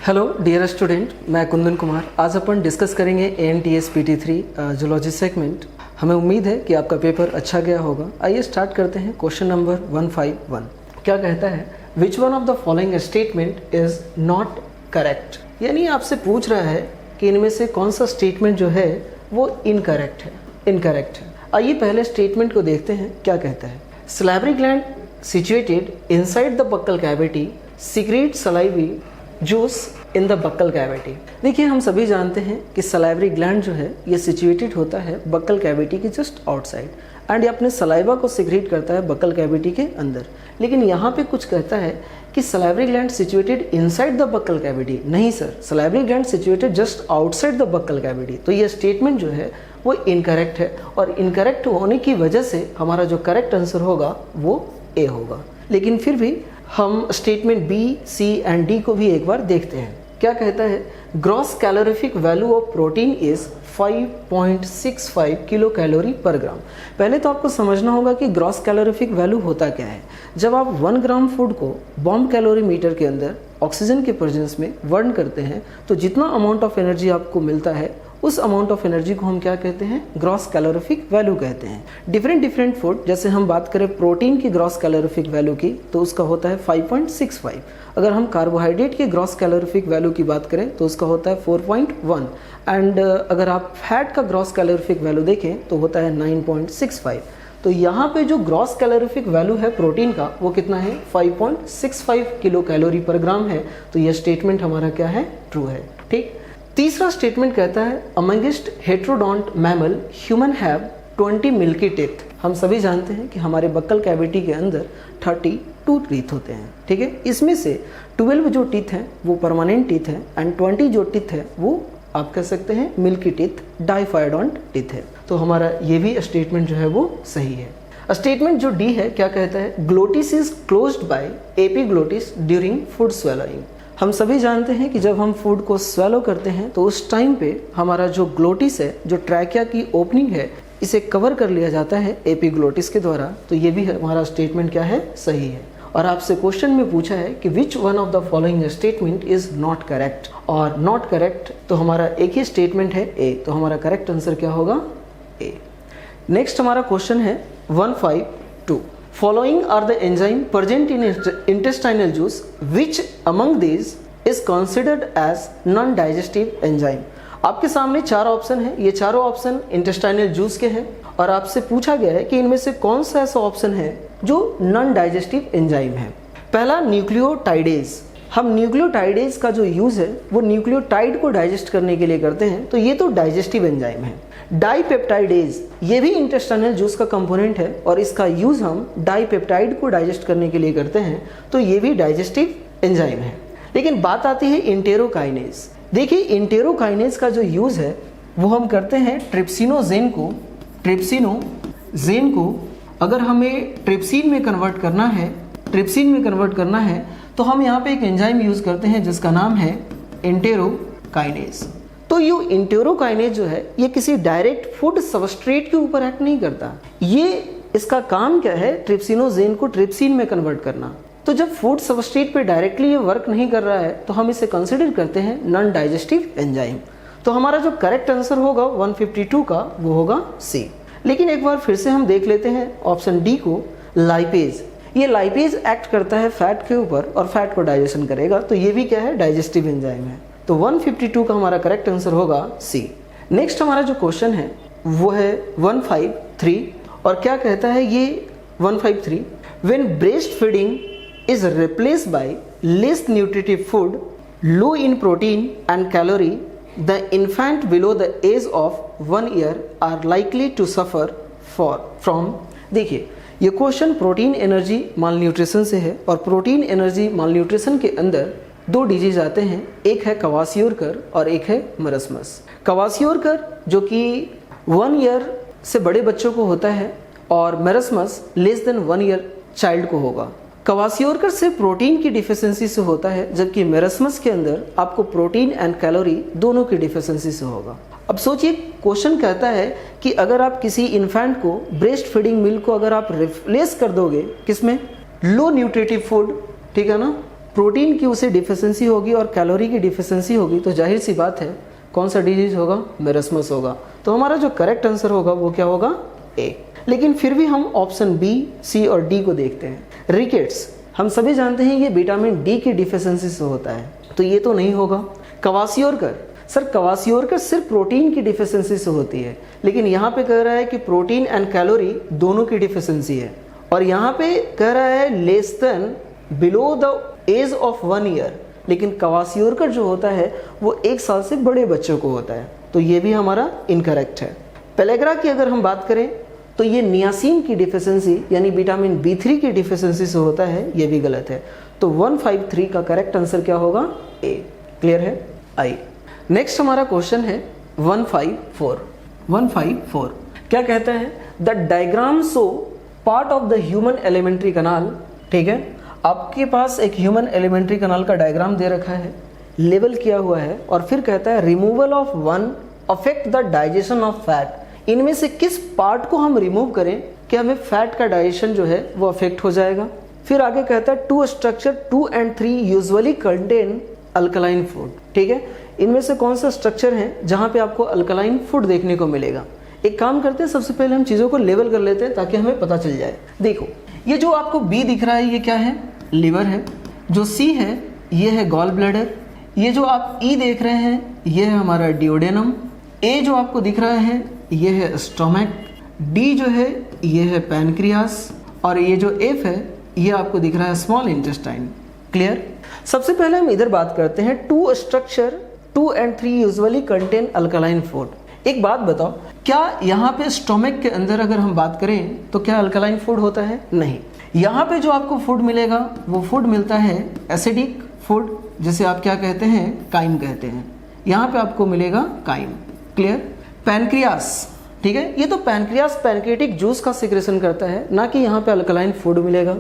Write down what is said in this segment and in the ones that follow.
Hello dear student, मैं कुंदन कुमार। आज अपन discuss करेंगे ANTS PT3 जूलॉजी सेगमेंट। हमें उम्मीद है कि आपका पेपर अच्छा गया होगा। आइए स्टार्ट करते हैं। क्वेश्चन नंबर 151 क्या कहता है, विच one of the following statement is not correct. यानी आपसे पूछ रहा है कि इनमें से कौन सा स्टेटमेंट जो है वो इनकरेक्ट है। आइए पहले स्टेटमेंट को देखते हैं क्या कहता है। Salivary gland situated inside the buccal cavity secrete salivary juice in the buccal cavity. देखिए, हम सभी जानते हैं कि सलाइवरी ग्लैंड जो है ये सिचुएटेड होता है बक्कल कैविटी के जस्ट आउटसाइड एंड ये अपने सलाइवा को सिक्रेट करता है बक्कल कैविटी के अंदर। लेकिन यहाँ पे कुछ कहता है कि salivary gland situated inside the buccal cavity. नहीं sir, salivary gland situated just outside the buccal cavity. तो ये स्टेटमेंट जो है वो इनकरेक्ट है और इनकरेक्ट होने की वजह से हमारा जो करेक्ट आंसर होगा वो ए होगा। लेकिन फिर भी हम statement B, C and D को भी एक बार देखते हैं। क्या कहता है, gross calorific value of protein is 5.65 kilo calorie per gram. पहले तो आपको समझना होगा कि ग्रॉस कैलोरीफिक वैल्यू होता क्या है। जब आप 1 ग्राम फूड को बॉम्ब कैलोरी मीटर के अंदर ऑक्सीजन के प्रेजेंस में बर्न करते हैं तो जितना अमाउंट ऑफ एनर्जी आपको मिलता है उस अमाउंट ऑफ एनर्जी को हम क्या कहते हैं, ग्रॉस कैलोरीफिक वैल्यू कहते हैं। डिफरेंट फूड, जैसे हम बात करें प्रोटीन की ग्रॉस कैलोरीफिक वैल्यू की तो उसका होता है 5.65। अगर हम कार्बोहाइड्रेट की ग्रॉस कैलोरीफिक वैल्यू की बात करें तो उसका होता है 4.1 एंड अगर आप फैट का ग्रॉस कैलोरीफिक वैल्यू देखें तो होता है 9.65। तो यहाँ पे जो ग्रॉस कैलोरीफिक वैल्यू है प्रोटीन का वो कितना है, 5.65 किलो कैलोरी पर ग्राम है। तो यह स्टेटमेंट हमारा क्या है, ट्रू है। ठीक। तीसरा स्टेटमेंट कहता है, amongst heterodont mammal human have 20 milky teeth. हम सभी जानते हैं कि हमारे बक्कल कैविटी के अंदर 32 टीथ होते हैं। ठीक है, इसमें से 12 जो टीथ हैं वो परमानेंट टीथ हैं एंड 20 जो टीथ है वो आप कह सकते हैं मिल्की टीथ, डाइफाइडोंट टीथ है। तो हमारा ये भी स्टेटमेंट जो है वो सही है। स्टेटमेंट जो डी है क्या कहता है, glottis is closed by epiglottis during food swallowing. हम सभी जानते हैं कि जब हम फूड को स्वेलो करते हैं तो उस टाइम पे हमारा जो ग्लोटिस है, जो ट्रैकिया की ओपनिंग है, इसे कवर कर लिया जाता है एपिग्लोटिस के द्वारा। तो ये भी हमारा स्टेटमेंट क्या है, सही है। और आपसे क्वेश्चन में पूछा है कि विच one of the following statement is not correct, और नॉट करेक्ट तो हमारा एक ही स्टेटमेंट है ए। तो हमारा करेक्ट आंसर क्या होगा, ए। नेक्स्ट हमारा क्वेश्चन है 152। Following are the enzyme present in intestinal juice, which among these is considered as non-digestive enzyme? आपके सामने 4 ऑप्शन है। ये चारों ऑप्शन इंटेस्टाइनल जूस के हैं और आपसे पूछा गया है कि इनमें से कौन सा ऐसा ऑप्शन है जो नॉन डाइजेस्टिव एंजाइम है। पहला न्यूक्लियोटाइडेज। हम न्यूक्लियोटाइडेज का जो यूज है वो न्यूक्लियोटाइड को डाइजेस्ट करने के लिए करते हैं, तो ये तो डाइजेस्टिव एंजाइम है। डाइपेप्टाइडेज, ये भी इंटेस्टाइनल जूस का कंपोनेंट है और इसका यूज हम डाइपेप्टाइड को डाइजेस्ट करने के लिए करते हैं, तो ये भी डाइजेस्टिव एंजाइम है। लेकिन बात आती है इंटेरोकाइनेज। देखिए, इंटेरोकाइनेज का जो यूज है वो हम करते हैं ट्रिप्सिनोजेन को अगर हमें ट्रिप्सिन में कन्वर्ट करना है तो हम यहाँ पे एक एंजाइम यूज करते हैं जिसका नाम है इंटेरोकाइनेज। तो ये इंटेरोकाइनेज जो है ये किसी डायरेक्ट फूड सबस्ट्रेट के ऊपर एक्ट नहीं करता। ये इसका काम क्या है, ट्रिप्सिनोजेन को ट्रिप्सिन में कन्वर्ट करना। तो जब फूड सबस्ट्रेट पे डायरेक्टली ये वर्क नहीं कर रहा है तो हम इसे कंसिडर करते हैं नॉन डाइजेस्टिव एंजाइम। तो हमारा जो करेक्ट आंसर होगा 152 का वो होगा सी। लेकिन एक बार फिर से हम देख लेते हैं ऑप्शन डी को, लाइपेज। ये लाइपेज एक्ट करता है फैट के ऊपर और फैट को डाइजेशन करेगा, तो ये भी क्या है, डाइजेस्टिव एंजाइम है। तो 152 का हमारा करेक्ट आंसर होगा सी। नेक्स्ट हमारा जो क्वेश्चन है वो है 153 और क्या कहता है ये 153, when breast feeding is replaced by less nutritive food low in protein and calorie the infant below the age of 1 year are likely to suffer from. देखिए, ये question protein energy malnutrition से है और protein energy माल nutrition के अंदर 2 disease आते हैं, एक है क्वाशियोरकर और एक है मरस्मस। क्वाशियोरकर जो कि 1 ईयर से बड़े बच्चों को होता है और मरस्मस लेस देन 1 ईयर चाइल्ड को होगा। क्वाशियोरकर से प्रोटीन की डिफिशियंसी से होता है, जबकि मरस्मस के अंदर आपको प्रोटीन एंड कैलोरी दोनों की डिफिशियंसी से होगा। अब सोचिए, क्वेश्चन कहता है कि अगर आप किसी इन्फेंट को ब्रेस्ट फीडिंग मिल्क को अगर आप रिप्लेस कर दोगे किसमें, लो न्यूट्रिटिव फूड, ठीक है ना, प्रोटीन की उसे डिफिशियंसी होगी और कैलोरी की डिफिशियंसी होगी, तो जाहिर सी बात है कौन सा डिजीज होगा, मेरस्मस होगा। तो हमारा जो करेक्ट आंसर होगा वो क्या होगा, ए। लेकिन फिर भी हम ऑप्शन बी, सी और डी को देखते हैं। रिकेट्स हम सभी जानते हैं ये विटामिन डी की डिफिशियंसी से होता है, तो ये तो नहीं होगा। क्वासियोरकर, सर क्वासियोरकर सिर्फ प्रोटीन की डिफिशियंसी से होती है, लेकिन यहाँ पे कह रहा है कि प्रोटीन एंड कैलोरी दोनों की डिफिशियंसी है, और यहाँ पे कह रहा है less than below the age of 1 year, लेकिन क्वासियोरकर जो होता है वो 1 साल से बड़े बच्चों को होता है, तो ये भी हमारा इनकरेक्ट है। पेलेग्रा की अगर हम बात करें तो ये नियासिन की डिफिशियंसी यानी विटामिन B3 की डिफिशियंसी से होता है, ये भी गलत है। तो 153 का करेक्ट आंसर क्या होगा, ए। क्लियर है, आई। नेक्स्ट हमारा क्वेश्चन है 154। 154 क्या कहता है, the diagram show part of the human elementary कनाल। ठीक है, आपके पास एक ह्यूमन एलिमेंट्री कनाल का डायग्राम दे रखा है, लेबल किया हुआ है, और फिर कहता है removal of one affect the digestion of fat. इनमें से किस पार्ट को हम रिमूव करें कि हमें फैट का डाइजेशन जो है वो अफेक्ट हो जाएगा। फिर आगे कहता है 2 structure 2 and 3 usually contain alkaline food. ठीक है, इनमें से कौन सा स्ट्रक्चर है जहां पे आपको अल्कलाइन फूड देखने को मिलेगा। एक काम करते हैं, सबसे पहले हम चीजों को लेवल कर लेते हैं ताकि हमें पता चल जाए। देखो, ये जो आपको बी दिख रहा है ये क्या है, लिवर है। जो सी है ये है गॉल ब्लैडर। ये जो आप ई देख रहे हैं ये है हमारा डिओडेनम। ए जो आपको दिख रहा है ये है स्टोमक। डी जो है ये है पैनक्रियास, और ये जो एफ है ये आपको दिख रहा है स्मॉल इंटेस्टाइन। क्लियर। सबसे पहले हम इधर बात करते हैं 2 structure 2 and 3 usually contain alkaline food. एक बात बताओ, क्या यहाँ पे स्टोमक के अंदर अगर हम बात करें तो क्या अल्कलाइन फूड होता है, नहीं। यहाँ पे जो आपको फूड मिलेगा वो फूड मिलता है एसिडिक फूड, जिसे आप क्या कहते हैं, काइम कहते हैं। यहाँ पे आपको मिलेगा काइम। क्लियर। पैनक्रियास, ठीक है, ये तो पैनक्रियास पैनक्रियाटिक जूस का सिक्रेशन करता है, ना कि यहाँ पे अल्कलाइन फूड मिलेगा।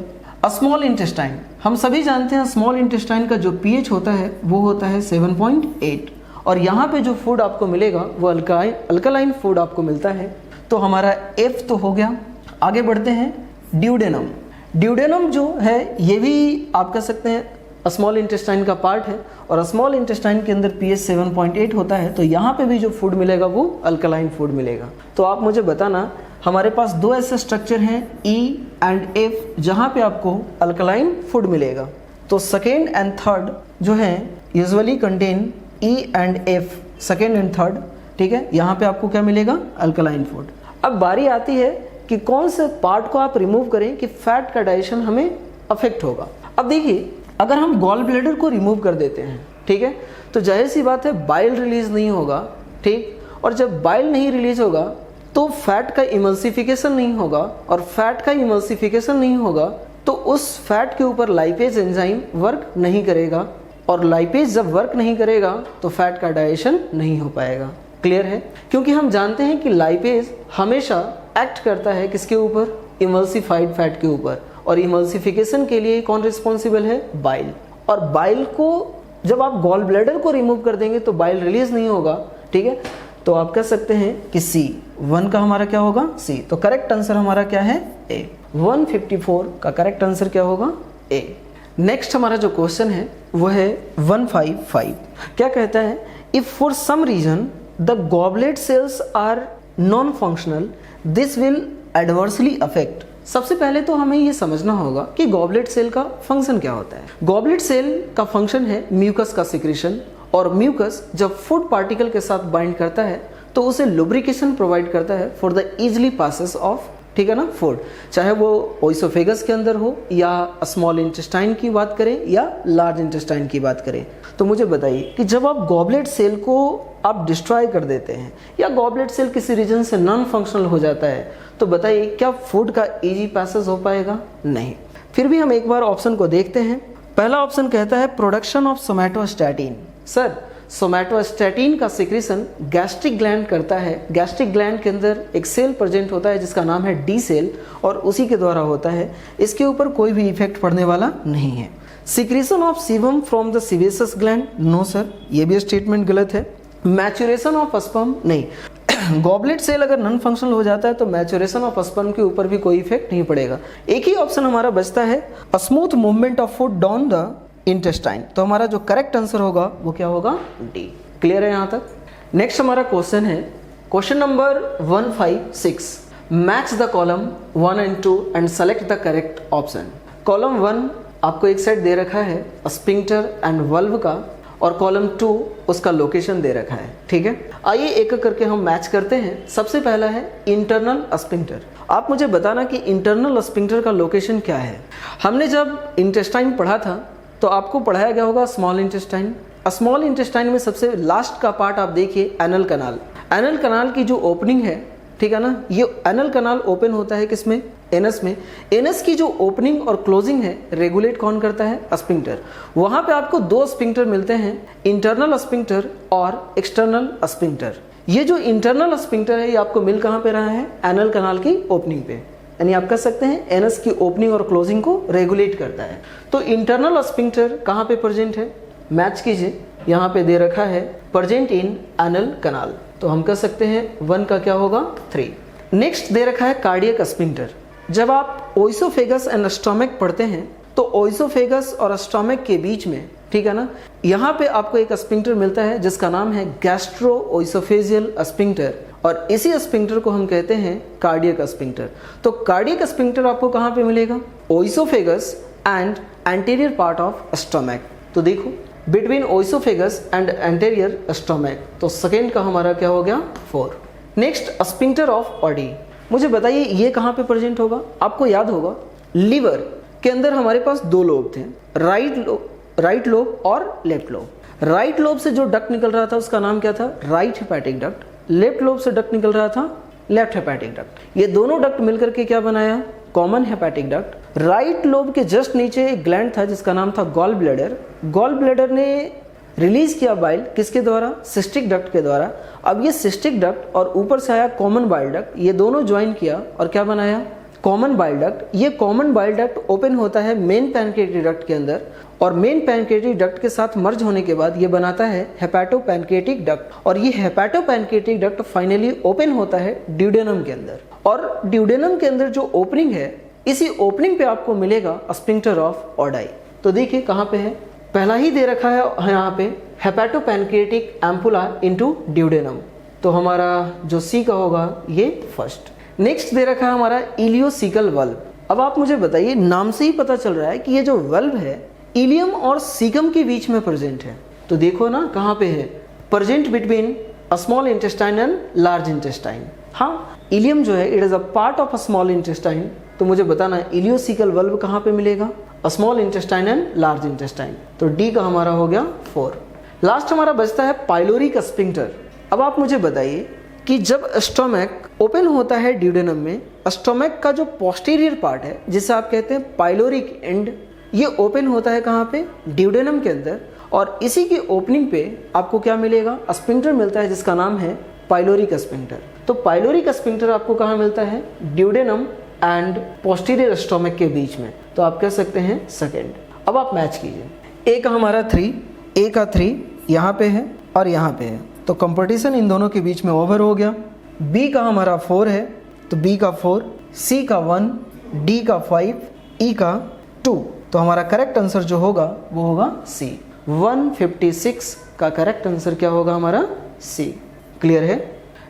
स्मॉल इंटेस्टाइन, हम सभी जानते हैं स्मॉल इंटेस्टाइन का जो पीएच होता है वो होता है 7.8, और यहाँ पे जो फूड आपको मिलेगा वो अल्कलाइन फूड आपको मिलता है। तो हमारा एफ तो हो गया। आगे बढ़ते हैं, ड्यूडेनम। ड्यूडेनम जो है ये भी आप कह सकते हैं स्मॉल इंटेस्टाइन का पार्ट है, और स्मॉल इंटेस्टाइन के अंदर पीएच 7.8 होता है, तो यहाँ पे भी जो फूड मिलेगा वो अल्कलाइन फूड मिलेगा। तो आप मुझे बताना, हमारे पास 2 ऐसे स्ट्रक्चर हैं ई एंड एफ जहाँ पे आपको अल्कलाइन फूड मिलेगा। तो सेकेंड एंड थर्ड जो है usually contain E and F, second and third. ठीक है, यहाँ पे आपको क्या मिलेगा, अल्कलाइन फूड। अब बारी आती है कि कौन से पार्ट को आप रिमूव करें कि फैट का डाइजेशन हमें अफेक्ट होगा। अब देखिए, अगर हम गॉल ब्लैडर को रिमूव कर देते हैं, ठीक है, तो जाहिर सी बात है बाइल रिलीज नहीं होगा। ठीक, और जब बाइल नहीं रिलीज होगा तो फैट का इमल्सिफिकेशन नहीं होगा, और फैट का इमल्सिफिकेशन नहीं होगा तो उस फैट के ऊपर लाइपेज एंजाइम वर्क नहीं करेगा, और लाइपेज जब वर्क नहीं करेगा तो फैट का डाइजेशन नहीं हो पाएगा। क्लियर है, क्योंकि हम जानते हैं कि लाइपेज हमेशा एक्ट करता है किसके ऊपर, इमल्सिफाइड फैट के ऊपर, और इमल्सिफिकेशन के लिए कौन रिस्पॉन्सिबल है, बाइल। और बाइल को जब आप गॉल ब्लैडर को रिमूव कर देंगे तो बाइल रिलीज नहीं होगा। ठीक है, तो आप कह सकते हैं कि सी, 1 का हमारा क्या होगा, सी। तो करेक्ट आंसर हमारा क्या है, ए। 154 का करेक्ट आंसर क्या होगा, ए। नेक्स्ट हमारा जो क्वेश्चन है वो है 155। क्या कहता है, if for some reason the goblet cells are non functional this will adversely affect. सबसे पहले तो हमें ये समझना होगा कि गॉबलेट सेल का फंक्शन क्या होता है। गॉबलेट सेल का फंक्शन है म्यूकस का सिक्रेशन, और म्यूकस जब फूड पार्टिकल के साथ बाइंड करता है तो उसे लुब्रिकेशन प्रोवाइड करता है for the easily passes of, ठीक है ना, फूड। चाहे वो ओइसोफेगस के अंदर हो या स्मॉल इंटेस्टाइन की बात करें या लार्ज इंटेस्टाइन की बात करें। तो मुझे बताइए कि जब आप गॉबलेट सेल को आप डिस्ट्रॉय कर देते हैं या गॉबलेट सेल किसी रीजन से नॉन फंक्शनल हो जाता है, तो बताइए क्या फूड का इजी पैसेज हो पाएगा, नहीं। फिर भी हम एक बार ऑप्शन को देखते हैं। पहला ऑप्शन कहता है production of somatostatin. Sir, somatostatin का सिक्रेशन गैस्ट्रिक ग्लैंड करता है। गैस्ट्रिक ग्लैंड के अंदर एक सेल प्रेजेंट होता है जिसका नाम है डी सेल, और उसी के द्वारा होता है। इसके ऊपर कोई भी इफेक्ट पड़ने वाला नहीं है। Secretion of sebum from the सीवेसस ग्लैंड, नो सर, ये भी स्टेटमेंट गलत है। मैच्योरेशन ऑफ स्पर्म, नहीं। गॉबलेट सेल अगर नॉन फंक्शनल हो जाता है तो मैच्योरेशन ऑफ स्पर्म के ऊपर भी कोई इफेक्ट नहीं पड़ेगा। एक ही ऑप्शन हमारा बचता है, smooth movement of food down the intestine. तो हमारा जो करेक्ट आंसर होगा वो क्या होगा, डी। क्लियर है यहाँ तक। नेक्स्ट हमारा क्वेश्चन है question number 156। Match the column 1 and 2 and select the correct option. Column 1 आपको एक साइड दे रखा है स्फिंक्टर एंड वल्व का, और कॉलम 2 उसका लोकेशन दे रखा है। ठीक है, आइए एक एक करके हम मैच करते हैं। सबसे पहला है इंटरनल स्फिंक्टर। आप मुझे बताना कि इंटरनल स्फिंक्टर का लोकेशन क्या है। हमने जब इंटेस्टाइन पढ़ा था तो आपको पढ़ाया गया होगा स्मॉल इंटेस्टाइन। स्मॉल इंटेस्टाइन में सबसे लास्ट का पार्ट आप देखिए एनल कनाल। एनल कनाल की जो ओपनिंग है, ठीक है ना, ये एनल कनाल ओपन होता है किसमें, एनस में। एनस की जो ओपनिंग और क्लोजिंग है रेगुलेट कौन करता है, स्फिंक्टर। वहां पे आपको दो स्फिंक्टर मिलते हैं, इंटरनल स्फिंक्टर और एक्सटर्नल स्फिंक्टर। ये जो इंटरनल स्फिंक्टर है ये आपको मिल कहां पे रहा है, एनल कनाल की ओपनिंग पे, यानी आप कह सकते हैं एनस की ओपनिंग और क्लोजिंग को रेगुलेट करता है। तो इंटरनल स्फिंक्टर कहां पे प्रेजेंट है, मैच कीजिए, यहाँ पे दे रखा है प्रेजेंट इन एनल कनाल। तो हम कह सकते हैं 1 का क्या होगा, 3। नेक्स्ट दे रखा है कार्डियक स्फिंक्टर। जब आप ओइसोफेगस एंड स्टोमक पढ़ते हैं तो ओइसोफेगस और स्टोमक के बीच में, ठीक है ना, यहाँ पे आपको एक स्फिंक्टर मिलता है जिसका नाम है गैस्ट्रो ओइसोफेजियल स्फिंक्टर, और इसी स्फिंक्टर को हम कहते हैं कार्डियक स्फिंक्टर। तो कार्डियक स्फिंक्टर आपको कहाँ पे मिलेगा, oesophagus and anterior part of stomach. तो देखो between oesophagus and anterior stomach, तो सेकेंड का हमारा क्या हो गया, 4। Next sphincter of Audi. मुझे बताइए ये कहाँ पे प्रेजेंट होगा। आपको याद होगा लीवर के अंदर हमारे पास दो लोब थे, राइट लोब और लेफ्ट लोब। राइट लोब से जो डक्ट निकल रहा था उसका नाम क्या था, right hepatic duct. Left lobe से डक्ट निकल रहा था, लेफ्ट हेपेटिक डक्ट। ये दोनों डक्ट मिलकर के क्या बनाया, common hepatic duct. Right lobe के जस्ट नीचे एक ग्लैंड था जिसका नाम था गॉल ब्लैडर। गॉल ब्लैडर ने रिलीज किया बाइल किसके द्वारा, सिस्टिक डक्ट के द्वारा। अब ये सिस्टिक डक्ट और ऊपर से आया कॉमन बाइल डक्ट, ये दोनों ज्वाइन किया और क्या बनाया, कॉमन बाइल डक्ट। ये कॉमन बाइल डक्ट ओपन होता है मेन पैनक्रिएटिक डक्ट के अंदर, और मेन पैनक्रिएटिक डक्ट के साथ मर्ज होने के बाद ये बनाता है हेपेटो पैनक्रिएटिक डक्ट, और ये hepato pancreatic duct finally open होता है ड्यूडेनम के अंदर। और ड्यूडेनम के अंदर जो ओपनिंग है, इसी ओपनिंग पे आपको मिलेगा स्फिंक्टर ऑफ ऑडाई। तो देखिए कहाँ पे है, पहला ही दे रखा है यहाँ पे hepato pancreatic ampulla into duodenum. तो हमारा जो सी का होगा ये फर्स्ट। नेक्स्ट दे रखा है हमारा इलियोसिकल वल्व। अब आप मुझे बताइए, नाम से ही पता चल रहा है कि ये जो वल्व है इलियम और सीकम के बीच में प्रेजेंट है। तो देखो ना कहाँ पे है, present between small intestine and large intestine. हाँ, इलियम जो है it is a part of small intestine. तो मुझे बताना इलियोसिकल वल्व कहाँ पे मिलेगा, small intestine and large intestine. तो डी का हमारा हो गया 4। लास्ट हमारा बचता है पाइलोरिक स्फिंक्टर। अब आप मुझे बताइए कि जब स्टोमक ओपन होता है ड्यूडेनम में, स्टोमक का जो पोस्टीरियर पार्ट है जिसे आप कहते हैं पाइलोरिक एंड, ये ओपन होता है कहाँ पे, ड्यूडेनम के अंदर, और इसी की ओपनिंग पे आपको क्या मिलेगा, स्फिंक्टर मिलता है जिसका नाम है पाइलोरिक स्फिंक्टर। तो पाइलोरिक स्फिंक्टर आपको कहाँ मिलता है, ड्यूडेनम एंड पोस्टीरियर स्टोमक के बीच में। तो आप कह सकते हैं सेकेंड। अब आप मैच कीजिए, ए का हमारा 3, ए का 3 यहाँ पे है और यहाँ पे है, तो कंपटीशन इन दोनों के बीच में ओवर हो गया। बी का हमारा 4 है, तो बी का 4, सी का 1, डी का 5, ई का 2। तो हमारा करेक्ट आंसर जो होगा वो होगा सी। 156 का करेक्ट आंसर क्या होगा हमारा, सी। क्लियर है।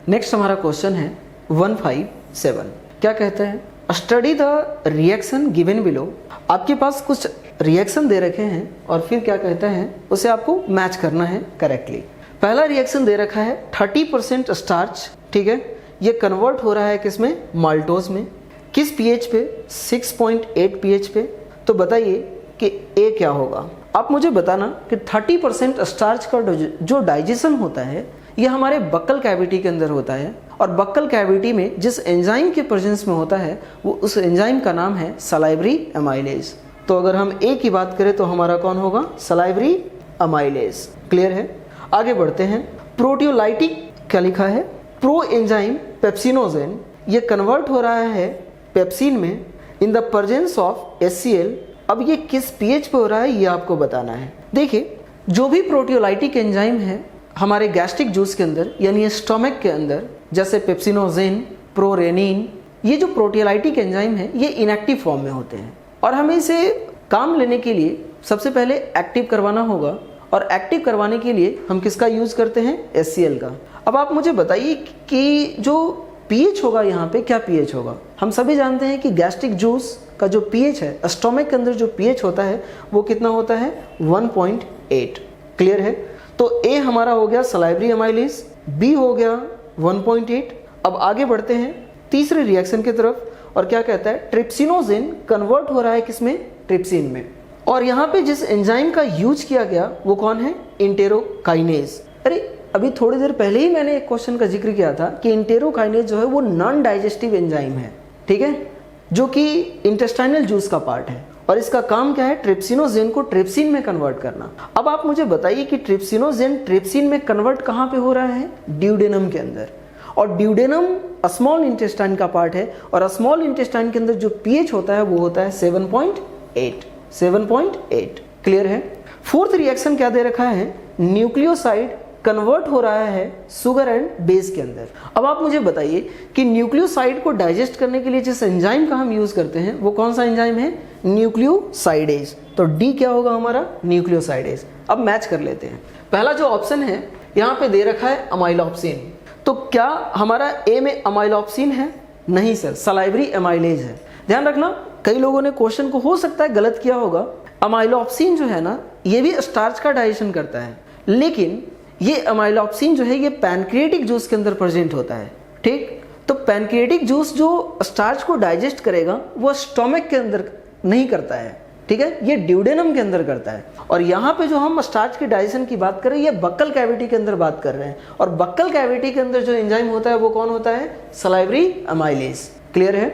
नेक्स्ट हमारा क्वेश्चन है 157। क्या कहते हैं, study the reaction given below. आपके पास कुछ रिएक्शन दे रखे हैं और फिर क्या कहते हैं उसे आपको मैच करना है करेक्टली। पहला रिएक्शन दे रखा है 30% स्टार्च, ठीक है, ये कन्वर्ट हो रहा है किसमें, माल्टोज में। किस पीएच पे, 6.8 पीएच पे। तो बताइए कि ए क्या होगा। आप मुझे बताना कि 30% स्टार्च का जो डाइजेशन होता है ये हमारे बक्कल कैविटी के अंदर होता है, और बक्कल कैविटी में जिस एंजाइम के प्रेजेंस में होता है वो उस एंजाइम का नाम है सलाइवरी अमाइलेज। तो अगर हम ए की बात करें तो हमारा कौन होगा, सलाइवरी अमाइलेज। क्लियर है। आगे बढ़ते हैं। प्रोटियोलाइटिक क्या लिखा है, प्रो एंजाइम पेप्सिनोजेन, ये कन्वर्ट हो रहा है पेप्सिन में in the presence of HCl। अब ये किस पीएच पे हो रहा है ये आपको बताना है। देखिए जो भी प्रोटियोलाइटिक एंजाइम है हमारे गैस्ट्रिक जूस के अंदर यानी स्टोमक के अंदर, जैसे पेप्सिनोजेन, प्रोरेनिन, ये जो प्रोटियोलाइटिक एंजाइम है ये इनएक्टिव फॉर्म में होते हैं और हमें इसे काम लेने के लिए सबसे पहले एक्टिव करवाना होगा, और एक्टिव करवाने के लिए हम किसका यूज करते हैं? HCl का। अब आप मुझे बताइए कि जो pH होगा यहाँ पे क्या pH होगा? हम सभी जानते हैं कि गैस्ट्रिक जूस का जो pH है, स्टोमक के अंदर जो pH होता है वो कितना होता है? 1.8। क्लियर है? तो A हमारा हो गया सलाइवरी अमाइलेज, B हो गया 1.8। अब आगे बढ़ते हैं तीसरे रिएक्शन की तरफ, और क्या कहता है? ट्रिप्सिनोजेन कन्वर्ट हो रहा है किसमें? ट्रिप्सिन में। और यहाँ पे जिस एंजाइम का यूज किया गया वो कौन है? इंटेरोकाइनेज। अरे अभी थोड़ी देर पहले ही मैंने एक क्वेश्चन का जिक्र किया था कि इंटेरोकाइनेज जो है वो नॉन डाइजेस्टिव एंजाइम है, ठीक है, जो कि इंटेस्टाइनल जूस का पार्ट है, और इसका काम क्या है? ट्रिप्सिनोजेन को ट्रिप्सिन में कन्वर्ट करना। अब आप मुझे बताइए कि ट्रिप्सिनोजेन ट्रिप्सिन में कन्वर्ट कहाँ पे हो रहा है? ड्यूडेनम के अंदर। और ड्यूडेनम स्मॉल इंटेस्टाइन का पार्ट है, और स्मॉल इंटेस्टाइन के अंदर जो pH होता है वो होता है 7.8। क्लियर है? फोर्थ रिएक्शन क्या दे रखा है? न्यूक्लियोसाइड कन्वर्ट हो रहा है सुगर एंड बेस के अंदर। अब आप मुझे बताइए कि न्यूक्लियोसाइड को डाइजेस्ट करने के लिए जिस एंजाइम का हम यूज करते हैं वो कौन सा एंजाइम है? न्यूक्लियोसाइडेज। तो डी क्या होगा हमारा? न्यूक्लियोसाइडेज। अब मैच कर लेते हैं। पहला जो ऑप्शन है यहाँ पे दे रखा है अमाइलोप्सिन, तो क्या हमारा ए में अमाइलोप्सिन है? नहीं सर, सलाइवरी अमाइलेज है। ध्यान रखना, कई लोगों ने क्वेश्चन को हो सकता है गलत किया होगा। अमाइलोप्सिन जो है ना, ये भी स्टार्च का डाइजेशन करता है, लेकिन ये अमाइलोप्सिन जो है ये पैनक्रिएटिक जूस के अंदर प्रेजेंट होता है, ठीक। तो पैनक्रिएटिक जूस जो स्टार्च को डाइजेस्ट करेगा वो स्टोमक के अंदर नहीं करता है, ठीक है, ये ड्यूडेनम के अंदर करता है। और यहाँ पे जो हम स्टार्च के डाइजेशन की बात कर रहे हैं, ये बक्कल कैविटी के अंदर बात कर रहे हैं, और बक्कल कैविटी के अंदर जो एंजाइम होता है वो कौन होता है? Salivary amylase. क्लियर है?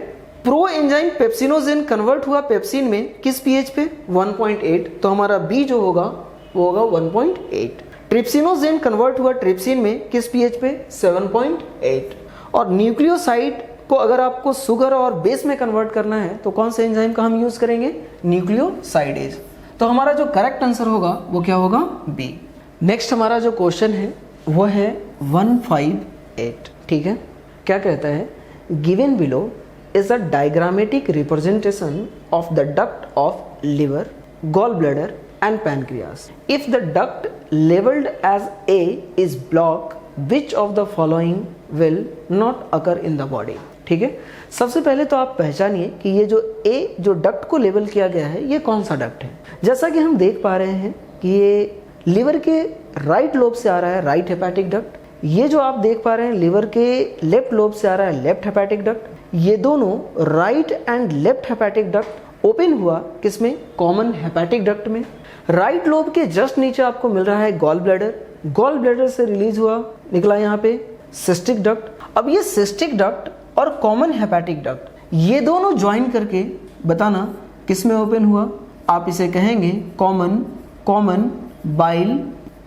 प्रो एंजाइम पेप्सिनोजेन कन्वर्ट हुआ पेप्सिन में किस pH पे? 1.8। तो हमारा बी जो होगा वो होगा 1.8। ट्रिप्सिनोजेन कन्वर्ट हुआ ट्रिप्सिन में किस pH पे? 7.8। और न्यूक्लियोसाइड को अगर आपको सुगर और बेस में कन्वर्ट करना है तो कौन से एंजाइम का हम यूज करेंगे? न्यूक्लियोसाइडेज। तो हमारा जो करेक्ट आंसर होगा वो क्या होगा? बी। नेक्स्ट हमारा जो क्वेश्चन है वो है 158, ठीक है। क्या कहता है? Given below is a diagrammatic representation of the duct of liver, gallbladder and pancreas. If the duct labeled as A is blocked, which of the following will not occur in the body? ठीक है, सबसे पहले तो आप पहचानिए कि ये जो A जो डक्ट को लेबल किया गया है ये कौन सा डक्ट है। जैसा कि हम देख पा रहे हैं कि ये लिवर के राइट लोब से आ रहा है, राइट हेपेटिक डक्ट। ये जो आप देख पा रहे हैं लिवर के लेफ्ट लोब से आ रहा है, लेफ्ट हेपेटिक डक्ट। ये दोनों right and left hepatic duct open हुआ किसमें? कॉमन हेपेटिक डक्ट में। राइट लोब के जस्ट नीचे आपको मिल रहा है गॉल ब्लैडर, गॉल ब्लैडर से रिलीज हुआ निकला यहाँ पे सिस्टिक डक्ट। अब ये सिस्टिक डक्ट और कॉमन हेपेटिक डक्ट ये दोनों ज्वाइन करके बताना किसमें ओपन हुआ? आप इसे कहेंगे कॉमन बाइल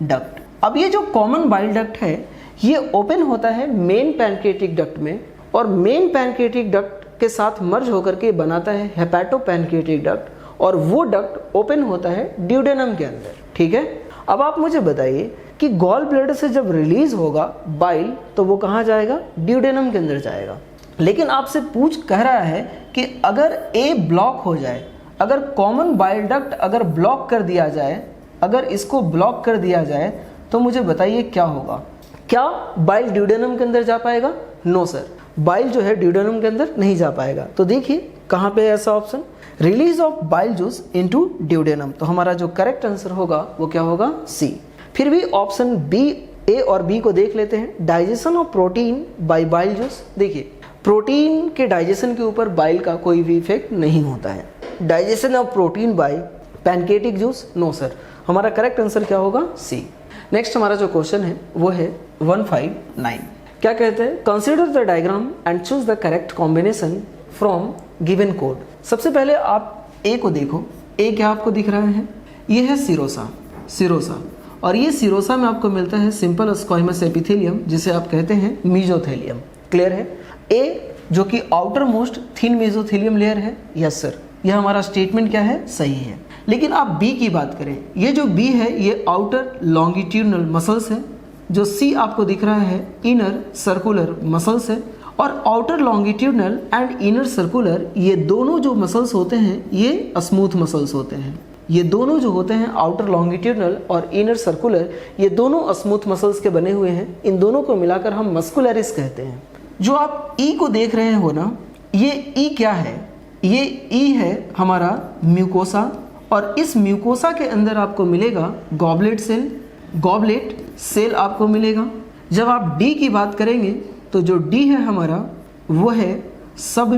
डक्ट। अब ये जो कॉमन बाइल डक्ट है ये ओपन होता है मेन पैनक्रिएटिक डक्ट में, और मेन पैनक्रिएटिक डक्ट के साथ मर्ज होकर के बनाता है हेपेटो पैनक्रिएटिक डक्ट, और वो डक्ट ओपन होता है ड्यूडेनम के अंदर, ठीक है। अब आप मुझे बताइए कि गॉल ब्लैडर से जब रिलीज होगा बाइल तो वो कहाँ जाएगा? ड्यूडेनम के अंदर जाएगा। लेकिन आपसे कह रहा है कि अगर ए ब्लॉक हो जाए, अगर कॉमन बाइल डक्ट अगर ब्लॉक कर दिया जाए, अगर इसको ब्लॉक कर दिया जाए तो मुझे बताइए क्या होगा? क्या बाइल ड्यूडेनम के अंदर जा पाएगा? नो सर, बाइल जो है ड्यूडेनम के अंदर नहीं जा पाएगा। तो देखिए कहाँ पे है ऐसा option? Release of bile juice into duodenum. तो हमारा जो करेक्ट आंसर होगा वो क्या होगा? सी। फिर भी ऑप्शन बी, ए और बी को देख लेते हैं। Digestion of protein bye bile juice. देखिए प्रोटीन के डाइजेशन के ऊपर बाइल का कोई भी इफेक्ट नहीं होता है। Digestion of protein by pancreatic juice, no sir. हमारा करेक्ट आंसर क्या होगा? सी। नेक्स्ट हमारा जो क्वेश्चन है वो है 159। क्या कहते हैं? Consider the diagram and choose the correct combination from given code. सबसे पहले आप ए को देखो। ए क्या आपको दिख रहा है? ये है सिरोसा, और ये सिरोसा में आपको मिलता है सिंपल स्क्वाइमस एपिथेलियम, जिसे आप कहते हैं मीजोथेलियम। क्लियर है? ए जो कि outer most thin mesothelium layer है, यस सर, यह हमारा स्टेटमेंट क्या है? सही है। लेकिन आप बी की बात करें, ये जो बी है ये आउटर लॉन्गिट्यूडनल मसल्स है, जो सी आपको दिख रहा है इनर सर्कुलर मसल्स है, और outer longitudinal and inner circular ये दोनों जो मसल्स होते हैं ये स्मूथ मसल्स होते हैं। ये दोनों जो होते हैं आउटर लॉन्गिट्यूडनल और इनर सर्कुलर, ये दोनों स्मूथ मसल्स के बने हुए हैं। इन दोनों को मिलाकर हम मस्कुलरिस कहते हैं। जो आप ई को देख रहे हो ना, ये ई क्या है? ये ई है हमारा म्यूकोसा, और इस म्यूकोसा के अंदर आपको मिलेगा गॉबलेट सेल आपको मिलेगा। जब आप डी की बात करेंगे तो जो डी है हमारा वो है सब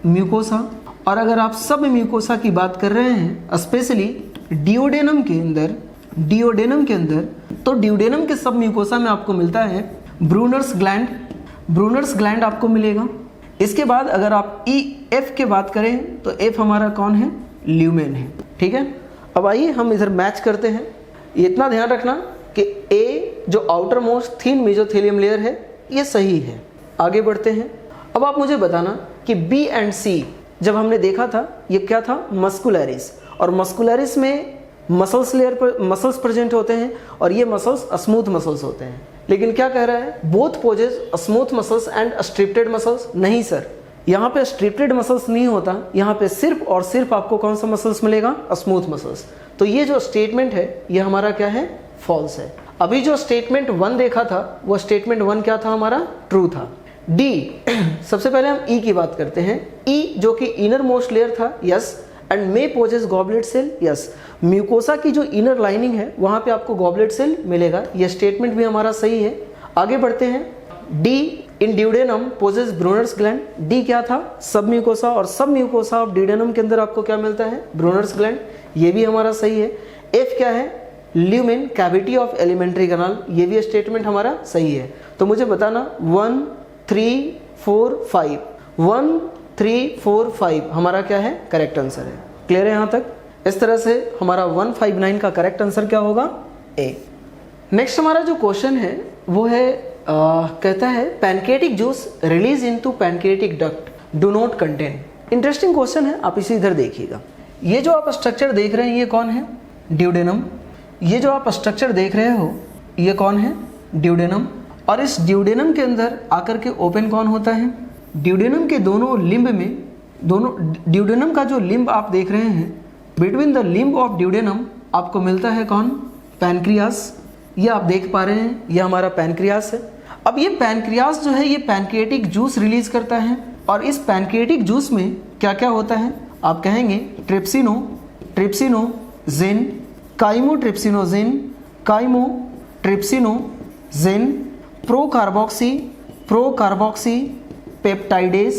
म्यूकोसा। और अगर आप सब म्यूकोसा की बात कर रहे हैं स्पेशली डिओडेनम के अंदर, तो डिओडेनम के सब म्यूकोसा में आपको मिलता है ब्रूनर्स ग्लैंड आपको मिलेगा। इसके बाद अगर आप ई एफ की बात करें तो एफ हमारा कौन है? ल्यूमेन है। ठीक है, अब आइए हम इधर मैच करते हैं। ये इतना ध्यान रखना कि ए जो outer most thin mesothelium layer है ये सही है। आगे बढ़ते हैं। अब आप मुझे बताना कि बी एंड सी जब हमने देखा था ये क्या था? मस्कुलरिस, और मस्कुलरिस में मसल्स लेयर पर मसल्स प्रेजेंट होते हैं और ये मसल्स स्मूथ मसल्स होते हैं। लेकिन क्या कह रहा है? Both possess smooth muscles and striated muscles. नहीं सर, यहाँ पे स्ट्रिप्टेड मसल्स नहीं होता, यहाँ पे सिर्फ और सिर्फ आपको कौन सा मसल्स मिलेगा? Smooth muscles. तो ये जो स्टेटमेंट है ये हमारा क्या है? फॉल्स है। अभी जो स्टेटमेंट 1 देखा था वो स्टेटमेंट 1 क्या था हमारा? ट्रू था। डी सबसे पहले हम ई की बात करते हैं। ई जो कि इनर मोस्ट लेयर था, yes, and may possess goblet cell, yes. Mucosa की जो इनर लाइनिंग है वहां पे आपको गॉबलेट सेल मिलेगा, ये स्टेटमेंट भी हमारा सही है। आगे बढ़ते हैं। D in duodenum possess Brunner's gland. D क्या था? सब म्यूकोसा, और सब म्यूकोसा ऑफ ड्यूडेनम के अंदर आपको क्या मिलता है? ब्रूनर्स ग्लैंड, ये भी हमारा सही है। एफ क्या है? Lumen cavity of alimentary canal, ये भी स्टेटमेंट हमारा सही है। तो मुझे बताना 1 3 4 5 1 3 4 5 हमारा क्या है? करेक्ट आंसर है। क्लियर है यहाँ तक? इस तरह से हमारा 159 का करेक्ट आंसर क्या होगा? ए। नेक्स्ट हमारा जो क्वेश्चन है वो है कहता है pancreatic juice release into pancreatic duct do not contain. Interesting question है, आप इसे इधर देखिएगा। ये जो आप स्ट्रक्चर देख रहे हैं ये कौन है? ड्यूडेनम। ये जो आप स्ट्रक्चर देख रहे हो ये कौन है? ड्यूडेनम। और इस ड्यूडेनम के अंदर आकर के ओपन कौन होता है? ड्यूडेनम के दोनों लिम्ब में, ड्यूडेनम का जो लिम्ब आप देख रहे हैं, between the limb of duodenum आपको मिलता है कौन? पैनक्रियास। ये आप देख पा रहे हैं, ये हमारा पैनक्रियास है। अब ये पैनक्रियास जो है ये पैनक्रियाटिक जूस रिलीज करता है, और इस पैनक्रियाटिक जूस में क्या क्या होता है? आप कहेंगे ट्रिप्सिनोजेन, काइमोट्रिप्सिनोजेन, प्रोकार्बोक्सी पेप्टाइडेज,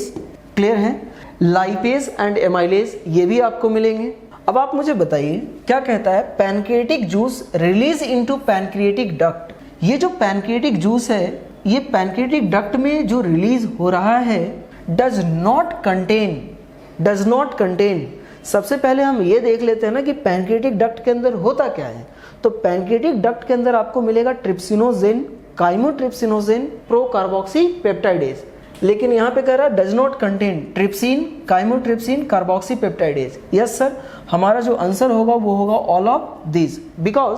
क्लियर है, लाइपेज एंड एमाइलेज, ये भी आपको मिलेंगे। अब आप मुझे बताइए क्या कहता है? Pancreatic juice release into pancreatic duct. ये जो पैनक्रियाटिक जूस है ये पैनक्रियाटिक डक्ट में जो रिलीज हो रहा है डज नॉट कंटेन। सबसे पहले हम ये देख लेते हैं ना कि पैनक्रियाटिक डक्ट के अंदर होता क्या है। तो पैनक्रियाटिक डक्ट के अंदर आपको मिलेगा ट्रिप्सिनोजेन, काइमोट्रिप्सिनोजेन, प्रोकार्बोक्सी पेप्टाइडेज। लेकिन यहाँ पे कह रहा है does not contain trypsin, chymotrypsin, carboxy peptidase. Yes sir, हमारा जो आंसर होगा वो होगा ऑल ऑफ दिस। बिकॉज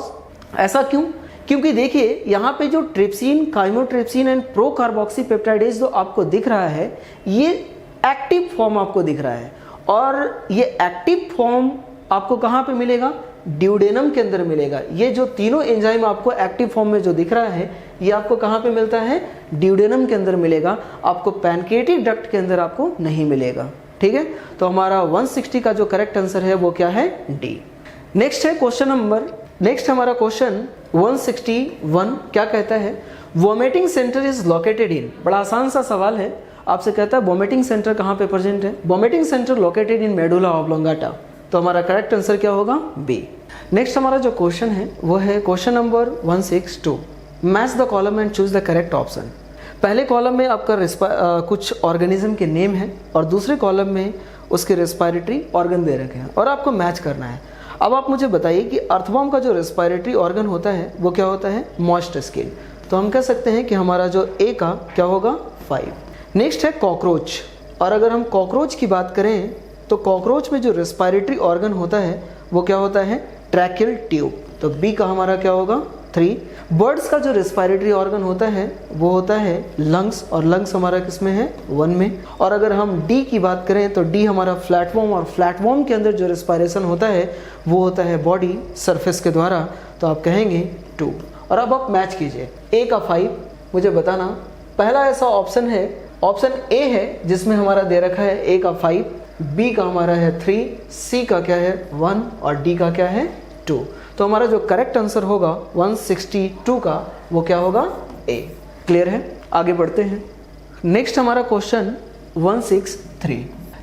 ऐसा क्यों? क्योंकि देखिए यहाँ पे जो trypsin, chymotrypsin and procarboxy peptidase जो आपको दिख रहा है ये एक्टिव फॉर्म आपको दिख रहा है, और ये एक्टिव फॉर्म आपको कहाँ पे मिलेगा? ड्यूडेनम के अंदर मिलेगा। ये जो तीनों एंजाइम आपको एक्टिव फॉर्म में जो दिख रहा है ये आपको कहाँ पे मिलता है? ड्यूडेनम के अंदर मिलेगा, आपको पैनक्रियाटिक डक्ट के अंदर आपको नहीं मिलेगा। ठीक है, तो हमारा 160 का जो करेक्ट आंसर है वो क्या है? डी। नेक्स्ट है क्वेश्चन नंबर, नेक्स्ट हमारा क्वेश्चन 161 क्या कहता है? Vomiting centre is located in. बड़ा आसान सा सवाल है, आपसे कहता है वोमिटिंग सेंटर कहाँ पे प्रेजेंट है? Vomiting centre located in medulla oblongata. तो हमारा करेक्ट आंसर क्या होगा? बी। नेक्स्ट हमारा जो क्वेश्चन है वो है question number 162। Match the column and choose the correct option. पहले कॉलम में आपका कुछ ऑर्गेनिज्म के नेम है और दूसरे कॉलम में उसके रेस्पिरेटरी ऑर्गन दे रखे हैं और आपको मैच करना है। अब आप मुझे बताइए कि अर्थवॉर्म का जो रेस्पिरेटरी ऑर्गन होता है वो क्या होता है? Moist skin. तो हम कह सकते हैं कि हमारा जो ए का क्या होगा? 5। नेक्स्ट है कॉकरोच, और अगर हम कॉकरोच की बात करें तो कॉकरोच में जो रेस्पिरेटरी ऑर्गन होता है वो क्या होता है? Tracheal tube. तो बी का हमारा क्या होगा? 3। बर्ड्स का जो रेस्पिरेटरी ऑर्गन होता है वो होता है लंग्स, और लंग्स हमारा किसमें है 1 में। और अगर हम डी की बात करें तो डी हमारा फ्लैटवॉर्म, और फ्लैटवॉर्म के अंदर जो रेस्पिरेशन होता है वो होता है बॉडी सरफेस के द्वारा, तो आप कहेंगे 2। और अब आप मैच कीजिए ए का 5, मुझे बताना पहला ऐसा ऑप्शन है, ऑप्शन ए है जिसमें हमारा दे रखा है ए का 5, बी का हमारा है 3, सी का क्या है 1 और डी का क्या है 2। तो हमारा जो करेक्ट आंसर होगा 162 का वो क्या होगा ए। क्लियर है? आगे बढ़ते हैं। नेक्स्ट हमारा क्वेश्चन 163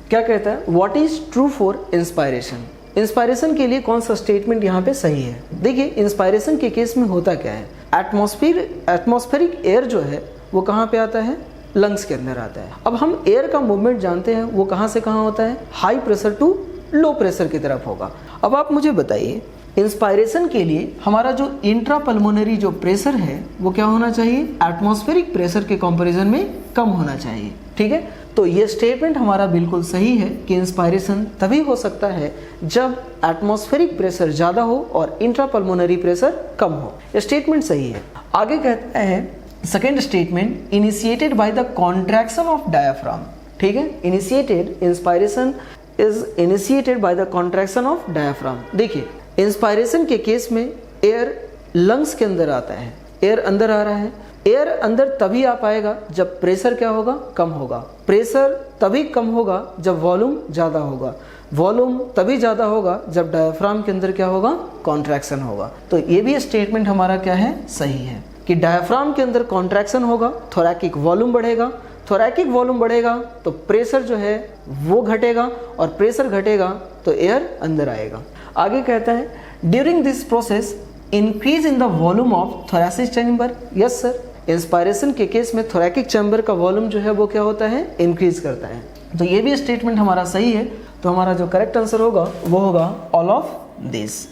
क्या कहता है, what is true for inspiration. Inspiration के लिए कौन सा स्टेटमेंट यहाँ पे सही है। देखिए इंस्पायरेशन के केस में होता क्या है, एटमॉस्फेरिक एयर जो है वो कहाँ पे आता है, लंग्स के अंदर आता है। अब हम एयर का मूवमेंट जानते हैं वो कहाँ से कहाँ होता है, high pressure to low pressure की तरफ होगा। अब आप मुझे बताइए इंस्पायरेशन के लिए हमारा जो इंट्रा पल्मोनरी जो प्रेशर है वो क्या होना चाहिए, एटमॉस्फेरिक प्रेशर के कंपैरिजन में कम होना चाहिए। ठीक है, तो ये स्टेटमेंट हमारा बिल्कुल सही है कि इंस्पायरेशन तभी हो सकता है जब एटमॉस्फेरिक प्रेशर ज़्यादा हो और इंट्रा पल्मोनरी प्रेशर कम हो। ये स्टेटमेंट सही है। आगे कहता है second statement, initiated by the contraction of diaphragm. ठीक है, initiated, inspiration is initiated by the contraction of diaphragm. देखिए इंस्पायरेशन के केस में एयर लंग्स के अंदर आता है, एयर अंदर आ रहा है। एयर अंदर तभी आ पाएगा जब प्रेशर क्या होगा, कम होगा। प्रेशर तभी कम होगा जब वॉल्यूम ज़्यादा होगा। वॉल्यूम तभी ज़्यादा होगा जब डायाफ्राम के अंदर क्या होगा, कॉन्ट्रैक्शन होगा। तो ये भी स्टेटमेंट हमारा क्या है, सही है कि डायाफ्राम के अंदर कॉन्ट्रैक्शन होगा, थोरैकिक वॉल्यूम बढ़ेगा। थोरैकिक वॉल्यूम बढ़ेगा तो प्रेशर जो है वो घटेगा, और प्रेशर घटेगा तो एयर अंदर आएगा। आगे कहता है during this process increase in the volume of thoracic chamber. Yes sir, inspiration के केस में थोरैकिक चैम्बर का वॉल्यूम जो है वो क्या होता है, इंक्रीज करता है। तो ये भी स्टेटमेंट हमारा सही है। तो हमारा जो करेक्ट आंसर होगा वो होगा ऑल ऑफ दिस।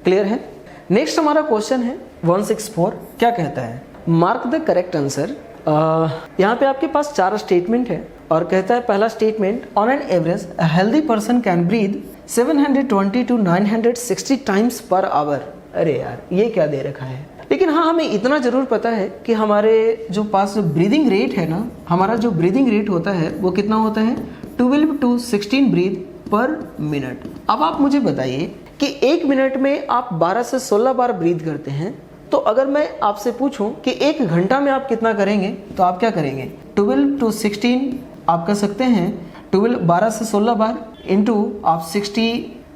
क्लियर है? नेक्स्ट हमारा क्वेश्चन है 164 क्या कहता है, मार्क द करेक्ट आंसर। यहाँ पे आपके पास 4 स्टेटमेंट है और कहता है पहला statement, on an average a healthy person can breathe 720 to 960 times per hour. अरे यार ये क्या दे रखा है, लेकिन हाँ हमें इतना जरूर पता है कि हमारे जो पास ब्रीदिंग रेट है ना, हमारा जो ब्रीदिंग रेट होता है वो कितना होता है, 12 to 16 ब्रीथ पर मिनट। अब आप मुझे बताइए कि 1 मिनट में आप 12 से 16 बार ब्रीथ करते हैं, तो अगर मैं आपसे पूछूं कि 1 घंटा में आप कितना करेंगे तो आप क्या करेंगे, 12 to 16 आप कर सकते हैं, 12 से 16 बार इंटू आप 60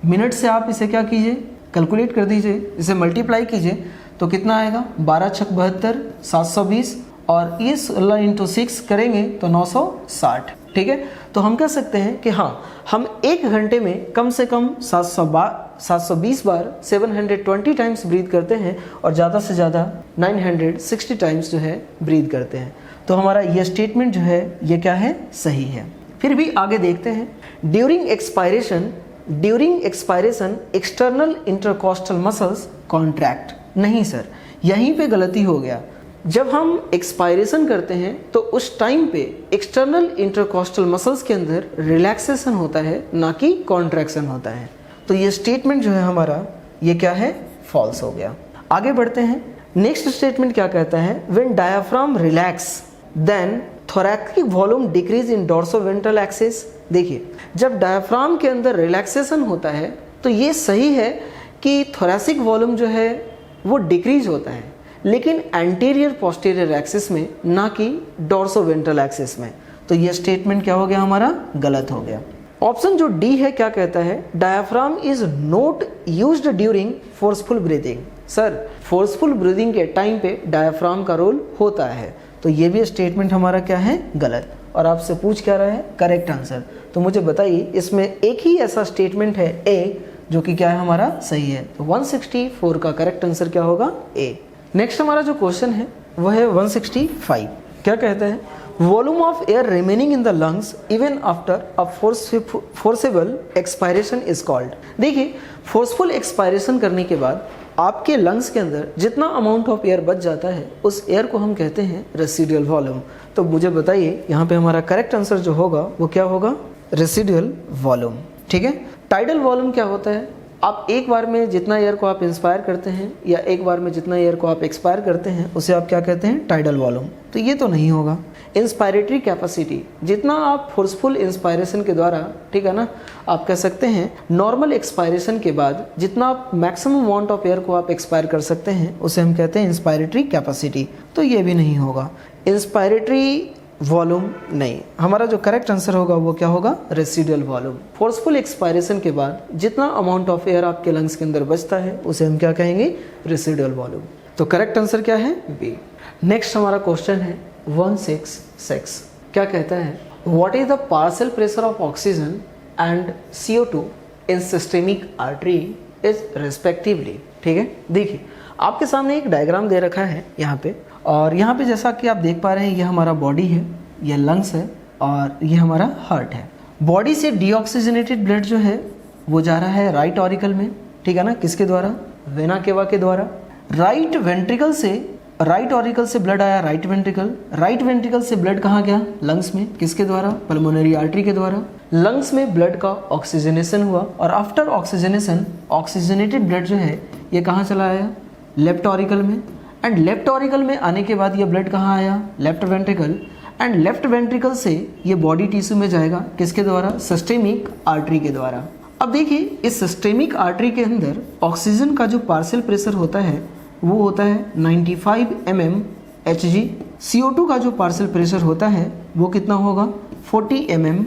मिनट से आप इसे क्या कीजिए, कैलकुलेट कर दीजिए, इसे मल्टीप्लाई कीजिए तो कितना आएगा, 12 छक 72, 720, और ये 16 इंटू 6 करेंगे तो 960। ठीक है, तो हम कह सकते हैं कि हाँ हम 1 घंटे में कम से कम 720 बार 720 टाइम्स ब्रीथ करते हैं और ज़्यादा से ज़्यादा 960 टाइम्स जो है ब्रीथ करते हैं। तो हमारा ये स्टेटमेंट जो है ये क्या है, सही है। फिर भी आगे देखते हैं, during expiration external intercostal muscles contract. नहीं सर, यहीं पे गलती हो गया। जब हम एक्सपायरेशन करते हैं तो उस टाइम पे एक्सटर्नल इंटरकॉस्टल मसल्स के अंदर रिलैक्सेशन होता है, ना कि कॉन्ट्रैक्शन होता है। तो ये स्टेटमेंट जो है हमारा ये क्या है, फॉल्स हो गया। आगे बढ़ते हैं, नेक्स्ट स्टेटमेंट क्या कहता है, when diaphragm relax then thoracic volume decrease in dorsoventral axis. देखिए जब डायाफ्राम के अंदर रिलैक्सेशन होता है तो ये सही है कि थोरैसिक वॉल्यूम जो है वो डिक्रीज होता है, लेकिन एंटीरियर पोस्टीरियर एक्सिस में, ना कि डोर्सोवेंट्रल एक्सिस में। तो ये स्टेटमेंट क्या हो गया, हमारा गलत हो गया। ऑप्शन जो डी है क्या कहता है, diaphragm is not used during forceful breathing. Sir forceful breathing के टाइम पे डायाफ्राम का रोल होता है। तो ये भी स्टेटमेंट हमारा क्या है, गलत। और आपसे पूछ क्या रहा है, करेक्ट आंसर। तो मुझे बताइए इसमें एक ही ऐसा स्टेटमेंट है ए जो कि क्या है, हमारा सही है। तो 164 का करेक्ट आंसर क्या होगा, ए। नेक्स्ट हमारा जो क्वेश्चन है वह है 165 क्या कहता है, volume of air remaining in the lungs even after a forcible expiration is called. देखिए फोर्सफुल एक्सपायरेशन करने के बाद आपके लंग्स के अंदर जितना अमाउंट ऑफ एयर बच जाता है उस एयर को हम कहते हैं रेसिडुअल वॉल्यूम। तो मुझे बताइए यहाँ पे हमारा करेक्ट आंसर जो होगा वो क्या होगा, रेसिडुअल वॉल्यूम। ठीक है, टाइडल वॉल्यूम क्या होता है, आप एक बार में जितना एयर को आप इंस्पायर करते हैं या एक बार में जितना एयर को आप एक्सपायर करते हैं उसे आप क्या कहते हैं, टाइडल वॉल्यूम। तो ये तो नहीं होगा। इंस्पायरेटरी कैपेसिटी, जितना आप फोर्सफुल इंस्पायरेशन के द्वारा, ठीक है ना, आप कह सकते हैं नॉर्मल एक्सपायरेशन के बाद जितना आप मैक्सिमम अमाउंट ऑफ एयर को आप एक्सपायर कर सकते हैं उसे हम कहते हैं इंस्पायरेटरी कैपेसिटी। तो ये भी नहीं होगा। इंस्पायरेटरी वॉल्यूम नहीं, हमारा जो करेक्ट आंसर होगा वो क्या होगा, रेसिडुअल वॉल्यूम। फोर्सफुल एक्सपायरेशन के बाद जितना अमाउंट ऑफ एयर आपके लंग्स के अंदर बचता है उसे हम क्या कहेंगे, रेसिडुअल वॉल्यूम। तो करेक्ट आंसर क्या है, बी। नेक्स्ट हमारा क्वेश्चन है 166। क्या कहता है, what is the partial pressure of oxygen and CO2 in systemic artery is respectively. ठीक है, देखिए आपके सामने एक डायग्राम दे रखा है यहाँ पे, और यहाँ पे जैसा कि आप देख पा रहे हैं ये हमारा बॉडी है, ये लंग्स है और ये हमारा हार्ट है। बॉडी से डीऑक्सीजनेटेड ब्लड जो है वो जा रहा है राइट ऑरिकल में, ठीक है ना, किसके द्वारा, वेना केवा के द्वारा। राइट वेंट्रिकल से, राइट ऑरिकल से ब्लड आया राइट वेंट्रिकल, राइट वेंट्रिकल से ब्लड कहाँ गया, लंग्स में, किसके द्वारा, पल्मोनरी आर्टरी के द्वारा। लंग्स में ब्लड का ऑक्सीजनेशन हुआ और आफ्टर ऑक्सीजनेशन ऑक्सीजनेटेड ब्लड जो है ये कहाँ चला आया, लेफ्ट ऑरिकल में। एंड लेफ्ट ऑरिकल में आने के बाद ये ब्लड कहाँ आया, left ventricle. And left ventricle से ये बॉडी टिश्यू में जाएगा, किसके द्वारा, सिस्टेमिक आर्टरी के द्वारा। अब देखिए इस सिस्टेमिक आर्टरी के अंदर ऑक्सीजन का जो पार्शियल प्रेशर होता है वो होता है 95 mm Hg। CO2 का जो पार्शियल प्रेशर होता है वो कितना होगा, 40 mm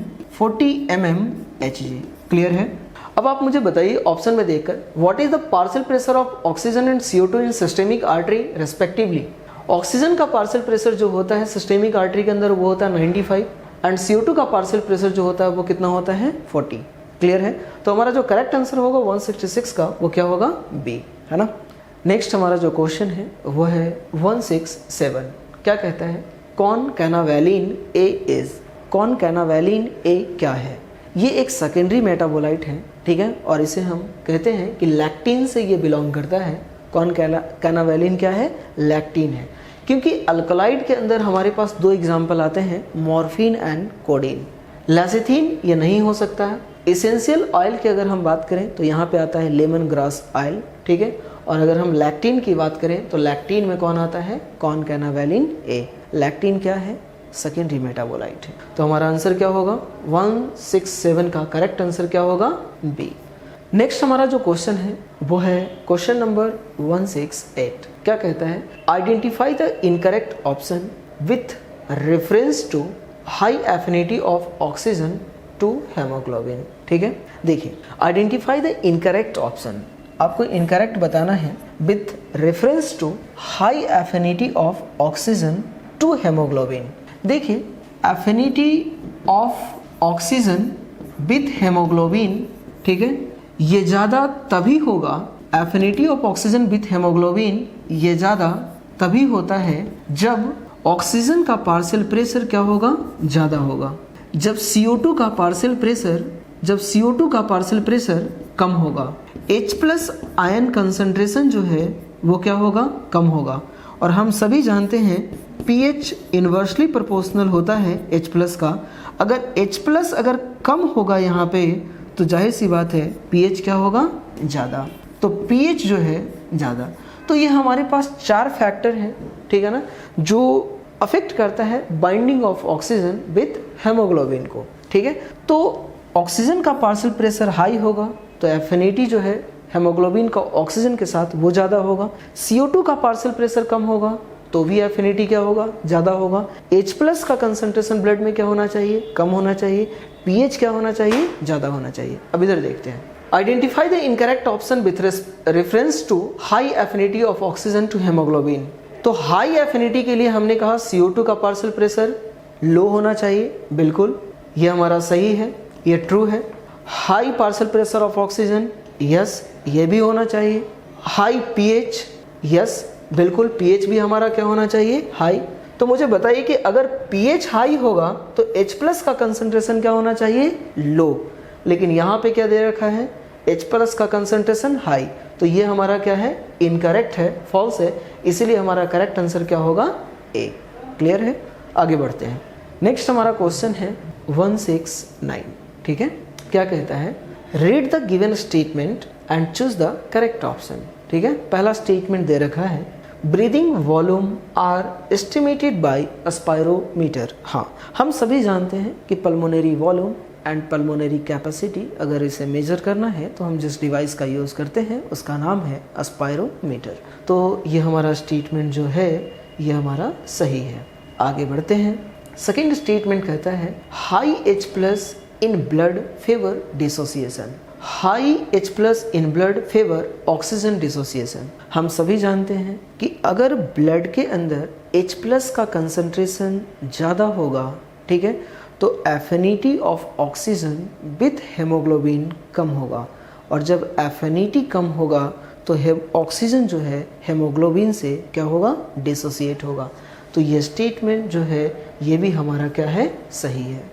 Hg। क्लियर है। अब आप मुझे बताइए ऑप्शन में देखकर, what is the partial pressure of oxygen and CO2 in systemic artery respectively. Oxygen का पार्शियल प्रेशर जो होता है सिस्टेमिक आर्टरी के अंदर वो होता है 95 एंड CO2 का पार्शियल प्रेशर जो होता है वो कितना होता है, 40। क्लियर है। तो हमारा जो करेक्ट आंसर होगा 166 का वो क्या होगा, बी, है ना। नेक्स्ट हमारा जो क्वेश्चन है वो है 167। क्या कहता है, कॉनकैनावैलिन ए इज, कॉनकैनावैलिन ए क्या है। ये एक सेकेंडरी मेटाबोलाइट है, ठीक है, और इसे हम कहते हैं कि लैक्टीन से ये बिलोंग करता है। कॉनकैनावैलिन क्या है, लैक्टीन है। क्योंकि अल्कलाइड के अंदर हमारे पास दो एग्जाम्पल आते हैं, मॉर्फिन एंड कोडीन। लैसिथिन ये नहीं हो सकता है। एसेंशियल ऑयल की अगर हम बात करें तो यहाँ पे आता है लेमन ग्रास ऑयल, ठीक है। और अगर हम लैक्टीन की बात करें तो लैक्टीन में कौन आता है, कॉनकैनावैलिन ए। लैक्टीन क्या है, सेकेंडरी मेटाबोलाइट है। तो हमारा आंसर क्या होगा, 167 का करेक्ट आंसर क्या होगा, बी। नेक्स्ट हमारा जो क्वेश्चन है वो है क्वेश्चन नंबर 168। क्या कहता है, identify the incorrect option with reference to high affinity of oxygen to haemoglobin. ठीक है, देखिए आइडेंटिफाई द इनकरेक्ट ऑप्शन, आपको इनकरेक्ट बताना है with reference to high affinity of oxygen to haemoglobin. देखिए affinity of oxygen with haemoglobin, ठीक है, ये ज़्यादा तभी होगा, affinity of oxygen with haemoglobin ये ज़्यादा तभी होता है जब ऑक्सीजन का पार्शियल प्रेशर क्या होगा, ज़्यादा होगा। जब CO2 का पार्शियल प्रेशर, जब CO2 का पार्शियल प्रेशर कम होगा, H+ आयन कंसंट्रेशन जो है वो क्या होगा, कम होगा। और हम सभी जानते हैं pH इन्वर्सली प्रोपोर्शनल होता है H+ का। अगर H+ अगर कम होगा यहाँ पे तो जाहिर सी बात है pH क्या होगा, ज़्यादा। तो pH जो है ज़्यादा। तो ये हमारे पास 4 फैक्टर हैं, ठीक है ना, जो अफेक्ट करता है binding of oxygen with haemoglobin को। ठीक है, तो ऑक्सीजन का पार्शियल प्रेशर हाई होगा तो एफिनिटी जो है हेमोग्लोबिन का ऑक्सीजन के साथ वो ज़्यादा होगा। CO2 का पार्शियल प्रेशर कम होगा तो भी एफिनिटी क्या होगा, ज़्यादा होगा। H+ का कंसंट्रेशन ब्लड में क्या होना चाहिए, कम होना चाहिए। pH क्या होना चाहिए, ज़्यादा होना चाहिए। अब इधर देखते हैं, identify the incorrect option with reference to high affinity of oxygen to haemoglobin. तो हाई एफिनिटी के लिए हमने कहा CO2 का पार्शियल प्रेशर लो होना चाहिए, बिल्कुल ये हमारा सही है, ये ट्रू है। High partial pressure of oxygen, yes ये भी होना चाहिए। हाई pH, यस बिल्कुल pH भी हमारा क्या होना चाहिए, हाई। तो मुझे बताइए कि अगर pH हाई होगा तो H+ का कंसंट्रेशन क्या होना चाहिए, लो। लेकिन यहाँ पे क्या दे रखा है, H+ का कंसंट्रेशन हाई। तो ये हमारा क्या है, इनकरेक्ट है, फॉल्स है। इसीलिए हमारा करेक्ट आंसर क्या होगा, ए। क्लियर है, आगे बढ़ते हैं। नेक्स्ट हमारा क्वेश्चन है 169। ठीक है, क्या कहता है, read the given statement and choose the correct option. ठीक है, पहला स्टेटमेंट दे रखा है breathing volume are estimated by spirometer. हाँ, हम सभी जानते हैं कि pulmonary volume and pulmonary capacity अगर इसे मेजर करना है तो हम जिस डिवाइस का यूज़ करते हैं उसका नाम है स्पायरोमीटर। तो ये हमारा स्टेटमेंट जो है ये हमारा सही है। आगे बढ़ते हैं। सेकेंड स्टेटमेंट कहता है high H plus in blood favour dissociation. High H plus in blood favour oxygen dissociation. हम सभी जानते हैं कि अगर ब्लड के अंदर H प्लस का कंसंट्रेशन ज़्यादा होगा, ठीक है, तो affinity of oxygen with haemoglobin कम होगा, और जब एफिनिटी कम होगा तो ऑक्सीजन जो है हेमोग्लोबिन से क्या होगा, डिसोसिएट होगा। तो ये स्टेटमेंट जो है ये भी हमारा क्या है, सही है।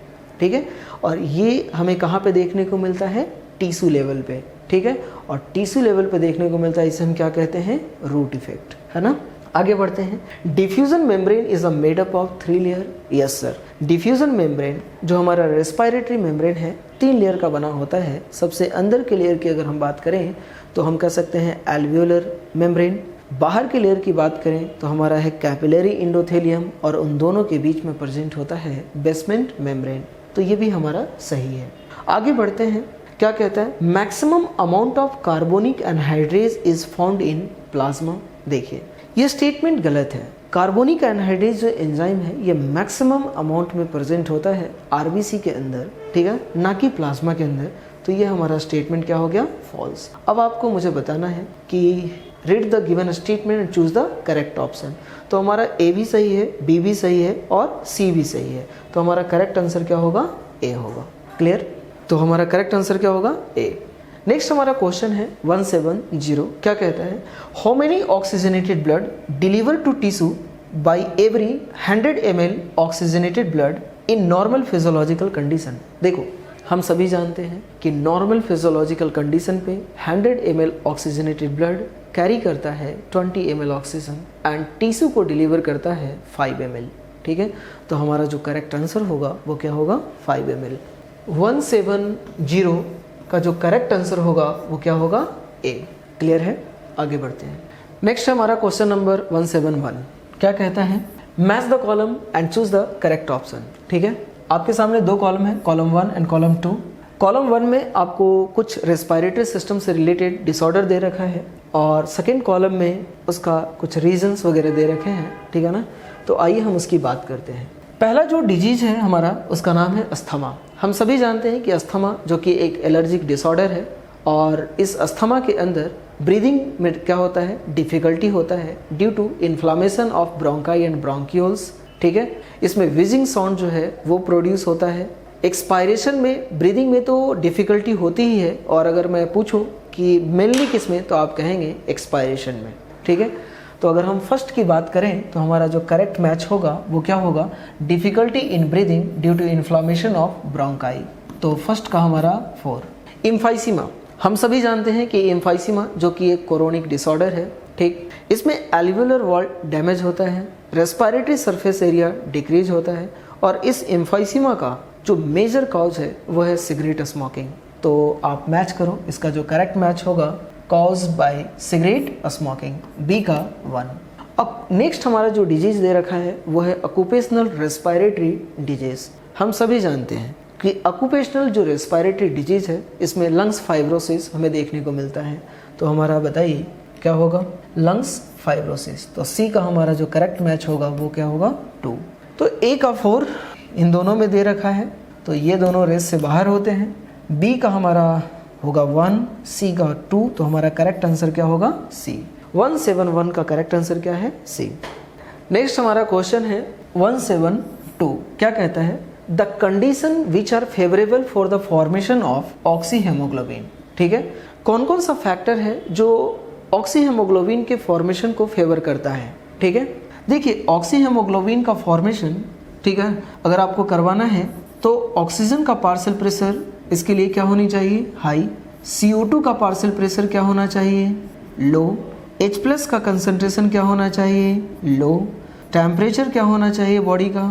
ठीक है, और ये हमें कहाँ पे देखने को मिलता है, टिश्यू लेवल पे। ठीक है, और टिश्यू लेवल पे देखने को मिलता है, इसे हम क्या कहते हैं, रूट इफेक्ट, है ना। आगे बढ़ते हैं। Diffusion membrane is a made up of 3 layer. Yes sir, diffusion membrane जो हमारा रेस्पिरेटरी मेम्ब्रेन है 3 लेयर का बना होता है। सबसे अंदर के लेयर की अगर हम बात करें तो हम कह सकते हैं एल्वियोलर मेम्ब्रेन। बाहर के लेयर की बात करें तो हमारा है कैपिलरी इंडोथेलियम, और उन दोनों के बीच में प्रेजेंट होता है बेसमेंट मेम्ब्रेन। तो ये भी हमारा सही है। आगे बढ़ते हैं। क्या कहता है, maximum amount of carbonic anhydrase is found in plasma. देखिए ये स्टेटमेंट गलत है। कार्बोनिक एनहाइड्रेज जो एंजाइम है ये मैक्सिमम अमाउंट में प्रेजेंट होता है आरबीसी के अंदर, ठीक है, ना कि प्लाज्मा के अंदर। तो ये हमारा स्टेटमेंट क्या हो गया, फॉल्स। अब आपको मुझे बताना है कि read the given statement and choose the correct option. तो हमारा ए भी सही है, बी भी सही है और सी भी सही है। तो हमारा करेक्ट आंसर क्या होगा, ए होगा। क्लियर, तो हमारा करेक्ट आंसर क्या होगा, ए। नेक्स्ट हमारा क्वेश्चन है 170। क्या कहता है, how many oxygenated blood deliver to tissue by every 100 ml oxygenated blood in normal physiological condition. देखो हम सभी जानते हैं कि नॉर्मल फिजियोलॉजिकल कंडीशन पे 100 ml ऑक्सीजनेटेड ब्लड कैरी करता है 20 ml ऑक्सीजन एंड टिश्यू को डिलीवर करता है 5 ml। ठीक है, तो हमारा जो करेक्ट आंसर होगा वो क्या होगा, 5 ml। 170 का जो करेक्ट आंसर होगा वो क्या होगा, ए। क्लियर है, आगे बढ़ते हैं। नेक्स्ट हमारा क्वेश्चन नंबर 171। क्या कहता है, match the column and choose the correct option. ठीक है, आपके सामने 2 कॉलम है, कॉलम 1 एंड कॉलम 2। कॉलम 1 में आपको कुछ रेस्पिरेटरी सिस्टम से रिलेटेड डिसऑर्डर दे रखा है, और सेकेंड कॉलम में उसका कुछ रीजंस वगैरह दे रखे हैं। ठीक है ना, तो आइए हम उसकी बात करते हैं। पहला जो डिजीज है हमारा उसका नाम है अस्थमा। हम सभी जानते हैं कि अस्थमा जो कि एक एलर्जिक डिसऑर्डर है, और इस अस्थमा के अंदर ब्रीदिंग में क्या होता है, डिफिकल्टी होता है due to inflammation of bronchi and bronchioles. ठीक है, इसमें विजिंग साउंड जो है वो प्रोड्यूस होता है। एक्सपायरेशन में, ब्रीदिंग में तो डिफिकल्टी होती ही है, और अगर मैं पूछूं कि मेनली किस में, तो आप कहेंगे एक्सपायरेशन में। ठीक है, तो अगर हम फर्स्ट की बात करें तो हमारा जो करेक्ट मैच होगा वो क्या होगा, difficulty in breathing due to inflammation of bronchi. तो फर्स्ट का हमारा 4। एम्फाइसीमा, हम सभी जानते हैं कि एम्फाइसीमा जो कि एक कोरोनिक डिसऑर्डर है। ठीक, इसमें एल्वियोलर वॉल डैमेज होता है, रेस्पिरेटरी सरफेस एरिया डिक्रीज होता है, और इस एम्फाइसीमा का जो मेजर कॉज है वो है सिगरेट स्मोकिंग। तो आप मैच करो, इसका जो करेक्ट मैच होगा caused by cigarette smoking, B का 1। अब नेक्स्ट हमारा जो डिजीज दे रखा है वो है ऑक्यूपेशनल रेस्पिरेटरी डिजीज। हम सभी जानते हैं कि ऑक्यूपेशनल जो रेस्पिरेटरी डिजीज है इसमें लंग्स फाइब्रोसिस हमें देखने को मिलता है। तो हमारा बताइए क्या होगा, लंग्स फाइब्रोसिस। तो सी का हमारा जो करेक्ट मैच होगा वो क्या होगा, 2। तो ए का 4 इन दोनों में दे रखा है, तो ये दोनों रेस से बाहर होते हैं। बी का हमारा होगा 1, सी का 2। तो हमारा करेक्ट आंसर क्या होगा, सी। 171 का करेक्ट आंसर क्या है, सी। नेक्स्ट हमारा क्वेश्चन है 172। क्या कहता है, the condition which are favourable for the formation of oxyhaemoglobin. ठीक है, कौन कौन सा फैक्टर है जो ऑक्सी हेमोग्लोबिन के फॉर्मेशन को फेवर करता है। ठीक है, देखिए ऑक्सी हेमोग्लोबिन का फॉर्मेशन, ठीक है, अगर आपको करवाना है तो ऑक्सीजन का पार्शियल प्रेशर इसके लिए क्या होनी चाहिए, हाई। CO2 का पार्शियल प्रेशर क्या होना चाहिए, लो। H+ का कंसंट्रेशन क्या होना चाहिए, लो। टेम्परेचर क्या होना चाहिए बॉडी का,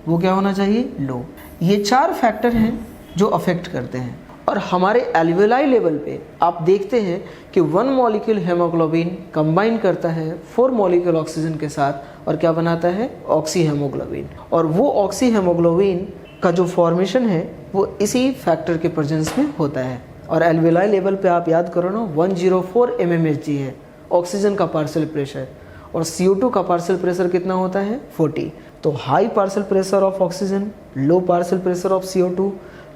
वो क्या होना चाहिए, लो। ये 4 फैक्टर हैं जो अफेक्ट करते हैं, और हमारे एल्वेलाई लेवल पे आप देखते हैं कि 1 मॉलिक्यूल हेमोग्लोबिन कंबाइन करता है 4 मॉलिक्यूल ऑक्सीजन के साथ और क्या बनाता है, ऑक्सी हेमोग्लोबिन। और वो ऑक्सी हेमोग्लोबिन का जो फॉर्मेशन है वो इसी फैक्टर के प्रेजेंस में होता है। और एल्वेलाई लेवल पे आप याद करो ना, 104 mmHg है ऑक्सीजन का पार्शियल प्रेशर, और CO2 का पार्शियल प्रेशर कितना होता है, 40। तो high partial pressure of oxygen, low partial pressure of CO2,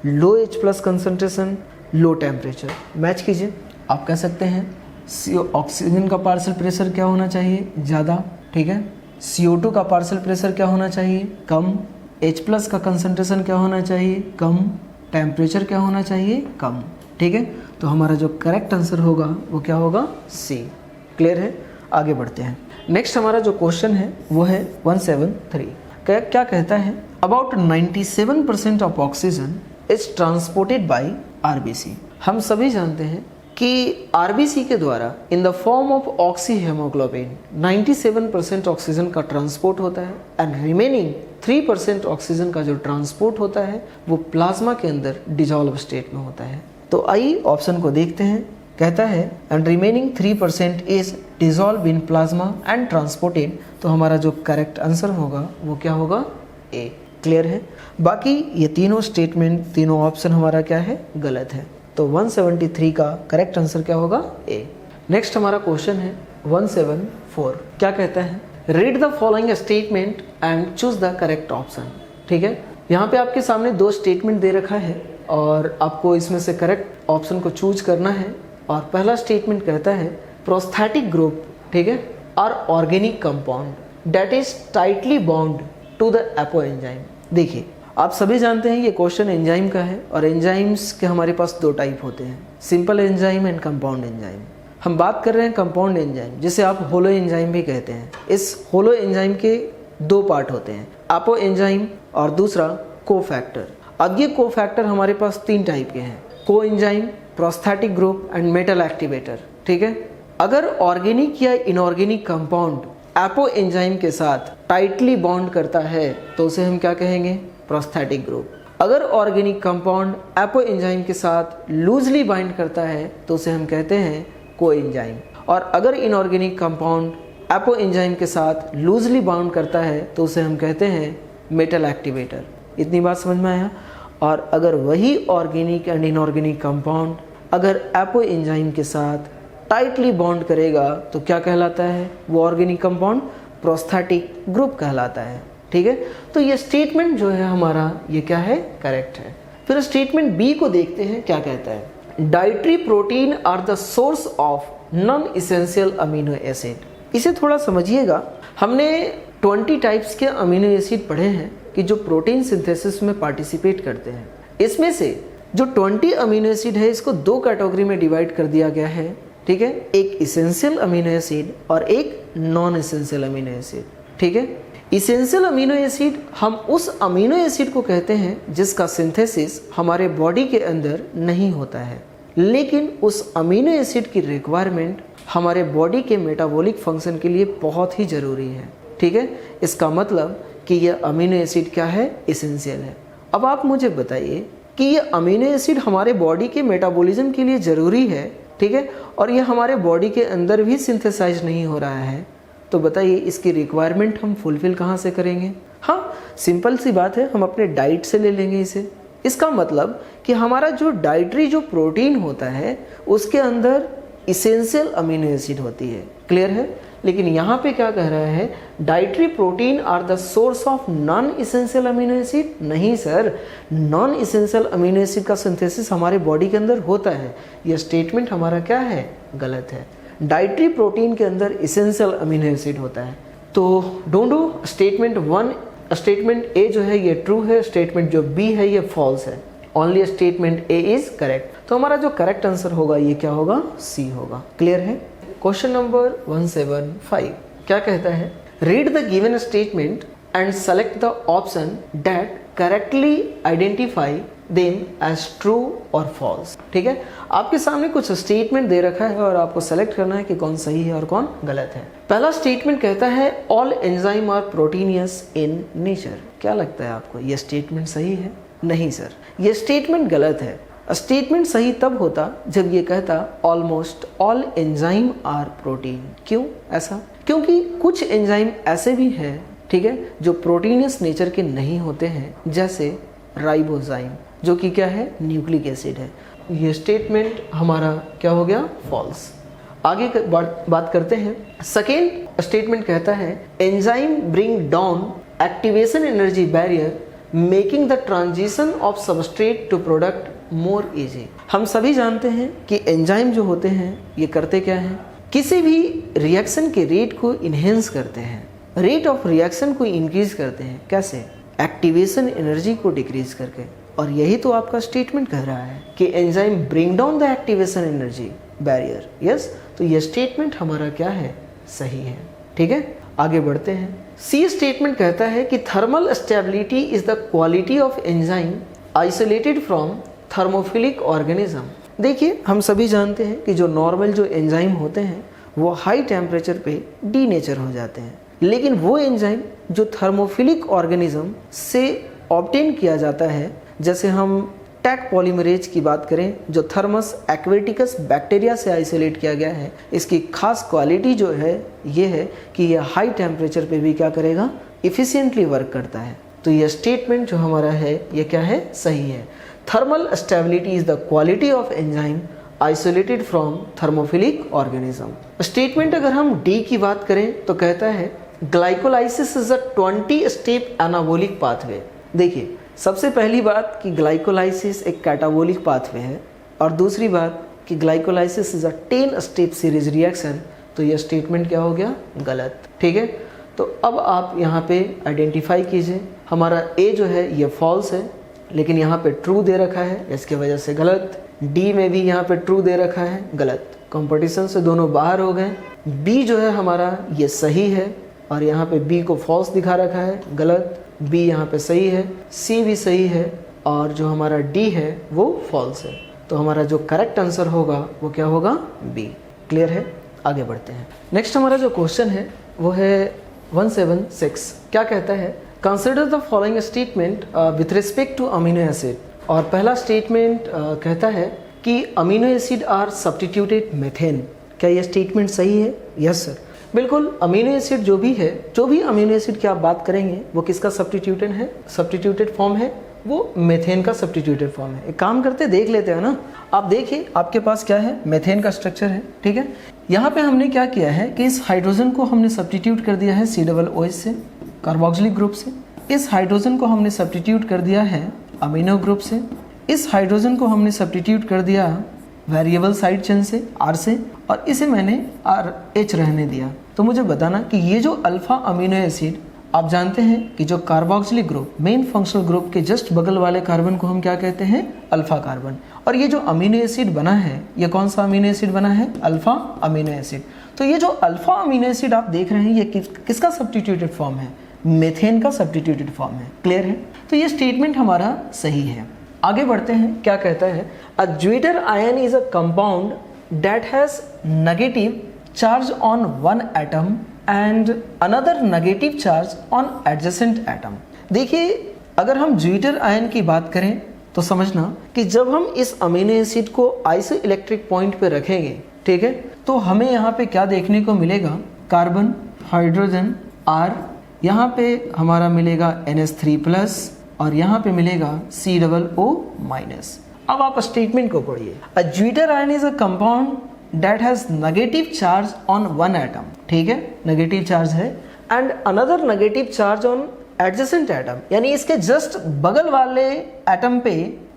low H+ concentration, low temperature. Match कीजिए, आप कह सकते हैं ऑक्सीजन का पार्शियल प्रेशर क्या होना चाहिए, ज़्यादा, ठीक है। CO2 का पार्शियल प्रेशर क्या होना चाहिए, कम। H+ का कंसंट्रेशन क्या होना चाहिए, कम। टेम्परेचर क्या होना चाहिए, कम, ठीक है। तो हमारा जो करेक्ट आंसर होगा वो क्या होगा, C। क्लियर है, आगे बढ़ते हैं। नेक्स्ट हमारा जो क्वेश्चन है वो है 173। क्या कहता है, about 97% of oxygen is transported by RBC। हम सभी जानते हैं कि RBC के द्वारा in the form of oxy haemoglobin 97% oxygen का ट्रांसपोर्ट होता है एंड रिमेनिंग 3% ऑक्सीजन का जो ट्रांसपोर्ट होता है वो प्लाज्मा के अंदर डिजॉल्व स्टेट में होता है। तो आइए ऑप्शन को देखते हैं। कहता है and remaining 3% is dissolve in plasma and transported. तो हमारा जो करेक्ट आंसर होगा वो क्या होगा, A। क्लियर है। बाकी ये तीनों स्टेटमेंट, तीनों ऑप्शन हमारा क्या है, गलत है। तो 173 का करेक्ट आंसर क्या होगा, A। नेक्स्ट हमारा क्वेश्चन है 174। क्या कहता है, read the following statement and choose the correct option. ठीक है, यहाँ पे आपके सामने 2 स्टेटमेंट दे रखा है और आपको इसमें से करेक्ट ऑप्शन को चूज करना है। और पहला स्टेटमेंट कहता है प्रोस्थेटिक ग्रुप, ठीक है, are organic compound that is tightly bound to the apoenzyme. देखिए, आप सभी जानते हैं ये क्वेश्चन एंजाइम का है और एंजाइम्स के हमारे पास 2 टाइप होते हैं, simple enzyme and compound enzyme. हम बात कर रहे हैं कंपाउंड एंजाइम, जिसे आप होलो एंजाइम भी कहते हैं। इस होलो एंजाइम के 2 पार्ट होते हैं, एपो एंजाइम और दूसरा कोफैक्टर। अब ये कोफैक्टर हमारे पास 3 टाइप के हैं, को enzyme, prosthetic group and metal activator. ठीक है, अगर ऑर्गेनिक या इनऑर्गेनिक कंपाउंड एपो एंजाइम के साथ टाइटली बॉन्ड करता है तो उसे हम क्या कहेंगे, प्रोस्थेटिक ग्रुप। अगर ऑर्गेनिक कंपाउंड एपो एंजाइम के साथ लूजली बाइंड करता है तो उसे हम कहते हैं को एंजाइम। और अगर इनऑर्गेनिक कंपाउंड एपो एंजाइम के साथ लूजली बाउंड करता है तो उसे हम कहते हैं मेटल एक्टिवेटर। इतनी बात समझ में आया। और अगर वही ऑर्गेनिक एंड इनऑर्गेनिक कंपाउंड अगर एपो एंजाइम के साथ टाइटली बॉन्ड करेगा तो क्या कहलाता है, वो ऑर्गेनिक कंपाउंड प्रोस्थेटिक ग्रुप कहलाता है। ठीक है, तो ये स्टेटमेंट जो है हमारा ये क्या है, करेक्ट है। फिर स्टेटमेंट बी को देखते हैं, क्या कहता है, dietary protein are the source of non essential amino acid. इसे थोड़ा समझिएगा। हमने 20 टाइप्स के अमीनो एसिड पढ़े हैं कि जो प्रोटीन सिंथेसिस में पार्टिसिपेट करते हैं। इसमें से जो 20 अमीनो एसिड है इसको 2 कैटेगरी में डिवाइड कर दिया गया है। ठीक है, एक इसेंशियल अमीनो एसिड और एक नॉन इसेंशियल अमीनो एसिड। ठीक है, इसेंशियल अमीनो एसिड हम उस अमीनो एसिड को कहते हैं जिसका सिंथेसिस हमारे बॉडी के अंदर नहीं होता है, लेकिन उस अमीनो एसिड की रिक्वायरमेंट हमारे बॉडी के मेटाबॉलिक फंक्शन के लिए बहुत ही ज़रूरी है। ठीक है, इसका मतलब कि यह अमीनो एसिड क्या है, इसेंशियल है। अब आप मुझे बताइए कि ये अमीनो एसिड हमारे बॉडी के मेटाबॉलिज्म के लिए ज़रूरी है, ठीक है, और ये हमारे बॉडी के अंदर भी सिंथेसाइज नहीं हो रहा है, तो बताइए इसकी रिक्वायरमेंट हम फुलफिल कहाँ से करेंगे। हाँ, सिंपल सी बात है, हम अपने डाइट से ले लेंगे इसे। इसका मतलब कि हमारा जो डाइटरी जो प्रोटीन होता है उसके अंदर इसेंशियल अमीनो एसिड होती है। क्लियर है। लेकिन यहाँ पे क्या कह रहा है, dietary protein are the source of non essential amino acid. नहीं sir, non essential amino acid का सिंथेसिस हमारे बॉडी के अंदर होता है। यह स्टेटमेंट हमारा क्या है, गलत है। डाइटरी प्रोटीन के अंदर इसेंशियल अमीनो एसिड होता है। तो ढूंढो स्टेटमेंट 1, स्टेटमेंट ए जो है ये ट्रू है, स्टेटमेंट जो बी है ये फॉल्स है। Only statement A is correct. तो हमारा जो करेक्ट आंसर होगा ये क्या होगा, सी होगा। क्लियर है। क्वेश्चन नंबर 175 क्या कहता है, read the given statement and select the option that correctly identify them as true और फॉल्स। ठीक है, आपके सामने कुछ स्टेटमेंट दे रखा है और आपको सेलेक्ट करना है कि कौन सही है और कौन गलत है। पहला स्टेटमेंट कहता है all enzyme are proteinous in nature. क्या लगता है आपको, यह स्टेटमेंट सही है? नहीं सर, यह स्टेटमेंट गलत है। स्टेटमेंट सही तब होता जब ये कहता almost all enzyme are protein. क्यों ऐसा? क्योंकि कुछ एंजाइम ऐसे भी हैं, ठीक है, जो प्रोटीनियस नेचर के नहीं होते हैं, जैसे राइबोजाइम, जो कि क्या है, न्यूक्लिक एसिड है। ये स्टेटमेंट हमारा क्या हो गया, फॉल्स। आगे बात करते हैं। सेकेंड स्टेटमेंट कहता है enzyme bring down activation energy barrier making the transition of substrate to product more easy. हम सभी जानते हैं कि एंजाइम जो होते हैं ये करते क्या हैं, किसी भी रिएक्शन के रेट को इन्हेंस करते हैं, रेट ऑफ रिएक्शन को इंक्रीज करते हैं। कैसे? एक्टिवेशन एनर्जी को डिक्रीज करके। और यही तो आपका स्टेटमेंट कह रहा है कि enzyme bring down the activation energy barrier. Yes, तो ये स्टेटमेंट हमारा क्या है, सही है। ठीक है, आगे बढ़ते हैं। सी स्टेटमेंट कहता है कि thermal stability is the quality of enzyme isolated from thermophilic organism. देखिए, हम सभी जानते हैं कि जो नॉर्मल जो एंजाइम होते हैं वो हाई टेम्परेचर पे डीनेचर हो जाते हैं, लेकिन वो एंजाइम जो थर्मोफिलिक ऑर्गेनिज्म से ऑब्टेन किया जाता है, जैसे हम टैक पॉलीमरेज की बात करें, जो थर्मस एक्वेटिकस बैक्टीरिया से आइसोलेट किया गया है, इसकी खास क्वालिटी जो है ये है कि यह हाई टेम्परेचर पे भी क्या करेगा, इफिशिएंटली वर्क करता है। तो यह स्टेटमेंट जो हमारा है ये क्या है, सही है। Thermal stability is the quality of enzyme isolated from thermophilic organism. Statement अगर हम डी की बात करें तो कहता है glycolysis is a 20 step anabolic pathway. देखिए, सबसे पहली बात कि ग्लाइकोलाइसिस एक कैटाबोलिक पाथवे है, और दूसरी बात कि glycolysis is a 10 step series reaction. तो यह स्टेटमेंट क्या हो गया, गलत। ठीक है, तो अब आप यहाँ पे आइडेंटिफाई कीजिए। हमारा ए जो है ये फॉल्स है, लेकिन यहाँ पे ट्रू दे रखा है, इसके वजह से गलत। डी में भी यहाँ पे ट्रू दे रखा है, गलत। कंपटीशन से दोनों बाहर हो गए। बी जो है हमारा ये सही है, और यहाँ पे बी को फॉल्स दिखा रखा है, गलत। बी यहाँ पे सही है, सी भी सही है, और जो हमारा डी है वो फॉल्स है। तो हमारा जो करेक्ट आंसर होगा वो क्या होगा, बी। क्लियर है, आगे बढ़ते हैं। नेक्स्ट हमारा जो क्वेश्चन है वो है 176। क्या कहता है, consider the following statement with respect to amino acid. और पहला स्टेटमेंट कहता है कि amino acid are substituted methane. क्या यह स्टेटमेंट सही है? यस सर, बिल्कुल। अमीनो एसिड जो भी है, जो भी अमीनो एसिड की आप बात करेंगे वो किसका सब्स्टिट्यूटेड है, सब्स्टिट्यूटेड फॉर्म है, वो मेथेन का सब्स्टिट्यूटेड फॉर्म है। एक काम करते देख लेते हैं ना। आप देखिए, आपके पास क्या है, मेथेन का स्ट्रक्चर है। ठीक है, यहाँ पे हमने क्या किया है कि इस हाइड्रोजन को हमने सब्स्टिट्यूट कर दिया है COOH से, कार्बोक्सिलिक ग्रुप से। इस हाइड्रोजन को हमने सब्स्टिट्यूट कर दिया है अमीनो ग्रुप से। इस हाइड्रोजन को हमने सब्स्टिट्यूट कर दिया वेरिएबल साइड चेन से, R से, और इसे मैंने RH रहने दिया। तो मुझे बताना कि ये जो अल्फा अमीनो एसिड, आप जानते हैं कि जो carboxylic group main functional group के जस्ट बगल वाले कार्बन को हम क्या कहते हैं, अल्फा कार्बन। और ये जो अमीनो एसिड बना है, ये कौन सा अमीनो एसिड बना है, अल्फा अमीनो एसिड। तो ये जो अल्फा अमीनो एसिड आप देख रहे हैं ये किसका सब्स्टिट्यूटेड फॉर्म है, मेथेन का सब्स्टिट्यूटेड फॉर्म है। क्लियर है, तो ये स्टेटमेंट हमारा सही है। आगे बढ़ते हैं। क्या कहता है, a zwitterion is a compound that has negative charge on one atom and another negative charge on adjacent atom. देखिए, अगर हम ज्विटर आयन की बात करें तो समझना कि जब हम इस अमीनो एसिड को आइसो इलेक्ट्रिक पॉइंट पे रखेंगे, ठीक है, तो हमें यहाँ पे क्या देखने को मिलेगा, कार्बन, हाइड्रोजन, R, यहाँ पे हमारा मिलेगा NH3+, और यहाँ पे मिलेगा COO-। अब आप स्टेटमेंट को पढ़िए। A zwitterion is a compound that has negative charge on one atom. ठीक है, नेगेटिव चार्ज है, and another negative charge on adjacent atom, यानी इसके जस्ट बगल वाले एटम पे,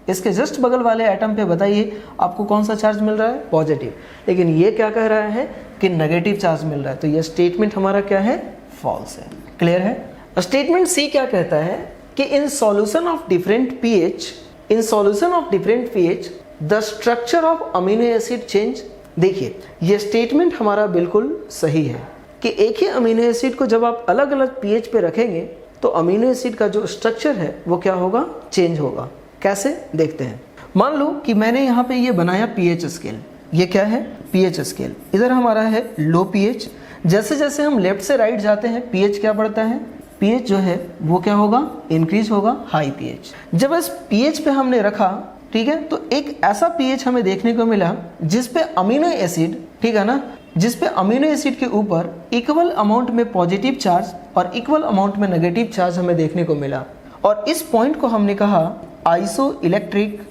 इसके जस्ट बगल वाले एटम पे बताइए आपको कौन सा चार्ज मिल रहा है, पॉजिटिव। लेकिन ये क्या कह रहा है कि नेगेटिव चार्ज मिल रहा है। तो ये स्टेटमेंट हमारा क्या है, फॉल्स है। क्लियर है। स्टेटमेंट सी क्या कहता है कि in solution of different pH, in solution of different pH the structure of amino acid change. देखिए, ये स्टेटमेंट हमारा बिल्कुल सही है कि एक ही अमीनो एसिड को जब आप अलग अलग पीएच पे रखेंगे तो अमीनो एसिड का जो स्ट्रक्चर है वो क्या होगा, चेंज होगा। कैसे, देखते हैं। मान लो कि मैंने यहाँ पे ये बनाया पीएच स्केल। ये क्या है, पीएच स्केल। इधर हमारा है लो पीएच। जैसे जैसे हम लेफ्ट से राइट जाते हैं पीएच क्या बढ़ता है, पीएच जो है वो क्या होगा, इंक्रीज होगा, हाई पीएच। जब इस पीएच पे हमने रखा ठीक है, तो एक ऐसा पीएच हमें देखने को मिला जिस पे अमीनो एसिड, ठीक है ना, जिस पे अमीनो एसिड के ऊपर इक्वल अमाउंट में पॉजिटिव चार्ज और इक्वल अमाउंट में नेगेटिव चार्ज हमें देखने को मिला। और इस पॉइंट को हमने कहा आइसोइलेक्ट्रिक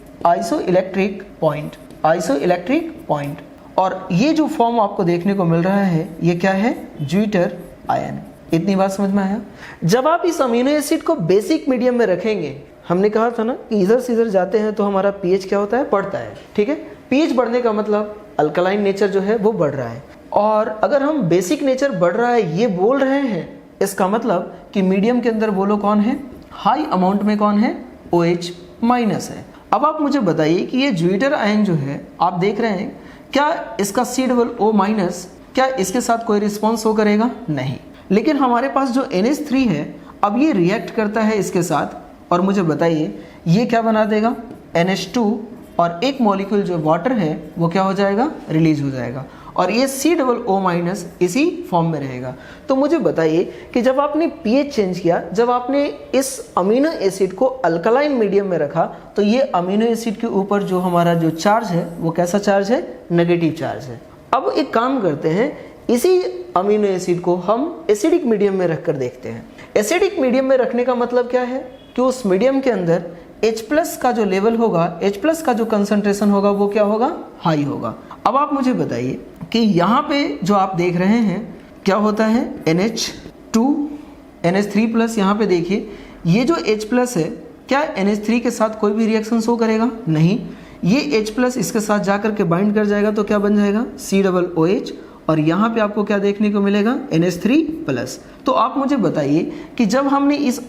पॉइंट। और ये जो फॉर्म आपको देखने को मिल रहा है ये क्या है, ज्विटर आयन। इतनी बात समझ में आया। जब आप इस अमीनो एसिड को बेसिक मीडियम में रखेंगे, हमने कहा था ना कि इधर से इधर जाते हैं तो हमारा पीएच क्या होता है, बढ़ता है, ठीक है। पीएच बढ़ने का मतलब अल्कलाइन नेचर जो है वो बढ़ रहा है। और अगर हम बेसिक नेचर बढ़ रहा है ये बोल रहे हैं, इसका मतलब कि मीडियम के अंदर बोलो कौन है, हाई अमाउंट में कौन है, OH माइनस है। अब आप मुझे बताइए कि ये ज्विटर आयन जो है आप देख रहे हैं, क्या इसका C O माइनस, क्या इसके साथ कोई रिस्पॉन्स हो करेगा, नहीं। लेकिन हमारे पास जो NH3 है, अब ये रिएक्ट करता है इसके साथ और मुझे बताइए ये क्या बना देगा, NH2, और एक मॉलिक्यूल जो वाटर है वो क्या हो जाएगा, रिलीज हो जाएगा, और ये COO माइनस इसी फॉर्म में रहेगा। तो मुझे बताइए कि जब आपने पीएच चेंज किया, जब आपने इस अमीनो एसिड को अल्कलाइन मीडियम में रखा, तो ये अमीनो एसिड के ऊपर जो हमारा जो चार्ज है वो कैसा चार्ज है, नेगेटिव चार्ज है। अब एक काम करते हैं, इसी अमीनो एसिड को हम एसिडिक मीडियम में रखकर देखते हैं। एसिडिक मीडियम में रखने का मतलब क्या है कि उस मीडियम के अंदर H+ का जो लेवल होगा, H+ का जो कंसंट्रेशन होगा वो क्या होगा, हाई होगा। अब आप मुझे बताइए कि यहाँ पे जो आप देख रहे हैं क्या होता है, NH2 NH3+। यहाँ पे देखिए ये जो H+ है, क्या NH3 के साथ कोई भी रिएक्शन शो करेगा, नहीं। ये H+ इसके साथ जाकर के बाइंड कर जाएगा तो क्या बन जाएगा, COOH, और यहाँ पे आपको क्या देखने को मिलेगा, NH3+। तो आप मुझे बताइए कि जब हमने इस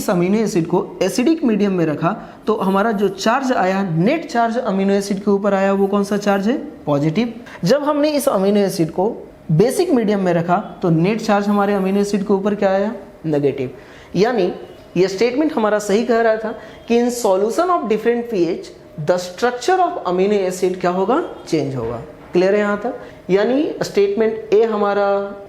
अमीनो एसिड को एसिडिक मीडियम में रखा तो हमारा जो चार्ज आया, नेट चार्ज अमीनो एसिड के ऊपर आया, वो कौन सा चार्ज है, पॉजिटिव। जब हमने इस अमीनो एसिड को बेसिक मीडियम में रखा तो नेट चार्ज हमारे अमीनो एसिड के ऊपर क्या आया, नेगेटिव। यानी ये स्टेटमेंट हमारा सही कह रहा था कि in solution of different pH the structure of amino acid क्या होगा, चेंज होगा। क्लियर है यहाँ तक? यानी स्टेटमेंट ए हमारा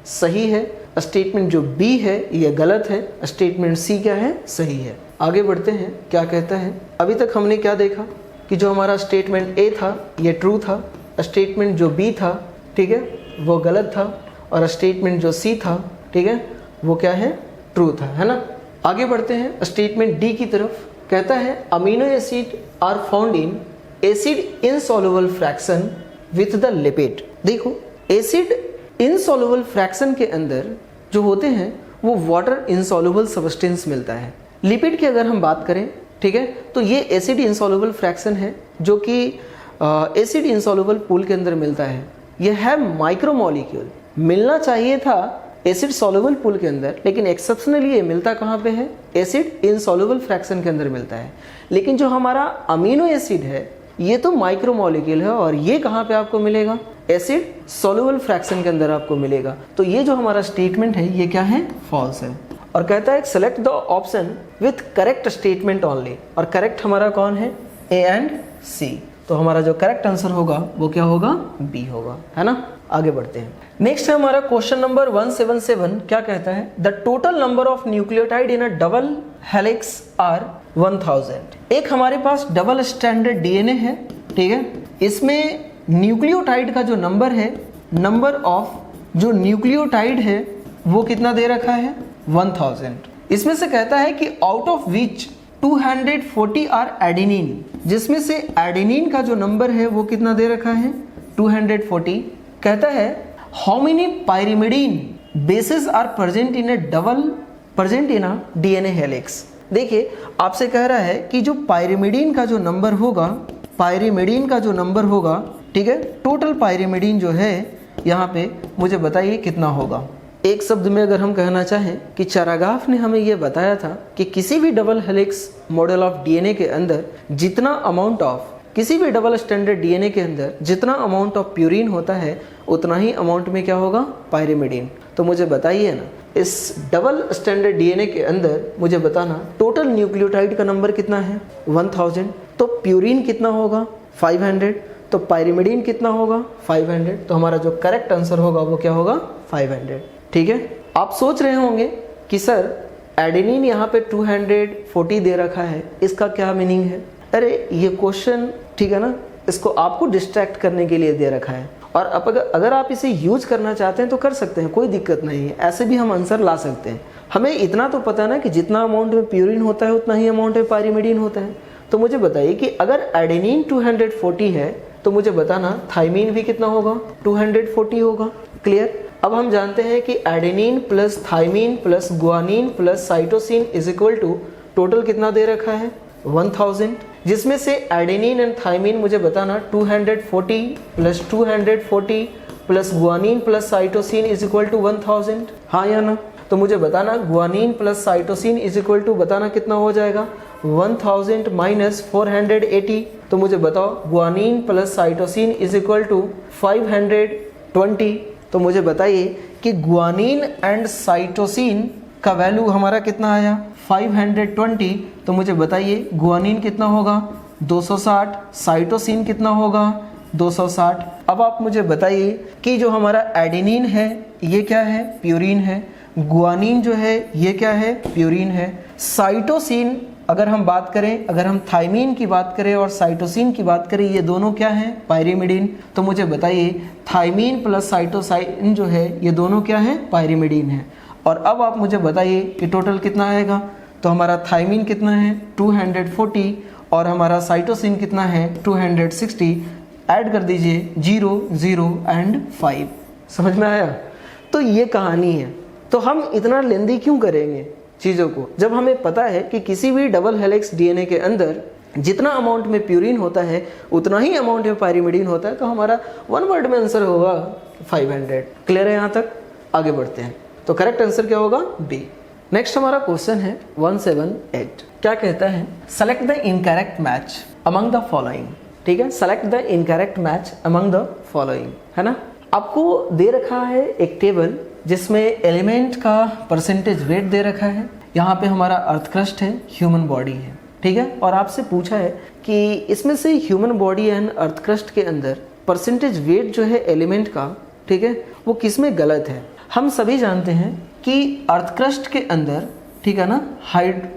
सही है, स्टेटमेंट जो बी है ये गलत है, स्टेटमेंट सी क्या है, सही है। आगे बढ़ते हैं, क्या कहता है। अभी तक हमने क्या देखा कि जो हमारा स्टेटमेंट ए था ये ट्रू था, स्टेटमेंट जो बी था, ठीक है, वो गलत था, और स्टेटमेंट जो सी था, ठीक है, वो क्या है, ट्रू था, है ना। आगे बढ़ते हैं स्टेटमेंट डी की तरफ। कहता है amino acid are found in acid insoluble fraction with the lipid. देखो एसिड इनसॉल्युबल फ्रैक्शन के अंदर जो होते हैं वो वाटर इनसॉल्युबल सब्सटेंस मिलता है। लिपिड की अगर हम बात करें, ठीक है, तो ये एसिड इनसॉल्युबल फ्रैक्शन है जो कि एसिड इनसॉल्युबल पूल के अंदर मिलता है। ये है माइक्रोमोलिक्यूल, मिलना चाहिए था एसिड सॉल्युबल पूल के अंदर, लेकिन एक्सेप्शनली ये मिलता कहाँ पे है, एसिड इनसॉल्युबल फ्रैक्शन के अंदर मिलता है। लेकिन जो हमारा अमीनो एसिड है ये तो माइक्रोमोलिक्यूल है, और ये कहाँ पे आपको मिलेगा, एसिड सॉल्युबल फ्रैक्शन के अंदर आपको मिलेगा। तो ये जो हमारा स्टेटमेंट है ये क्या है, फॉल्स है। और कहता है select the option with correct statement only, और करेक्ट हमारा कौन है, ए एंड सी। तो हमारा जो करेक्ट आंसर होगा वो क्या होगा, बी होगा, है ना। आगे बढ़ते हैं। नेक्स्ट है हमारा क्वेश्चन नंबर 177। क्या कहता है, the total number of nucleotide in a double helix are 1000। एक हमारे पास डबल स्टैंडर्ड डीएनए है, ठीक है, इसमें न्यूक्लियोटाइड का जो नंबर है, नंबर ऑफ जो न्यूक्लियोटाइड है वो कितना दे रखा है, 1000। इसमें से कहता है कि out of which 240 are adenine, जिसमें से एडेनिन का जो नंबर है वो कितना दे रखा है, 240। कहता है how many pyrimidine bases are present in a DNA helix. देखिए आपसे कह रहा है कि जो पायरिमिडीन का जो नंबर होगा, ठीक है, टोटल पायरिमिडीन जो है यहाँ पे मुझे बताइए कितना होगा। एक शब्द में अगर हम कहना चाहें कि चरागाफ ने हमें यह बताया था कि किसी भी double helix model of DNA के अंदर जितना अमाउंट ऑफ, किसी भी डबल स्टैंडर्ड डीएनए के अंदर जितना अमाउंट ऑफ प्यूरिन होता है उतना ही अमाउंट में क्या होगा, पायरिमिडीन। तो मुझे बताइए ना, इस डबल स्टैंडर्ड डीएनए के अंदर मुझे बताना टोटल न्यूक्लियोटाइड का नंबर कितना है, 1000। तो प्यूरिन कितना होगा, 500। तो पायरिमिडीन कितना होगा, 500। तो हमारा जो करेक्ट आंसर होगा वो क्या होगा, 500। ठीक है। आप सोच रहे होंगे कि सर एडेनिन यहाँ पे 240 दे रखा है, इसका क्या मीनिंग है? अरे ये क्वेश्चन ठीक है ना, इसको आपको डिस्ट्रैक्ट करने के लिए दे रखा है, और अब अगर आप इसे यूज करना चाहते हैं तो कर सकते हैं, कोई दिक्कत नहीं है, ऐसे भी हम आंसर ला सकते हैं। हमें इतना तो पता ना कि जितना अमाउंट में प्यूरिन होता है उतना ही अमाउंट में पायरिमिडीन होता है। तो मुझे बताइए कि अगर एडेनिन 240 है तो मुझे बताना थाइमीन भी कितना होगा? 240 होगा। क्लियर? अब हम जानते हैं कि adenine plus thymine plus guanine plus cytosine is equal to total कितना दे रखा है? 1000, जिसमें से एडेनिन एंड थाइमीन मुझे बताना 240 plus 240 plus guanine plus cytosine is equal to 1000, हाँ या ना? तो मुझे बताना guanine plus cytosine is equal to बताना कितना हो जाएगा? 1000 माइनस 480। तो मुझे बताओ guanine plus cytosine is equal to 520। तो मुझे बताइए कि गुआनिन एंड साइटोसिन का वैल्यू हमारा कितना आया? 520। तो मुझे बताइए गुआनिन कितना होगा? 260। साइटोसिन कितना होगा? 260। अब आप मुझे बताइए कि जो हमारा एडेनिन है ये क्या है? प्यूरिन है। गुआनिन जो है ये क्या है? प्यूरिन है। साइटोसिन अगर हम बात करें, अगर हम थाइमीन की बात करें और साइटोसिन की बात करें, ये दोनों क्या है? पायरिमिडीन। तो मुझे बताइए थाइमीन प्लस साइटोसाइन जो है ये दोनों क्या है? पायरिमिडीन है। और अब आप मुझे बताइए कि टोटल कितना आएगा? तो हमारा थाइमीन कितना है? 240 और हमारा साइटोसिन कितना है? 260। ऐड कर दीजिए 0 0 एंड 5। समझ में आया? तो ये कहानी है। तो हम इतना लेंदी क्यों करेंगे चीज़ों को, जब हमें पता है कि किसी भी डबल हेलिक्स डीएनए के अंदर जितना अमाउंट में प्यूरिन होता है उतना ही अमाउंट में पायरिमिडीन होता है। तो हमारा वन वर्ड में आंसर होगा 500। क्लियर है यहाँ तक? आगे बढ़ते हैं। तो करेक्ट आंसर क्या होगा? बी। नेक्स्ट हमारा क्वेश्चन है 178। क्या कहता है? Select the incorrect match among the following. ठीक है, select the incorrect match among the following, है ना? आपको दे रखा है एक टेबल जिसमें एलिमेंट का परसेंटेज वेट दे रखा है। यहाँ पे हमारा अर्थ क्रस्ट है, ह्यूमन बॉडी है, ठीक है, और आपसे पूछा है कि इसमें से human body and earth crust के अंदर परसेंटेज वेट जो है एलिमेंट का, ठीक है, वो किसमें गलत है। हम सभी जानते हैं कि अर्थ क्रस्ट के अंदर, ठीक है ना,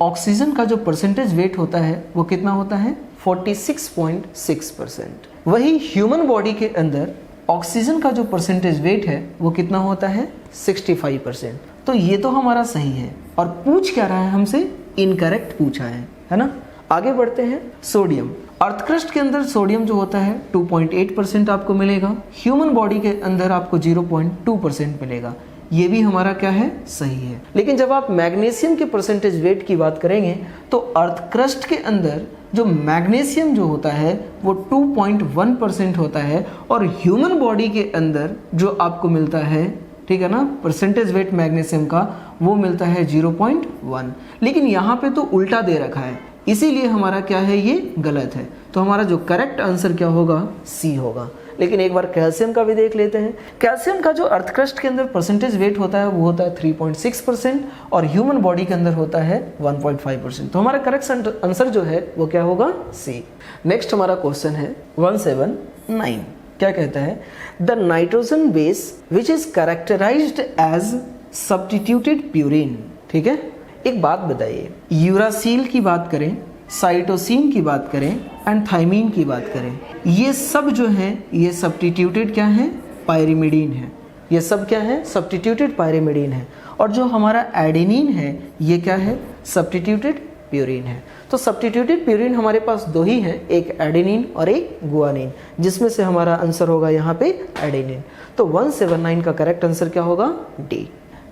ऑक्सीजन का जो परसेंटेज वेट होता है वो कितना होता है? 46.6%। वही ह्यूमन बॉडी के अंदर ऑक्सीजन का जो परसेंटेज वेट है वो कितना होता है? 65%। तो ये तो हमारा सही है, और पूछ क्या रहा है हमसे? इनकरेक्ट पूछा है ना? आगे बढ़ते हैं। सोडियम, अर्थ क्रस्ट के अंदर सोडियम जो होता है 2.8% आपको मिलेगा। ह्यूमन बॉडी के अंदर आपको 0.2% मिलेगा। ये भी हमारा क्या है? सही है। लेकिन जब आप मैग्नीशियम के परसेंटेज वेट की बात करेंगे तो अर्थ क्रस्ट के अंदर जो मैग्नीशियम जो होता है वो 2.1% होता है, और ह्यूमन बॉडी के अंदर जो आपको मिलता है, ठीक है ना, परसेंटेज वेट मैग्नीशियम का वो मिलता है 0.1। लेकिन यहाँ पे तो उल्टा दे रखा है, इसीलिए हमारा क्या है? ये गलत है। तो हमारा जो करेक्ट आंसर क्या होगा? सी होगा। लेकिन एक बार कैल्शियम का भी देख लेते हैं। कैल्शियम का जो अर्थ क्रस्ट के अंदर परसेंटेज वेट होता है वो होता है 3.6%, और ह्यूमन बॉडी के अंदर होता है 1.5%। तो हमारा करेक्ट आंसर जो है वो क्या होगा? सी। नेक्स्ट हमारा क्वेश्चन है 179। क्या कहता है? The nitrogen base which is characterized as substituted purine. ठीक है, एक बात बताइए, यूरासिल की बात करें, साइटोसिन की बात करें एंड थाइमीन की बात करें, ये सब जो है ये सब्स्टिट्यूटेड क्या है? पायरिमिडीन है। ये सब क्या है? सब्स्टिट्यूटेड पायरिमिडीन है। और जो हमारा एडेनिन है ये क्या है? सब्स्टिट्यूटेड प्यूरिन है। तो सब्स्टिट्यूटेड प्यूरिन हमारे पास दो ही हैं, एक एडेनिन और एक गुआनिन, जिसमें से हमारा आंसर होगा यहाँ पे एडेनिन। तो 179 का करेक्ट आंसर क्या होगा? डी।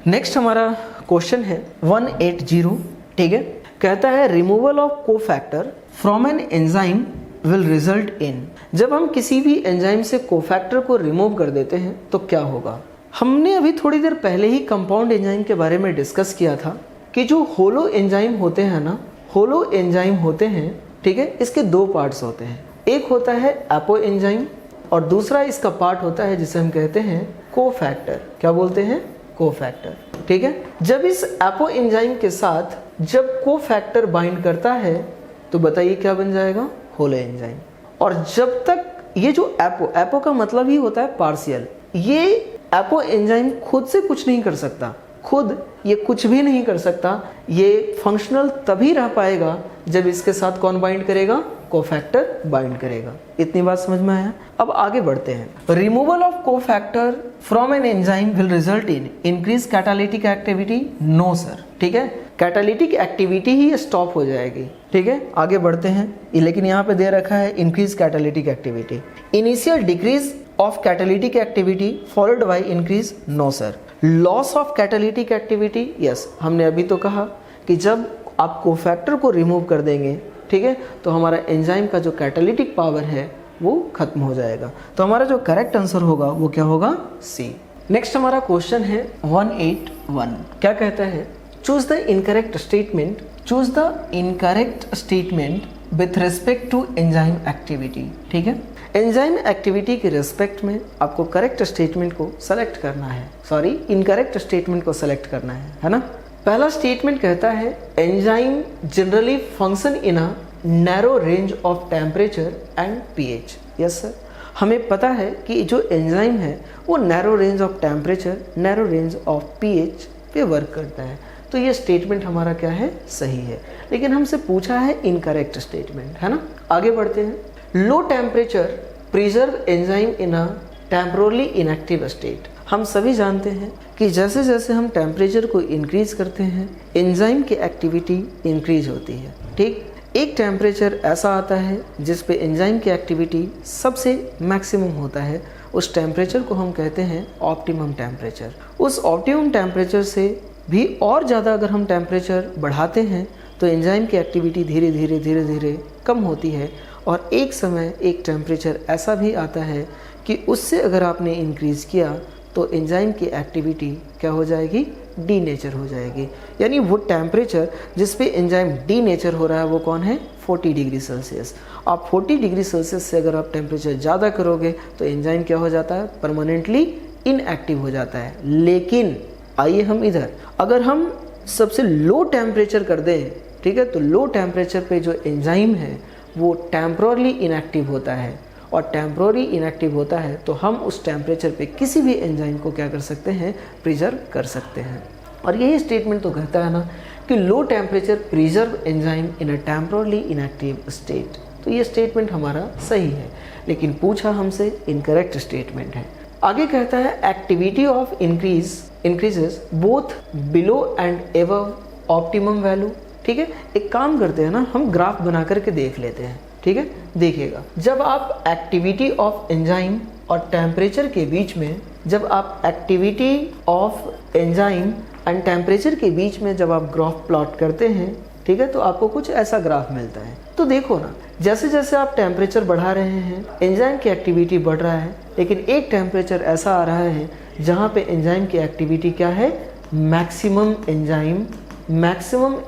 नेक्स्ट हमारा क्वेश्चन है 180। ठीक है, कहता है removal of cofactor from an enzyme will result इन। जब हम किसी भी एंजाइम से कोफैक्टर को रिमूव कर देते हैं तो क्या होगा? हमने अभी थोड़ी देर पहले ही कंपाउंड एंजाइम के बारे में डिस्कस किया था कि जो होलो एंजाइम होते हैं ना, होलो एंजाइम होते हैं, ठीक है, इसके दो पार्ट्स होते हैं। एक होता है एपो एंजाइम और दूसरा इसका पार्ट होता है जिसे हम कहते हैं कोफैक्टर। क्या बोलते हैं? कोफैक्टर। ठीक है, जब इस एपो एंजाइम के साथ जब कोफैक्टर बाइंड करता है तो बताइए क्या बन जाएगा? Holo enzyme. और जब तक ये जो एपो का मतलब ही होता है पार्शियल, ये एपो एंजाइम खुद से कुछ नहीं कर सकता। खुद ये कुछ भी नहीं कर सकता, ये फंक्शनल तभी रह पाएगा जब इसके साथ कौन बाइंड करेगा, कोफैक्टर बाइंड करेगा। इतनी बात समझ में आया। अब आगे बढ़ते हैं। Removal of cofactor from an enzyme will result in increase catalytic activity, no sir, ठीक है, कैटालिटिक एक्टिविटी ही स्टॉप हो जाएगी, ठीक है। आगे बढ़ते हैं, लेकिन यहाँ पे दे रखा है increase catalytic activity, initial decrease of catalytic activity followed by increase, no sir. Loss of catalytic activity, yes, हमने अभी तो कहा कि जब आप कोफैक्टर को रिमूव कर देंगे, ठीक है, तो हमारा एंजाइम का जो कैटालिटिक पावर है वो खत्म हो जाएगा। तो हमारा जो करेक्ट आंसर होगा वो क्या होगा, सी। नेक्स्ट हमारा क्वेश्चन है 181, क्या कहता है, choose the incorrect statement, choose the incorrect statement with respect to enzyme activity, ठीक है। एंजाइम एक्टिविटी के रिस्पेक्ट में आपको करेक्ट स्टेटमेंट को सेलेक्ट करना है, सॉरी इनकरेक्ट स्टेटमेंट को सेलेक्ट करना है ना। पहला स्टेटमेंट कहता है enzyme generally function in a narrow range of temperature and pH. Yes sir, हमें पता है कि जो एंजाइम है वो narrow range of temperature, narrow range of pH पे वर्क करता है। तो ये स्टेटमेंट हमारा क्या है, सही है। लेकिन हमसे पूछा है इनकरेक्ट स्टेटमेंट, है ना। आगे बढ़ते हैं। लो टेम्परेचर प्रिजर्व एंजाइम इन अ टेम्पोरली इनएक्टिव स्टेट। हम सभी जानते हैं कि जैसे जैसे हम टेम्परेचर को इंक्रीज करते हैं एंजाइम की एक्टिविटी इंक्रीज होती है, ठीक। एक टेम्परेचर ऐसा आता है जिस पे एंजाइम की एक्टिविटी सबसे मैक्सिमम होता है, उस टेम्परेचर को हम कहते हैं ऑप्टिमम टेम्परेचर। उस ऑप्टिमम टेम्परेचर से भी और ज़्यादा अगर हम टेम्परेचर बढ़ाते हैं तो एंजाइम की एक्टिविटी धीरे धीरे कम होती है, और एक समय एक टेम्परेचर ऐसा भी आता है कि उससे अगर आपने इंक्रीज़ किया तो एंजाइम की एक्टिविटी क्या हो जाएगी, डीनेचर हो जाएगी। यानी वो टेम्परेचर जिस पे एंजाइम डीनेचर हो रहा है वो कौन है, 40 डिग्री सेल्सियस। आप 40 डिग्री सेल्सियस से अगर आप टेम्परेचर ज़्यादा करोगे तो एंजाइम क्या हो जाता है, परमानेंटली इनएक्टिव हो जाता है। लेकिन आइए हम इधर, अगर हम सबसे लो टेम्परेचर कर दें, ठीक है, तो लो टेम्परेचर पे जो एंजाइम है वो टेम्पररी इनएक्टिव होता है, और टेम्पररी इनएक्टिव होता है तो हम उस टेम्परेचर पे किसी भी एंजाइम को क्या कर सकते हैं, प्रिजर्व कर सकते हैं। और यही स्टेटमेंट तो कहता है ना कि low temperature preserve enzyme in a temporary inactive state. तो ये स्टेटमेंट हमारा सही है, लेकिन पूछा हमसे इनकरेक्ट स्टेटमेंट है। आगे कहता है activity of increases both below and above optimum value, ठीक है। एक काम करते हैं ना, हम ग्राफ बना करके देख लेते हैं, ठीक है। देखिएगा, जब आप एक्टिविटी ऑफ एंजाइम और टेम्परेचर के बीच में, जब आप activity of enzyme and temperature के बीच में जब आप ग्राफ प्लॉट करते हैं, ठीक है, तो आपको कुछ ऐसा ग्राफ मिलता है। तो देखो ना, जैसे जैसे आप टेम्परेचर बढ़ा रहे हैं एंजाइम की एक्टिविटी बढ़ रहा है, लेकिन एक टेम्परेचर ऐसा आ रहा है जहाँ पे एंजाइम की एक्टिविटी क्या है, मैक्सिमम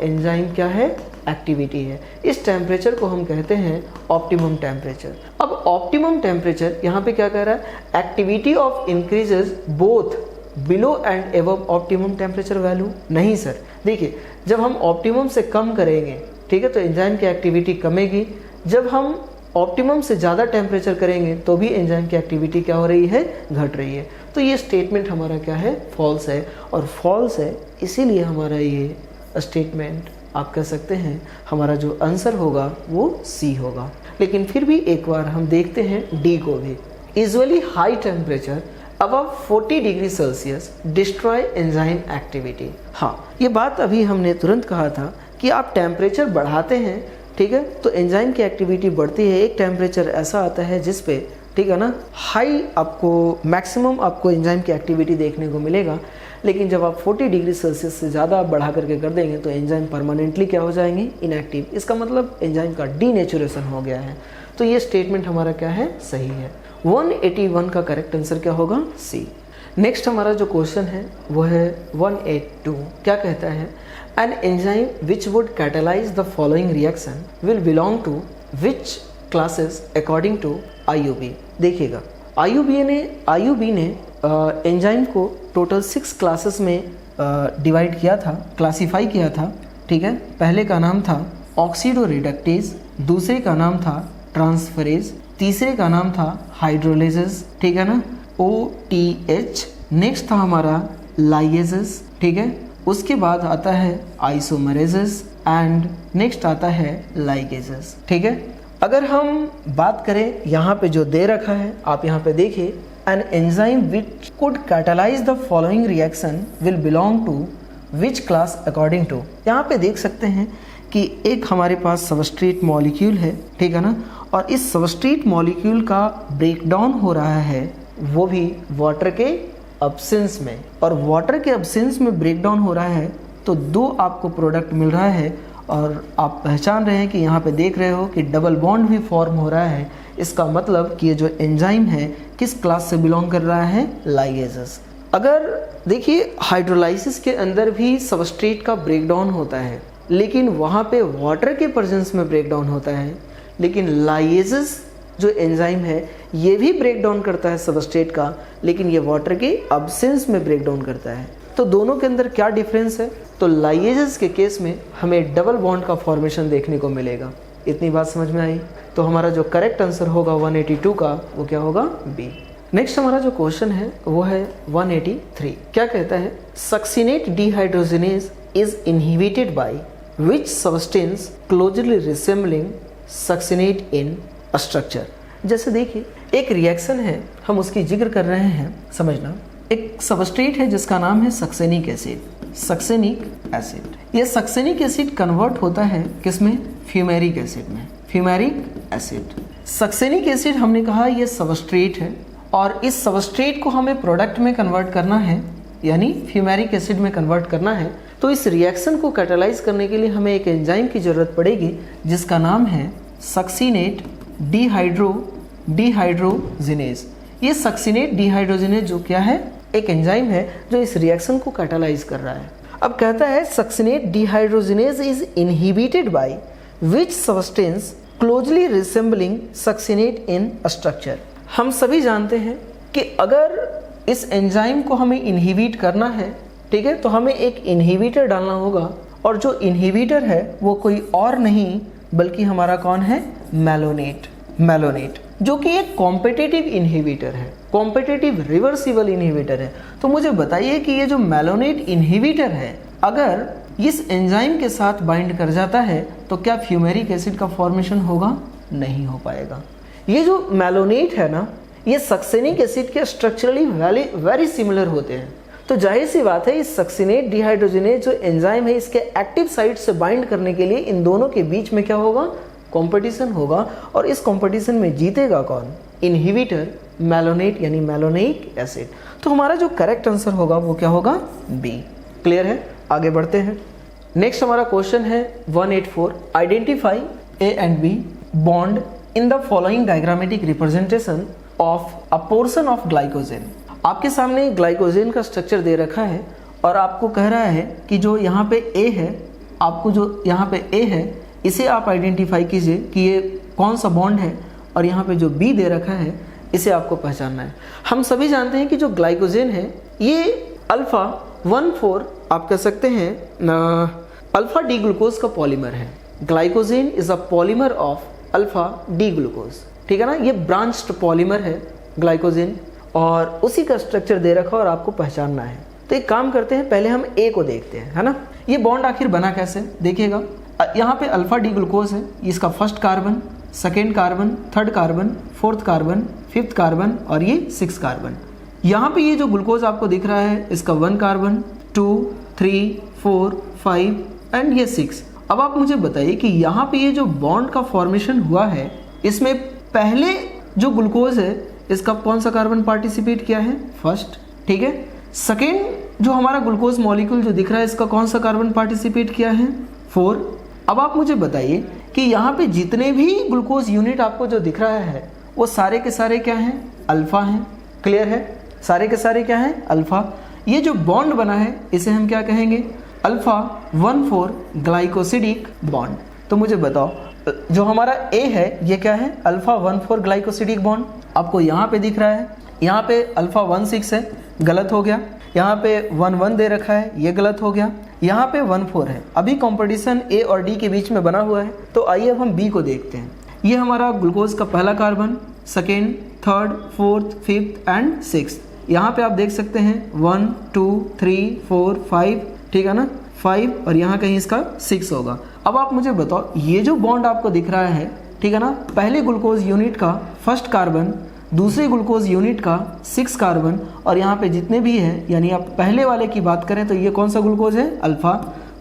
एंजाइम क्या है, एक्टिविटी है। इस टेम्परेचर को हम कहते हैं ऑप्टिमम टेम्परेचर। अब ऑप्टिमम टेम्परेचर यहाँ पे क्या कह रहा है, activity of increases both below and above optimum temperature value. नहीं सर, देखिए, जब हम ऑप्टिमम से कम करेंगे, ठीक है, तो एंजाइम की एक्टिविटी कमेगी। जब हम ऑप्टिमम से ज़्यादा टेम्परेचर करेंगे तो भी एंजाइम की एक्टिविटी क्या हो रही है, घट रही है। तो ये स्टेटमेंट हमारा क्या है, फॉल्स है, और फॉल्स है इसीलिए हमारा ये स्टेटमेंट आप कह सकते हैं हमारा जो आंसर होगा वो सी होगा। लेकिन फिर भी एक बार हम देखते हैं डी को भी। Usually high temperature above 40 degree Celsius destroy enzyme activity. हाँ, ये बात अभी हमने तुरंत कहा था कि आप टेम्परेचर बढ़ाते हैं, ठीक है, तो एंजाइम की एक्टिविटी बढ़ती है। एक टेम्परेचर ऐसा आता है जिस पे, ठीक है ना, हाई आपको मैक्सिमम आपको एंजाइम की एक्टिविटी देखने को मिलेगा। लेकिन जब आप 40 डिग्री सेल्सियस से ज़्यादा आप बढ़ा करके कर देंगे तो एंजाइम परमानेंटली क्या हो जाएंगे, इनएक्टिव। इसका मतलब एंजाइम का डीनेचुरेशन हो गया है। तो ये स्टेटमेंट हमारा क्या है, सही है। 181 का करेक्ट आंसर क्या होगा, सी। नेक्स्ट हमारा जो क्वेश्चन है वो है 182। क्या कहता है, an enzyme which would catalyse the following reaction will belong to which classes according to IUB। देखिएगा, IUB ने एंजाइम को टोटल 6 क्लासेस में डिवाइड किया था, क्लासीफाई किया था, ठीक है। पहले का नाम था ऑक्सीडो रिडक्टेज, दूसरे का नाम था ट्रांसफरेज, तीसरे का नाम था हाइड्रोलेजेस, ठीक है ना, OTH। नेक्स्ट था हमारा लाइएजेस, ठीक है। उसके बाद आता है आइसोमरेजेस एंड नेक्स्ट आता है लाइगेजेस, ठीक है। अगर हम बात करें यहाँ पे जो दे रखा है, आप यहाँ पे देखिए, an enzyme which could catalyse the following reaction will belong to which class according to. यहाँ पे देख सकते हैं कि एक हमारे पास सबस्ट्रेट मॉलिक्यूल है, ठीक है ना, और इस सबस्ट्रेट मॉलिक्यूल का ब्रेकडाउन हो रहा है, वो भी वाटर के अब्सेंस में, और वाटर के अब्सेंस में ब्रेकडाउन हो रहा है तो दो आपको प्रोडक्ट मिल रहा है, और आप पहचान रहे हैं कि यहाँ पे देख रहे हो कि डबल बॉन्ड भी फॉर्म हो रहा है। इसका मतलब कि ये जो एंजाइम है किस क्लास से बिलोंग कर रहा है, लाइगेजेस। अगर देखिए हाइड्रोलाइसिस के अंदर भी सबस्ट्रेट का ब्रेकडाउन होता है, लेकिन वहाँ पे वाटर के प्रेजेंस में ब्रेकडाउन होता है, लेकिन लाइगेजेस जो एंजाइम है ये भी ब्रेकडाउन करता है सबस्ट्रेट का, लेकिन ये वाटर के अब्सेंस में ब्रेकडाउन करता है। तो दोनों के अंदर क्या डिफरेंस है, तो लाइगेजेस के केस में हमें डबल बॉन्ड का फॉर्मेशन देखने को मिलेगा। इतनी बात समझ में आई? तो हमारा जो करेक्ट आंसर होगा 182 का, वो क्या होगा, बी। नेक्स्ट हमारा जो क्वेश्चन है वो है 183। क्या कहता है, succinate dehydrogenase is inhibited by which substance closely resembling succinate in structure. जैसे देखिए एक रिएक्शन है, हम उसकी जिक्र कर रहे हैं, समझना। एक सबस्ट्रेट है जिसका नाम है सक्सेनिक एसिड, सक्सेनिक एसिड। ये सक्सेनिक एसिड कन्वर्ट होता है किसमें, फ्यूमेरिक एसिड में, फ्यूमेरिक एसिड। सक्सेनिक एसिड हमने कहा ये सबस्ट्रेट है, और इस सबस्ट्रेट को हमें प्रोडक्ट में कन्वर्ट करना है, यानी फ्यूमेरिक एसिड में कन्वर्ट करना है। तो इस रिएक्शन को कैटालाइज करने के लिए हमें एक एंजाइम की जरूरत पड़ेगी जिसका नाम है सक्सिनेट डिहाइड्रोजिनेज। ये सक्सिनेट डिहाइड्रोजिनेज जो क्या है, एक एंजाइम है जो इस रिएक्शन को कैटालाइज कर रहा है। अब कहता है succinate dehydrogenase is inhibited by which substance closely resembling succinate in structure. हम सभी जानते हैं कि अगर इस एंजाइम को हमें इनहिबिट करना है, ठीक है, तो हमें एक इनहिबिटर डालना होगा, और जो इनहिबिटर है वो कोई और नहीं बल्कि हमारा कौन है, मेलोनेट। मेलोनेट जो कि एक कॉम्पिटिटिव इनहिबिटर है, कॉम्पिटिटिव रिवर्सिबल इनहिबिटर है। तो मुझे बताइए कि ये जो मेलोनेट इनहिबिटर है अगर इस एंजाइम के साथ बाइंड कर जाता है तो क्या फ्यूमेरिक एसिड का फॉर्मेशन होगा, नहीं हो पाएगा। ये जो मेलोनेट है ना, ये सक्सेनिक एसिड के स्ट्रक्चरली वेरी सिमिलर होते हैं। तो जाहिर सी बात है इस सक्सिनेट डिहाइड्रोजिनेज जो एंजाइम है इसके एक्टिव साइट से बाइंड करने के लिए इन दोनों के बीच में क्या होगा, कंपटीशन होगा, और इस कंपटीशन में जीतेगा कौन, इनहिबिटर मेलोनेट यानी मेलोनिक एसिड। तो हमारा जो करेक्ट आंसर होगा वो क्या होगा, बी। क्लियर है? आगे बढ़ते हैं। नेक्स्ट हमारा क्वेश्चन है 184। Identify A and B bond in the following diagrammatic representation of a portion of glycogen. आपके सामने ग्लाइकोजेन का स्ट्रक्चर दे रखा है और आपको कह रहा है कि जो यहाँ पे ए है, आपको जो यहाँ पे ए है इसे आप आइडेंटिफाई कीजिए कि ये कौन सा बॉन्ड है, और यहाँ पे जो बी दे रखा है इसे आपको पहचानना है। हम सभी जानते हैं कि जो ग्लाइकोजेन है ये अल्फा 1,4 आप कह सकते हैं अल्फा डी ग्लूकोज का पॉलीमर है। Glycogen is a polymer of alpha D glucose, ठीक है ना। ये ब्रांच्ड पॉलीमर है ग्लाइकोजेन, और उसी का स्ट्रक्चर दे रखा और आपको पहचानना है। तो एक काम करते हैं, पहले हम ए को देखते हैं, है ना। ये बॉन्ड आखिर बना कैसे, देखिएगा। यहाँ पे अल्फा डी ग्लूकोज है, इसका first carbon, second carbon, third carbon, fourth carbon, fifth carbon और ये 6 कार्बन। यहाँ पे ये जो ग्लूकोज आपको दिख रहा है इसका 1 कार्बन, 2, 3, 4, 5 एंड ये 6। अब आप मुझे बताइए कि यहाँ पे ये जो बॉन्ड का फॉर्मेशन हुआ है इसमें पहले जो ग्लूकोज है इसका कौन सा कार्बन पार्टिसिपेट किया है, फर्स्ट, ठीक है। सेकेंड जो हमारा ग्लूकोज मॉलिक्यूल जो दिख रहा है इसका कौन सा कार्बन पार्टिसिपेट किया है, 4। अब आप मुझे बताइए कि यहाँ पे जितने भी ग्लूकोज यूनिट आपको जो दिख रहा है वो सारे के सारे क्या हैं, अल्फा हैं। क्लियर है? सारे के सारे क्या हैं, अल्फा। ये जो बॉन्ड बना है इसे हम क्या कहेंगे, अल्फा 1,4 ग्लाइकोसिडिक बॉन्ड। तो मुझे बताओ जो हमारा ए है ये क्या है, अल्फा 1,4 ग्लाइकोसिडिक बॉन्ड। आपको यहाँ पे दिख रहा है, यहाँ पे अल्फा 1,6 है, गलत हो गया। यहाँ पे 1,1 दे रखा है, ये गलत हो गया। यहाँ पे 1,4 है। अभी कंपटीशन ए और डी के बीच में बना हुआ है। तो आइए अब हम बी को देखते हैं। ये हमारा ग्लूकोज का पहला carbon, second, third, fourth, fifth and sixth. यहाँ पे आप देख सकते हैं 1 2 3 4 5, ठीक है ना, 5 और यहाँ कहीं इसका 6 होगा। अब आप मुझे बताओ ये जो बॉन्ड आपको दिख रहा है, ठीक है ना, पहले ग्लूकोज यूनिट का फर्स्ट कार्बन, दूसरे ग्लूकोज यूनिट का 6 कार्बन और यहाँ पे जितने भी हैं, यानी आप पहले वाले की बात करें तो ये कौन सा ग्लूकोज है, अल्फा।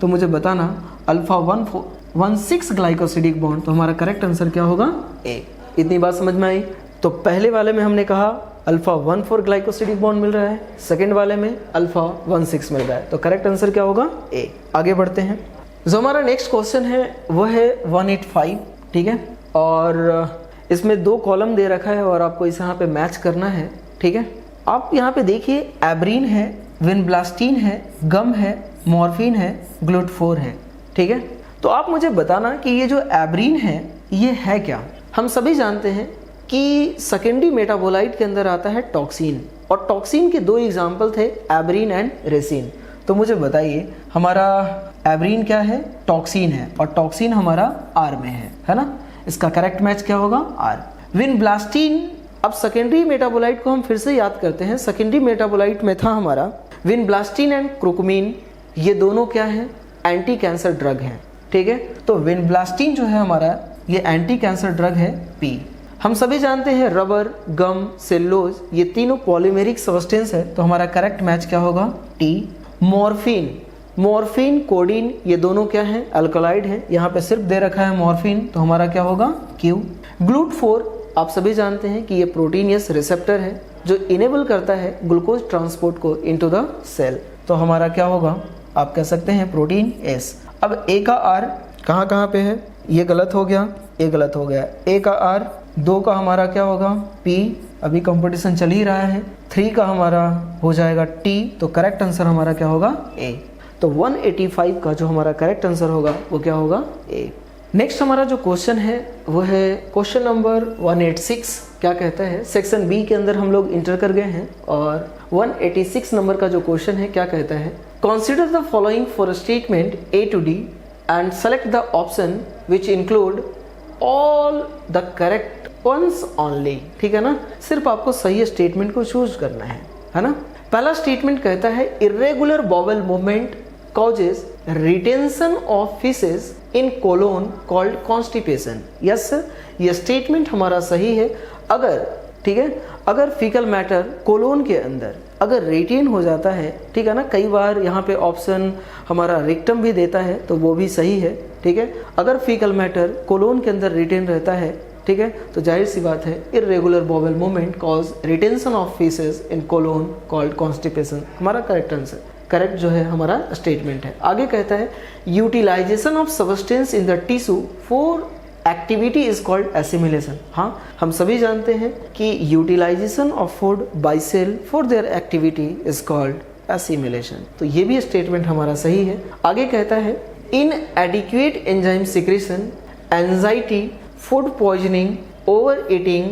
तो मुझे बताना अल्फा 1,4,1,6 ग्लाइकोसिडिक बॉन्ड, तो हमारा करेक्ट आंसर क्या होगा, ए। इतनी बात समझ में आई। तो पहले वाले में हमने कहा अल्फा 1,4 ग्लाइकोसिडिक बॉन्ड मिल रहा है, सेकेंड वाले में अल्फा 1,6 मिल रहा है, तो करेक्ट आंसर क्या होगा, ए। आगे बढ़ते हैं। जो हमारा नेक्स्ट क्वेश्चन है वह है 185, ठीक है, और इसमें 2 कॉलम दे रखा है और आपको इस यहाँ पे मैच करना है, ठीक है। आप यहाँ पे देखिए एब्रीन है, विनब्लास्टीन है, गम है, मॉर्फिन है, ग्लूट4 है, ठीक है। तो आप मुझे बताना कि ये जो एब्रीन है ये है क्या। हम सभी जानते हैं कि सेकेंडरी मेटाबोलाइट के अंदर आता है टॉक्सिन, और टॉक्सिन के 2 एग्जाम्पल थे, एब्रीन एंड रेसिन। तो मुझे बताइए हमारा एब्रीन क्या है, टॉक्सिन है, और टॉक्सिन हमारा आर में है ना। इसका करेक्ट मैच क्या होगा, आर। विनब्लास्टीन, अब सेकेंडरी मेटाबोलाइट को हम फिर से याद करते हैं। सेकेंडरी मेटाबोलाइट में था हमारा विनब्लास्टीन एंड क्रोकमीन, ये दोनों क्या है, एंटी कैंसर ड्रग हैं, ठीक है। तो विनब्लास्टीन जो है हमारा ये एंटी कैंसर ड्रग है, पी। हम सभी जानते हैं रबर, गम, सेलुलोज ये तीनों पॉलीमेरिक सब्सटेंस है, तो हमारा करेक्ट मैच क्या होगा, टी। मॉर्फिन, कोडीन ये दोनों क्या है, अल्कलॉइड है, यहाँ पे सिर्फ दे रखा है मॉर्फिन, तो हमारा क्या होगा, क्यू। ग्लूट4 आप सभी जानते हैं कि ये प्रोटीनियस रिसेप्टर है जो इनेबल करता है ग्लूकोज ट्रांसपोर्ट को इनटू द सेल, तो हमारा क्या होगा, आप कह सकते हैं प्रोटीन एस। अब ए का आर कहाँ पे है, ये गलत हो गया, ये गलत हो गया। ए का आर, 2 का हमारा क्या होगा, पी, अभी कंपटीशन चल ही रहा है। 3 का हमारा हो जाएगा टी, तो करेक्ट आंसर हमारा क्या होगा, ए। तो 185 का जो हमारा करेक्ट आंसर होगा वो क्या होगा, ए। नेक्स्ट हमारा जो क्वेश्चन है वो है क्वेश्चन नंबर 186। क्या कहता है, सेक्शन बी के अंदर हम लोग इंटर कर गए हैं, और 186 नंबर का जो क्वेश्चन है क्या कहता है, consider the following four statement A to D and select the option which include all the correct ones only, ठीक है ना। सिर्फ आपको सही स्टेटमेंट को चूज करना है ना। पहला स्टेटमेंट कहता है irregular bowel movement causes retention of feces in colon called constipation। Yes sir, ये स्टेटमेंट हमारा सही है। अगर, ठीक है, अगर फीकल मैटर कोलोन के अंदर अगर रिटेन हो जाता है, ठीक है ना, कई बार यहाँ पे ऑप्शन हमारा रिक्टम भी देता है तो वो भी सही है, ठीक है। अगर फीकल मैटर कोलोन के अंदर रिटेन रहता है, ठीक है, तो जाहिर सी बात है irregular bowel movement cause retention of faeces in colon called constipation, हमारा करेक्ट आंसर, करेक्ट जो है हमारा स्टेटमेंट है। आगे कहता है utilisation of substance in the tissue for activity is called assimilation. हाँ, हम सभी जानते हैं कि utilisation of food by cell for their activity is called assimilation, तो ये भी स्टेटमेंट हमारा सही है। आगे कहता है inadequate enzyme secretion, anxiety, food poisoning, over eating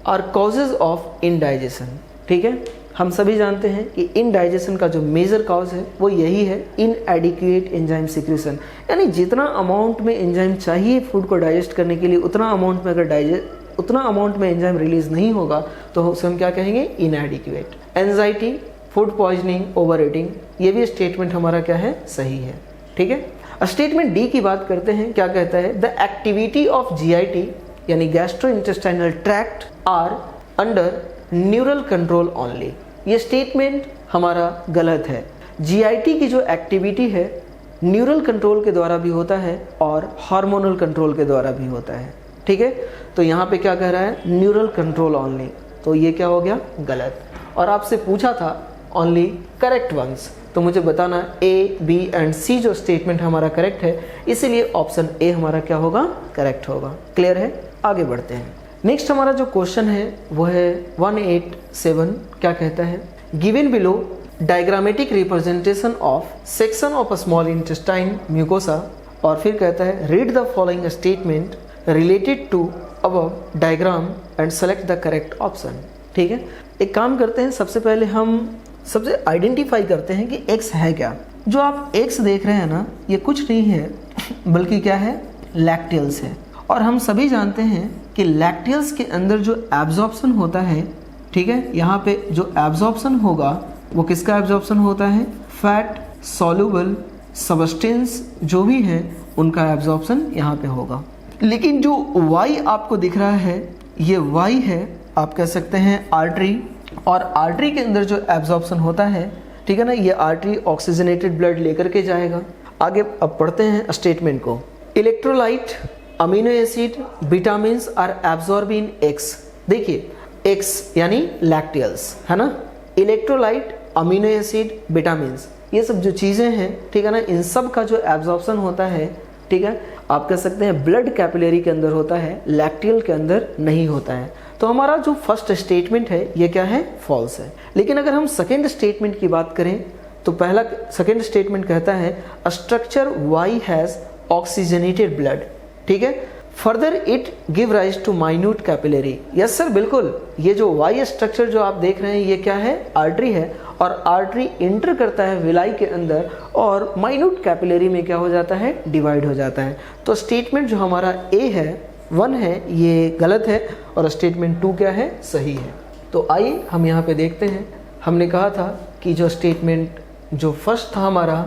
are causes of indigestion, ठीक है। हम सभी जानते हैं कि इनडाइजेशन का जो मेजर कॉज है वो यही है, इनएडिक्वेट एंजाइम सिक्रेशन, यानी जितना अमाउंट में एंजाइम चाहिए फूड को डाइजेस्ट करने के लिए उतना अमाउंट में अगर उतना अमाउंट में एंजाइम रिलीज नहीं होगा तो उसे हम क्या कहेंगे, इनएडिक्वेट। Anxiety, food poisoning, over eating, ये भी स्टेटमेंट हमारा क्या है, सही है, ठीक है। स्टेटमेंट डी की बात करते हैं। क्या कहता है, द एक्टिविटी ऑफ जीआईटी यानी gastrointestinal tract are under neural control only, ये स्टेटमेंट हमारा गलत है। जीआईटी की जो एक्टिविटी है न्यूरल कंट्रोल के द्वारा भी होता है और हार्मोनल कंट्रोल के द्वारा भी होता है, ठीक है। तो यहाँ पे क्या कह रहा है, न्यूरल कंट्रोल ओनली, तो ये क्या हो गया, गलत। और आपसे पूछा था ओनली करेक्ट वंस, तो मुझे बताना ए, बी एंड सी जो स्टेटमेंट हमारा करेक्ट है, इसीलिए ऑप्शन ए हमारा क्या होगा, करेक्ट होगा। क्लियर है, आगे बढ़ते हैं। नेक्स्ट हमारा जो क्वेश्चन है वो है 187। क्या कहता है, given below diagrammatic representation of section of a small intestine mucosa, और फिर कहता है read the following statement related to above diagram and select the correct option, ठीक है। एक काम करते हैं, सबसे पहले हम सबसे आइडेंटिफाई करते हैं कि एक्स है क्या। जो आप एक्स देख रहे हैं ना, ये कुछ नहीं है बल्कि क्या है, लैक्टियल्स है। और हम सभी जानते हैं कि लैक्टियल्स के अंदर जो एब्जॉर्प्शन होता है ठीक है, यहाँ पे जो एब्जॉर्प्शन होगा वो किसका एब्जॉर्प्शन होता है, फैट सॉल्युबल सब्सटेंस जो भी है उनका एब्जॉर्प्शन यहाँ पे होगा। लेकिन जो Y आपको दिख रहा है ये Y है, आप कह सकते हैं आर्टरी, और आर्टरी के अंदर जो एब्जॉर्प्शन होता है, ठीक है ना, ये आर्टरी ऑक्सीजनेटेड ब्लड लेकर के जाएगा। आगे अब पढ़ते हैं स्टेटमेंट को। Electrolyte, amino acid, vitamins are absorb in X. देखिए एक्स यानी लैक्टियल्स है ना, इलेक्ट्रोलाइट, अमीनो एसिड, विटामिन्स, ये सब जो चीज़ें हैं, ठीक है ना, इन सब का जो एब्जॉर्प्शन होता है, ठीक है, आप कह सकते हैं ब्लड कैपिलरी के अंदर होता है, लैक्टियल के अंदर नहीं होता है। तो हमारा जो फर्स्ट स्टेटमेंट है ये क्या है, फॉल्स है। लेकिन अगर हम सेकेंड स्टेटमेंट की बात करें तो पहला सेकेंड स्टेटमेंट कहता है structure Y has oxygenated blood, ठीक है, further it give rise to minute capillary. Yes sir, बिल्कुल, ये जो वाई स्ट्रक्चर जो आप देख रहे हैं ये क्या है, आर्टरी है, और आर्टरी इंटर करता है विलाई के अंदर और माइन्यूट कैपिलरी में क्या हो जाता है, डिवाइड हो जाता है। तो स्टेटमेंट जो हमारा ए है 1 है ये गलत है और स्टेटमेंट 2 क्या है, सही है। तो आइए हम यहाँ पे देखते हैं। हमने कहा था कि जो स्टेटमेंट जो फर्स्ट था हमारा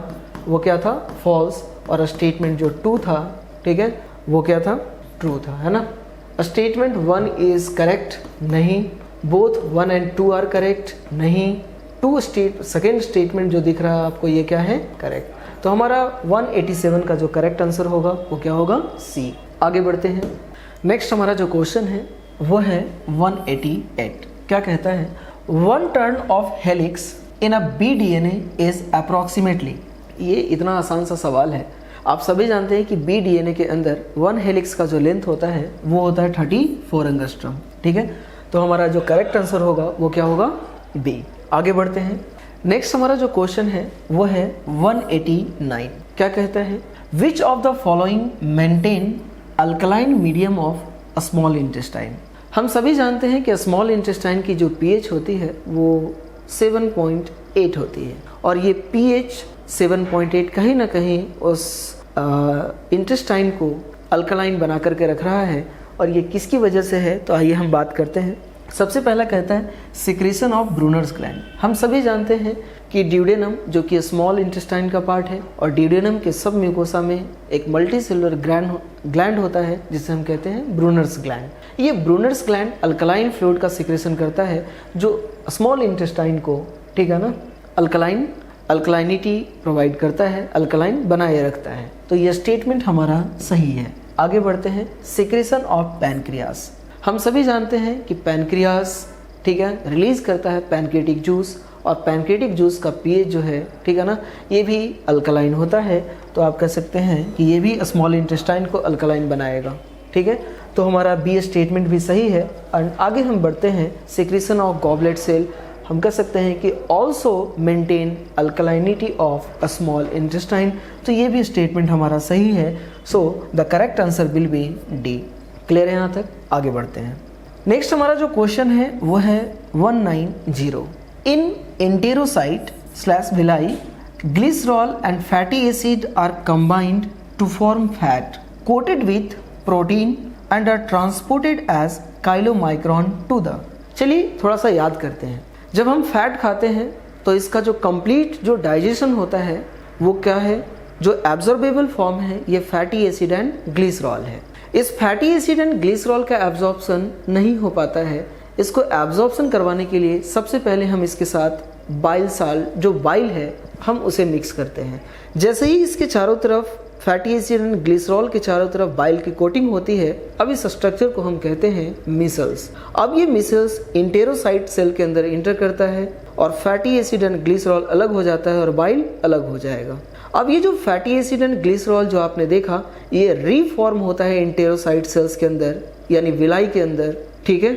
वो क्या था, फॉल्स, और स्टेटमेंट जो 2 था, ठीक है, वो क्या था, ट्रू था, है ना। स्टेटमेंट 1 इज करेक्ट, नहीं। बोथ 1 एंड 2 आर करेक्ट, नहीं। सेकेंड स्टेटमेंट जो दिख रहा है आपको ये क्या है, करेक्ट। तो हमारा 187 का जो करेक्ट आंसर होगा वो क्या होगा, सी। आगे बढ़ते हैं। नेक्स्ट हमारा जो क्वेश्चन है वो है 188। क्या कहता है, 1 turn of helix in a B DNA is approximately. ये इतना आसान सा सवाल है, आप सभी जानते हैं कि बी डीएनए के अंदर 1 हेलिक्स का जो लेंथ होता है वो होता है 34 एंगस्ट्रॉम, ठीक है। तो हमारा जो करेक्ट आंसर होगा वो क्या होगा, बी। आगे बढ़ते हैं। नेक्स्ट हमारा जो क्वेश्चन है वो है 189। क्या कहता है, which of the following maintain alkaline medium of small intestine. हम सभी जानते हैं कि स्मॉल इंटेस्टाइन की जो पीएच होती है वो 7.8 होती है, और ये पीएच 7.8 कहीं ना कहीं उस इंटेस्टाइन को अल्कलाइन बना करके रख रहा है, और ये किसकी वजह से है, तो आइए हम बात करते हैं। सबसे पहला कहता है सिक्रीशन ऑफ ब्रूनर्स ग्लैंड। हम सभी जानते हैं कि ड्यूडेनम जो कि स्मॉल इंटेस्टाइन का पार्ट है, और ड्यूडेनम के सब म्यूकोसा में एक मल्टी सेलुलर ग्लैंड होता है जिसे हम कहते हैं ब्रूनर्स ग्लैंड। ये ब्रूनर्स ग्लैंड अल्कलाइन फ्लूइड का सिक्रेशन करता है जो स्मॉल इंटेस्टाइन को, ठीक है ना, अल्कलाइनिटी प्रोवाइड करता है, अल्कलाइन बनाए रखता है। तो ये स्टेटमेंट हमारा सही है। आगे बढ़ते हैं। Secretion of pancreas. हम सभी जानते हैं कि पैनक्रियास, ठीक है, रिलीज करता है पैनक्रियाटिक जूस, और पैनक्रियाटिक जूस का पीएच जो है, ठीक है ना, ये भी अल्कलाइन होता है। तो आप कह सकते हैं कि ये भी स्मॉल इंटेस्टाइन को अल्कलाइन बनाएगा, ठीक है। तो हमारा बी स्टेटमेंट भी सही है। और आगे हम बढ़ते हैं। सिक्रेशन ऑफ गॉबलेट सेल, हम कह सकते हैं कि also maintain alkalinity of a small intestine. तो ये भी स्टेटमेंट हमारा सही है। So the correct answer will be D. Clear है यहाँ तक? आगे बढ़ते हैं। नेक्स्ट हमारा जो क्वेश्चन है वो है 190। In enterocyte slash villi glycerol and fatty acid are combined to form fat coated with protein and are transported as chylomicron to the. चलिए थोड़ा सा याद करते हैं। जब हम फैट खाते हैं तो इसका जो कंप्लीट जो डाइजेशन होता है वो क्या है, जो एब्जॉर्बेबल फॉर्म है ये फैटी एसिड एंड ग्लिसरॉल है। इस फैटी एसिड एंड ग्लिसरॉल का एब्जॉर्प्शन नहीं हो पाता है। इसको एब्जॉर्प्शन करवाने के लिए सबसे पहले हम इसके साथ बाइल साल्ट, जो बाइल है, हम उसे मिक्स करते हैं। जैसे ही इसके चारों तरफ फैटी एसिड एंड ग्लिसरॉल के चारों तरफ बाइल की कोटिंग होती है, अब इस स्ट्रक्चर को हम कहते हैं मिसल्स। अब ये मिसल्स इंटेरोसाइट सेल के अंदर इंटर करता है और फैटी एसिड एंड ग्लिसरॉल अलग हो जाता है और बाइल अलग हो जाएगा। अब ये जो फैटी एसिड एंड ग्लिसरॉल जो आपने देखा, ये रीफॉर्म होता है इंटेरोसाइट सेल्स के अंदर, यानी विलाई के अंदर, ठीक है,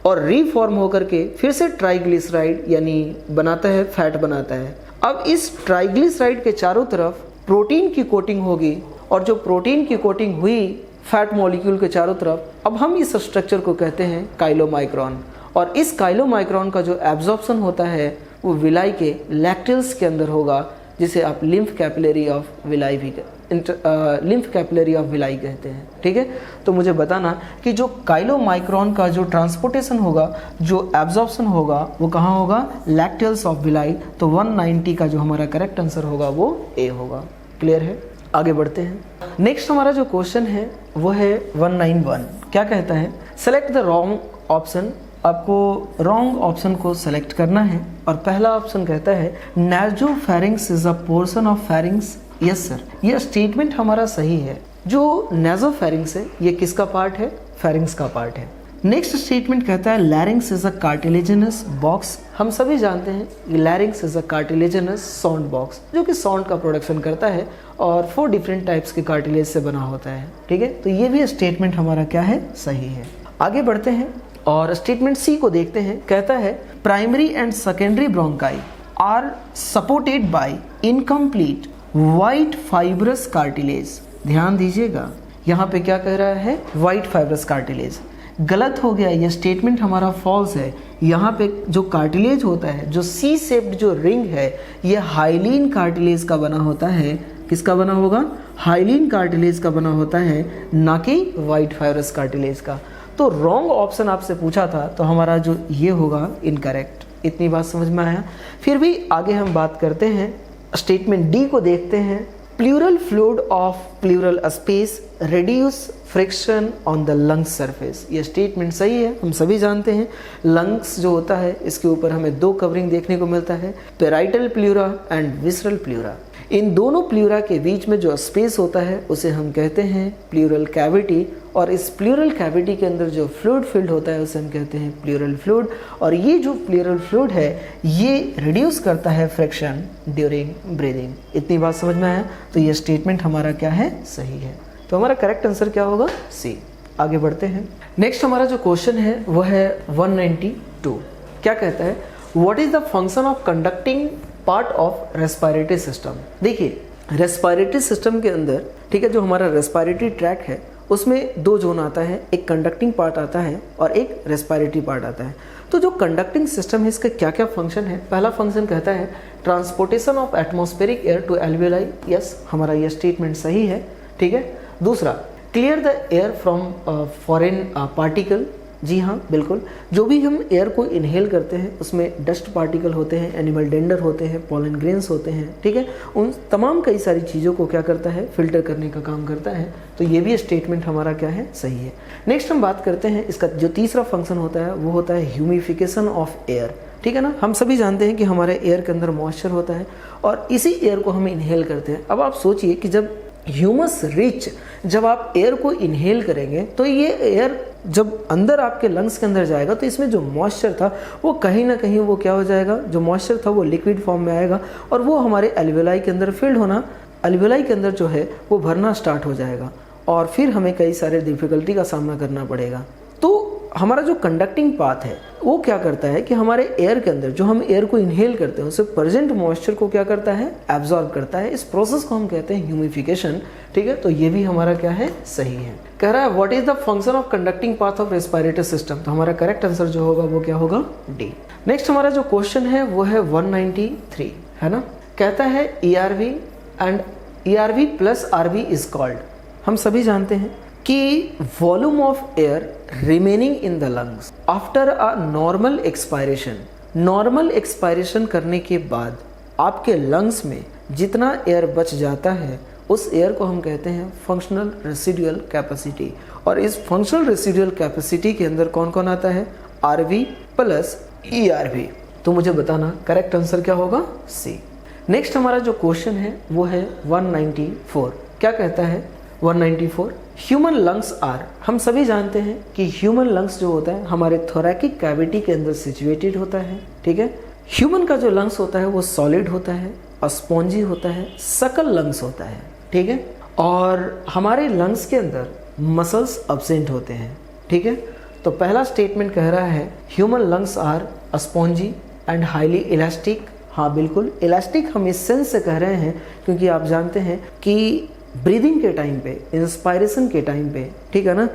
और रीफॉर्म होकर के फिर से ट्राइग्लिसराइड यानी बनाता है, फैट बनाता है। अब इस ट्राइग्लिसराइड के चारों तरफ प्रोटीन की कोटिंग होगी, और जो प्रोटीन की कोटिंग हुई फैट मॉलिक्यूल के चारों तरफ, अब हम इस स्ट्रक्चर को कहते हैं काइलोमाइक्रॉन। और इस काइलोमाइक्रॉन का जो एब्जॉर्प्शन होता है वो विलाई के लैक्टिल्स के अंदर होगा, जिसे आप लिम्फ कैपिलरी ऑफ विलाई भी लिम्फ कैपिलरी ऑफ विलाई कहते हैं। ठीक है, तो मुझे बताना कि जो काइलोमाइक्रोन का जो ट्रांसपोर्टेशन होगा, जो एब्जॉर्प्शन होगा, वो कहाँ होगा? Lacteals of villi. तो 190 का जो हमारा करेक्ट आंसर होगा वो ए होगा। क्लियर है? आगे बढ़ते हैं। नेक्स्ट हमारा जो क्वेश्चन है वो है 191। क्या कहता है? Select the wrong option. आपको रॉन्ग ऑप्शन को सेलेक्ट करना है और पहला ऑप्शन कहता है nasopharynx is a portion of pharynx. Yes sir, यह स्टेटमेंट हमारा सही है। जो नासोफैरिंक्स है ये किसका पार्ट है? फेरिंग्स का पार्ट है। नेक्स्ट स्टेटमेंट कहता है लैरिंग्स इज अ कार्टिलेजिनस बॉक्स। हम सभी जानते हैं लैरिंग्स is a cartilaginous sound box, जो कि साउंड का प्रोडक्शन करता है और 4 डिफरेंट टाइप्स के कार्टिलेज से बना होता है। ठीक है, तो ये भी स्टेटमेंट हमारा क्या है? सही है। आगे बढ़ते हैं और स्टेटमेंट सी को देखते हैं। कहता है primary and secondary bronchi are supported by incomplete white fibrous cartilage. ध्यान दीजिएगा, यहाँ पे क्या कह रहा है? White fibrous cartilage. गलत हो गया, ये स्टेटमेंट हमारा फॉल्स है। यहाँ पे जो कार्टिलेज होता है, जो सी शेप्ड जो रिंग है, ये हाइलिन कार्टिलेज का बना होता है। किसका बना होगा? हाइलिन कार्टिलेज का बना होता है, ना कि व्हाइट फाइब्रस कार्टिलेज का। तो रॉन्ग ऑप्शन आपसे पूछा था, तो हमारा जो ये होगा इनकरेक्ट। इतनी बात समझ में आया? फिर भी आगे हम बात करते हैं, स्टेटमेंट डी को देखते हैं। Pleural fluid of plural space reduce friction on the lungs surface. ये स्टेटमेंट सही है। हम सभी जानते हैं लंग्स जो होता है इसके ऊपर हमें 2 कवरिंग देखने को मिलता है, parietal pleura and visceral pleura. इन दोनों प्लूरा के बीच में जो स्पेस होता है उसे हम कहते हैं प्लूरल कैविटी, और इस प्लूरल कैविटी के अंदर जो फ्लूइड फील्ड होता है उसे हम कहते हैं प्लूरल फ्लूइड। और ये जो प्लूरल फ्लूइड है ये रिड्यूस करता है फ्रिक्शन ड्यूरिंग ब्रीदिंग। इतनी बात समझ में आया? तो ये स्टेटमेंट हमारा क्या है? सही है। तो हमारा करेक्ट आंसर क्या होगा? सी। आगे बढ़ते हैं। नेक्स्ट हमारा जो क्वेश्चन है वो है 192। क्या कहता है? What is the function of conducting part of respiratory system. देखिए, रेस्पिरेटरी सिस्टम के अंदर, ठीक है, जो हमारा रेस्पिरेटरी ट्रैक है उसमें 2 जोन आता है, एक कंडक्टिंग पार्ट आता है और एक रेस्पिरेटरी पार्ट आता है। तो जो कंडक्टिंग सिस्टम है इसका क्या क्या फंक्शन है? पहला फंक्शन कहता है transportation of atmospheric air to alveoli. Yes, हमारा ये स्टेटमेंट सही है। ठीक है। दूसरा, clear the air from foreign particle. जी हाँ, बिल्कुल। जो भी हम एयर को इनहेल करते हैं उसमें डस्ट पार्टिकल होते हैं, एनिमल डेंडर होते हैं, पॉलन ग्रेन्स होते हैं। ठीक है, उन तमाम कई सारी चीज़ों को क्या करता है? फिल्टर करने का काम करता है। तो ये भी स्टेटमेंट हमारा क्या है? सही है। नेक्स्ट हम बात करते हैं, इसका जो तीसरा फंक्शन होता है वो होता है ह्यूमिफिकेशन ऑफ एयर। ठीक है ना, हम सभी जानते हैं कि हमारे एयर के अंदर मॉइस्चर होता है और इसी एयर को हम इनहेल करते हैं। अब आप सोचिए कि जब ह्यूमस रिच, जब आप एयर को इनहेल करेंगे तो ये एयर जब अंदर आपके लंग्स के अंदर जाएगा तो इसमें जो मॉइस्चर था वो कहीं ना कहीं वो क्या हो जाएगा? जो मॉइस्चर था वो लिक्विड फॉर्म में आएगा और वो हमारे एल्वियोलाई के अंदर फिल्ड होना, एल्वियोलाई के अंदर जो है वो भरना स्टार्ट हो जाएगा और फिर हमें कई सारे डिफिकल्टी का सामना करना पड़ेगा। तो हमारा जो कंडक्टिंग पाथ है वो क्या करता है कि हमारे एयर के अंदर जो हम एयर को इनहेल करते हैं उससे प्रेजेंट मॉइस्चर को क्या करता है? एब्जॉर्ब करता है। इस प्रोसेस को हम कहते हैं ह्यूमिफिकेशन। ठीक है, तो ये भी हमारा क्या है? सही है। कह रहा है what is the function of conducting path of respiratory system. तो हमारा करेक्ट आंसर जो होगा वो क्या होगा? डी। नेक्स्ट हमारा जो क्वेश्चन है वो है 193, है ना। कहता है ERV and ERV plus RV is called. हम सभी जानते हैं कि volume of air remaining in the lungs after a normal expiration. Normal expiration करने के बाद आपके लंग्स में जितना एयर बच जाता है उस एयर को हम कहते हैं फंक्शनल रेसिडुअल कैपेसिटी। और इस फंक्शनल रेसिडुअल कैपेसिटी के अंदर कौन कौन आता है? RV plus ERV। तो मुझे बताना करेक्ट आंसर क्या होगा? सी। नेक्स्ट हमारा जो क्वेश्चन है वो है 194। क्या कहता है? 194, ह्यूमन लंग्स आर। हम सभी जानते हैं कि ह्यूमन लंग्स जो होता है हमारे थोरैकिक कैविटी के अंदर सिचुएटेड होता है। ठीक है, ह्यूमन का जो लंग्स होता है वो सॉलिड होता है, स्पॉन्जी होता है, सकल लंग्स होता है। ठीक है, और हमारे लंग्स के अंदर मसल्स एब्सेंट होते हैं। ठीक है, तो पहला स्टेटमेंट कह रहा है human lungs are spongy and highly elastic. हाँ बिल्कुल, इलास्टिक हम इस सेंस से कह रहे हैं क्योंकि आप जानते हैं कि ब्रीदिंग के टाइम पे, इंस्पायरेशन के टाइम पे, ठीक है ना,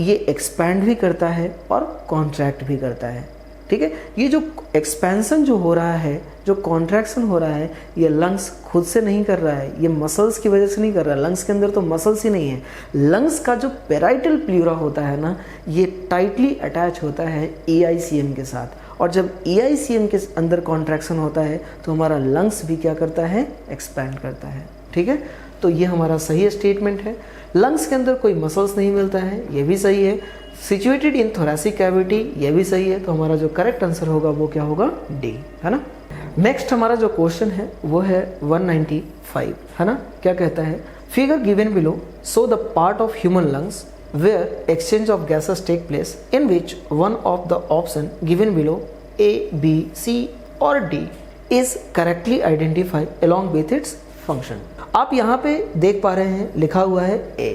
ये एक्सपैंड भी करता है और कॉन्ट्रैक्ट भी करता है। ठीक है। ये जो एक्सपेंशन जो हो रहा है, जो कॉन्ट्रैक्शन हो रहा है, ये लंग्स खुद से नहीं कर रहा है, ये मसल्स की वजह से नहीं कर रहा है। लंग्स के अंदर तो मसल्स ही नहीं है। लंग्स का जो पेराइटल प्लूरा होता है ना, ये टाइटली अटैच होता है EICM के साथ, और जब EICM के अंदर कॉन्ट्रैक्शन होता है तो हमारा लंग्स भी क्या करता है, एक्सपैंड करता है। ठीक है, तो ये हमारा सही स्टेटमेंट है। लंग्स के अंदर कोई मसल्स नहीं मिलता है, ये भी सही है। सिचुएटेड इन थोरेसिक कैविटी, ये भी सही है। तो हमारा जो करेक्ट आंसर होगा वो क्या होगा, डी, है ना। नेक्स्ट हमारा जो क्वेश्चन है वो है 195, है ना। क्या कहता है, figure given below show the part of human lungs where exchange of gases take place in which one of the option given below A, B, C और D is correctly identified along with its function. आप यहाँ पे देख पा रहे हैं लिखा हुआ है A,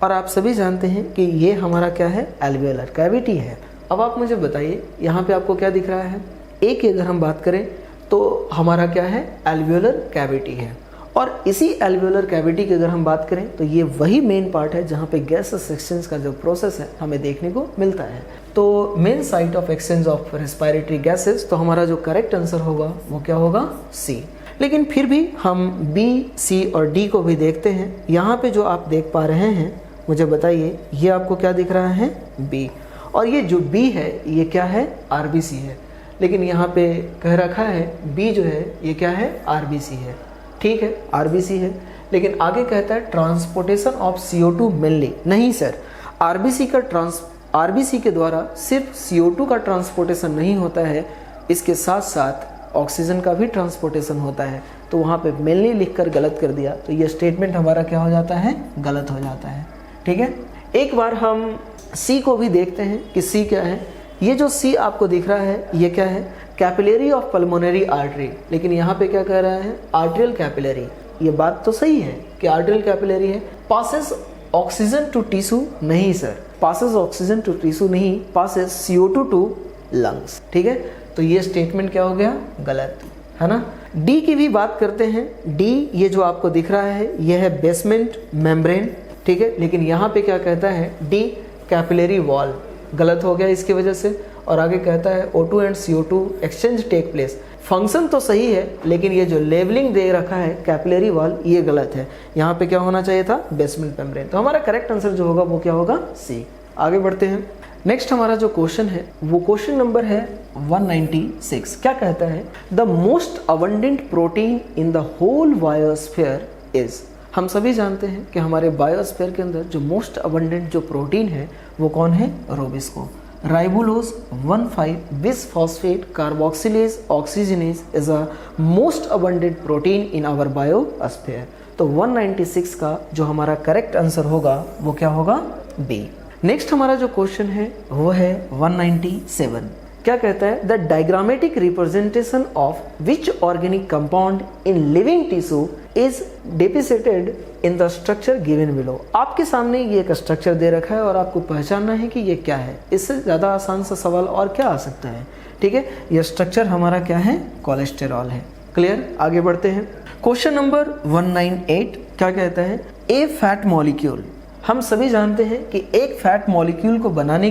और आप सभी जानते हैं कि ये हमारा क्या है, एल्वियोलर कैविटी है। अब आप मुझे बताइए यहाँ पे आपको क्या दिख रहा है। A की अगर हम बात करें तो हमारा क्या है, एल्वियोलर कैविटी है, और इसी एल्वियोलर कैविटी की अगर हम बात करें तो ये वही मेन पार्ट है जहाँ पे गैस एक्सचेंज का जो प्रोसेस है हमें देखने को मिलता है। तो main site of exchange of respiratory gases, तो हमारा जो करेक्ट आंसर होगा वो क्या होगा, सी। लेकिन फिर भी हम बी, सी और डी को भी देखते हैं। यहाँ पे जो आप देख पा रहे हैं, मुझे बताइए ये आपको क्या दिख रहा है, बी, और ये जो बी है ये क्या है, आरबीसी है। लेकिन यहाँ पे कह रखा है बी जो है ये क्या है, आरबीसी है। ठीक है, आरबीसी है, लेकिन आगे कहता है ट्रांसपोर्टेशन ऑफ CO2 मेनली। नहीं सर, आरबीसी के द्वारा सिर्फ CO2 का ट्रांसपोर्टेशन नहीं होता है, इसके साथ साथ ऑक्सीजन का भी ट्रांसपोर्टेशन होता है। तो वहाँ पे मेनली लिखकर गलत कर दिया, तो ये स्टेटमेंट हमारा क्या हो जाता है, गलत हो जाता है। ठीक है, एक बार हम सी को भी देखते हैं कि सी क्या है। ये जो सी आपको दिख रहा है ये क्या है, कैपिलरी ऑफ पल्मोनरी आर्टरी, लेकिन यहाँ पे क्या कह रहा है, आर्ट्रियल कैपिलरी। ये बात तो सही है कि आर्ट्रियल कैपिलरी है। पासेस ऑक्सीजन टू टिश्यू, नहीं सर, पासेस ऑक्सीजन टू टिश्यू नहीं, पासेस CO2 टू लंग्स। ठीक है, तो ये स्टेटमेंट क्या हो गया, गलत, है ना। डी की भी बात करते हैं। डी ये जो आपको दिख रहा है ये है बेसमेंट मेम्ब्रेन। ठीक है, लेकिन यहाँ पे क्या कहता है, डी कैपिलरी वॉल, गलत हो गया इसकी वजह से। और आगे कहता है O2 and CO2 exchange take place. Function तो सही है, लेकिन ये जो लेबलिंग दे रखा है कैपिलरी वॉल, ये गलत है। यहाँ पे क्या होना चाहिए था, बेसमेंट मेम्ब्रेन। तो हमारा करेक्ट आंसर जो होगा वो क्या होगा, सी। आगे बढ़ते हैं। नेक्स्ट हमारा जो क्वेश्चन है वो क्वेश्चन नंबर है 196। क्या कहता है, the most abundant protein in the whole biosphere is. हम सभी जानते हैं कि हमारे बायोस्फीयर के अंदर जो मोस्ट अबंडेंट जो प्रोटीन है वो कौन है, रोबिस्को। राइबोलोज 1,5-बिसफॉस्फेट carboxylase oxygenase is a most abundant protein in our biosphere. तो 196 का जो हमारा करेक्ट आंसर होगा वो क्या होगा, बी। नेक्स्ट हमारा जो क्वेश्चन है वो है 197। क्या कहता है, the diagrammatic representation of which organic compound in living tissue is depicted in the structure given below. आपके सामने ये एक स्ट्रक्चर दे रखा है और आपको पहचानना है कि ये क्या है। इससे ज़्यादा आसान सा सवाल और क्या आ सकता है। ठीक है, ये स्ट्रक्चर हमारा क्या है, कोलेस्टेरॉल है। क्लियर, आगे बढ़ते हैं। क्वेश्चन नंबर 198 क्या कहता है, ए फैट मॉलिक्यूल। हम सभी जानते हैं कि एक फैट मॉलिक्यूल को बनाने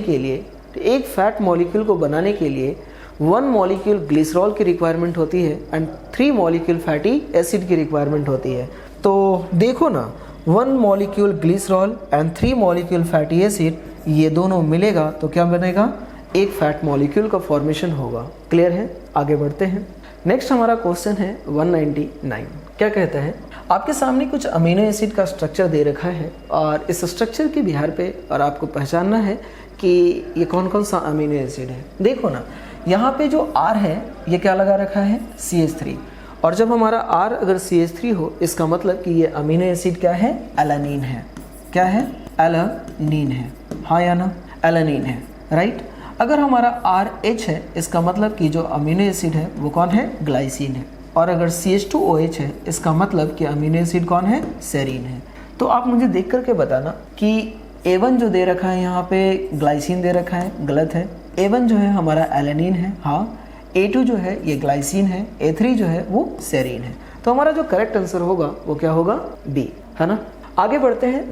के लिए 1 मॉलिक्यूल ग्लिसरॉल की रिक्वायरमेंट होती है एंड 3 मॉलिक्यूल फैटी एसिड की रिक्वायरमेंट होती है। तो देखो ना, 1 molecule glycerol and 3 molecule fatty acid, ये दोनों मिलेगा तो क्या बनेगा, एक फैट मॉलिक्यूल का फॉर्मेशन होगा। क्लियर है, आगे बढ़ते हैं। नेक्स्ट हमारा क्वेश्चन है 199। क्या कहता है, आपके सामने कुछ अमीनो एसिड का स्ट्रक्चर दे रखा है और इस स्ट्रक्चर के बिहार पे और आपको पहचानना है कि ये कौन कौन सा अमीनो एसिड है। देखो ना, यहाँ पे जो R है ये क्या लगा रखा है, CH3, और जब हमारा R अगर CH3 हो इसका मतलब कि ये अमीनो एसिड क्या है, एलानीन है। क्या है, एलानीन है, हाँ या ना, एलानीन है, राइट। अगर हमारा RH है इसका मतलब कि जो अमीनो एसिड है वो कौन है, ग्लाइसिन है। और अगर CH2OH है इसका मतलब कि अमीनो एसिड कौन है, सेरीन है। तो आप मुझे देख करके बताना कि A1 जो दे रखा है यहाँ पे ग्लाइसिन दे रखा है, गलत है। A1 जो है हमारा एलानीन है, हाँ। A2 जो है ये ग्लाइसिन है, A3 जो है वो सेरीन है। तो हमारा जो करेक्ट आंसर होगा वो क्या होगा, बी, है ना। आगे बढ़ते हैं।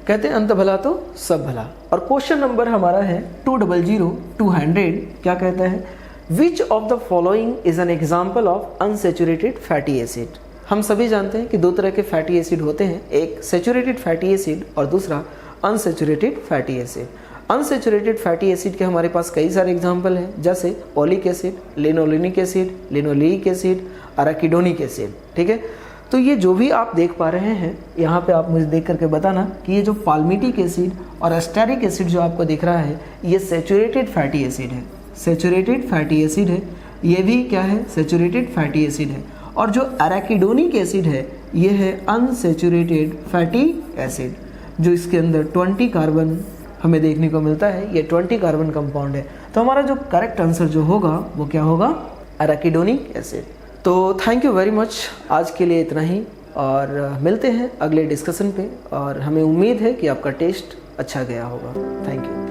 कहते हैं अंत भला तो सब भला। और क्वेश्चन नंबर हमारा है 200 क्या कहता है, which of the following is an example of unsaturated fatty acid. हम सभी जानते हैं कि दो तरह के फैटी एसिड होते हैं, एक सेचुरेटेड फैटी एसिड और दूसरा unsaturated fatty acid. Unsaturated fatty acid के हमारे पास कई सारे एग्जाम्पल हैं, जैसे oleic acid, linolenic acid, linoleic acid, अराकिडोनिक acid. ठीक है, तो ये जो भी आप देख पा रहे हैं यहाँ पे आप मुझे देख करके बताना कि ये जो पाल्मिटिक एसिड और एस्टेरिक एसिड जो आपको दिख रहा है ये सेचुरेटेड फैटी एसिड है, सेचुरेटेड फैटी एसिड है। ये भी क्या है, सेचुरेटेड फैटी एसिड है। और जो अराकिडोनिक एसिड है ये है अनसेचुरेटेड फैटी एसिड, जो इसके अंदर 20 कार्बन हमें देखने को मिलता है, ये 20 कार्बन कंपाउंड है। तो हमारा जो करेक्ट आंसर जो होगा वो क्या होगा, अराकिडोनिक एसिड। तो थैंक यू वेरी मच, आज के लिए इतना ही और मिलते हैं अगले डिस्कशन पे। और हमें उम्मीद है कि आपका टेस्ट अच्छा गया होगा। Thank you.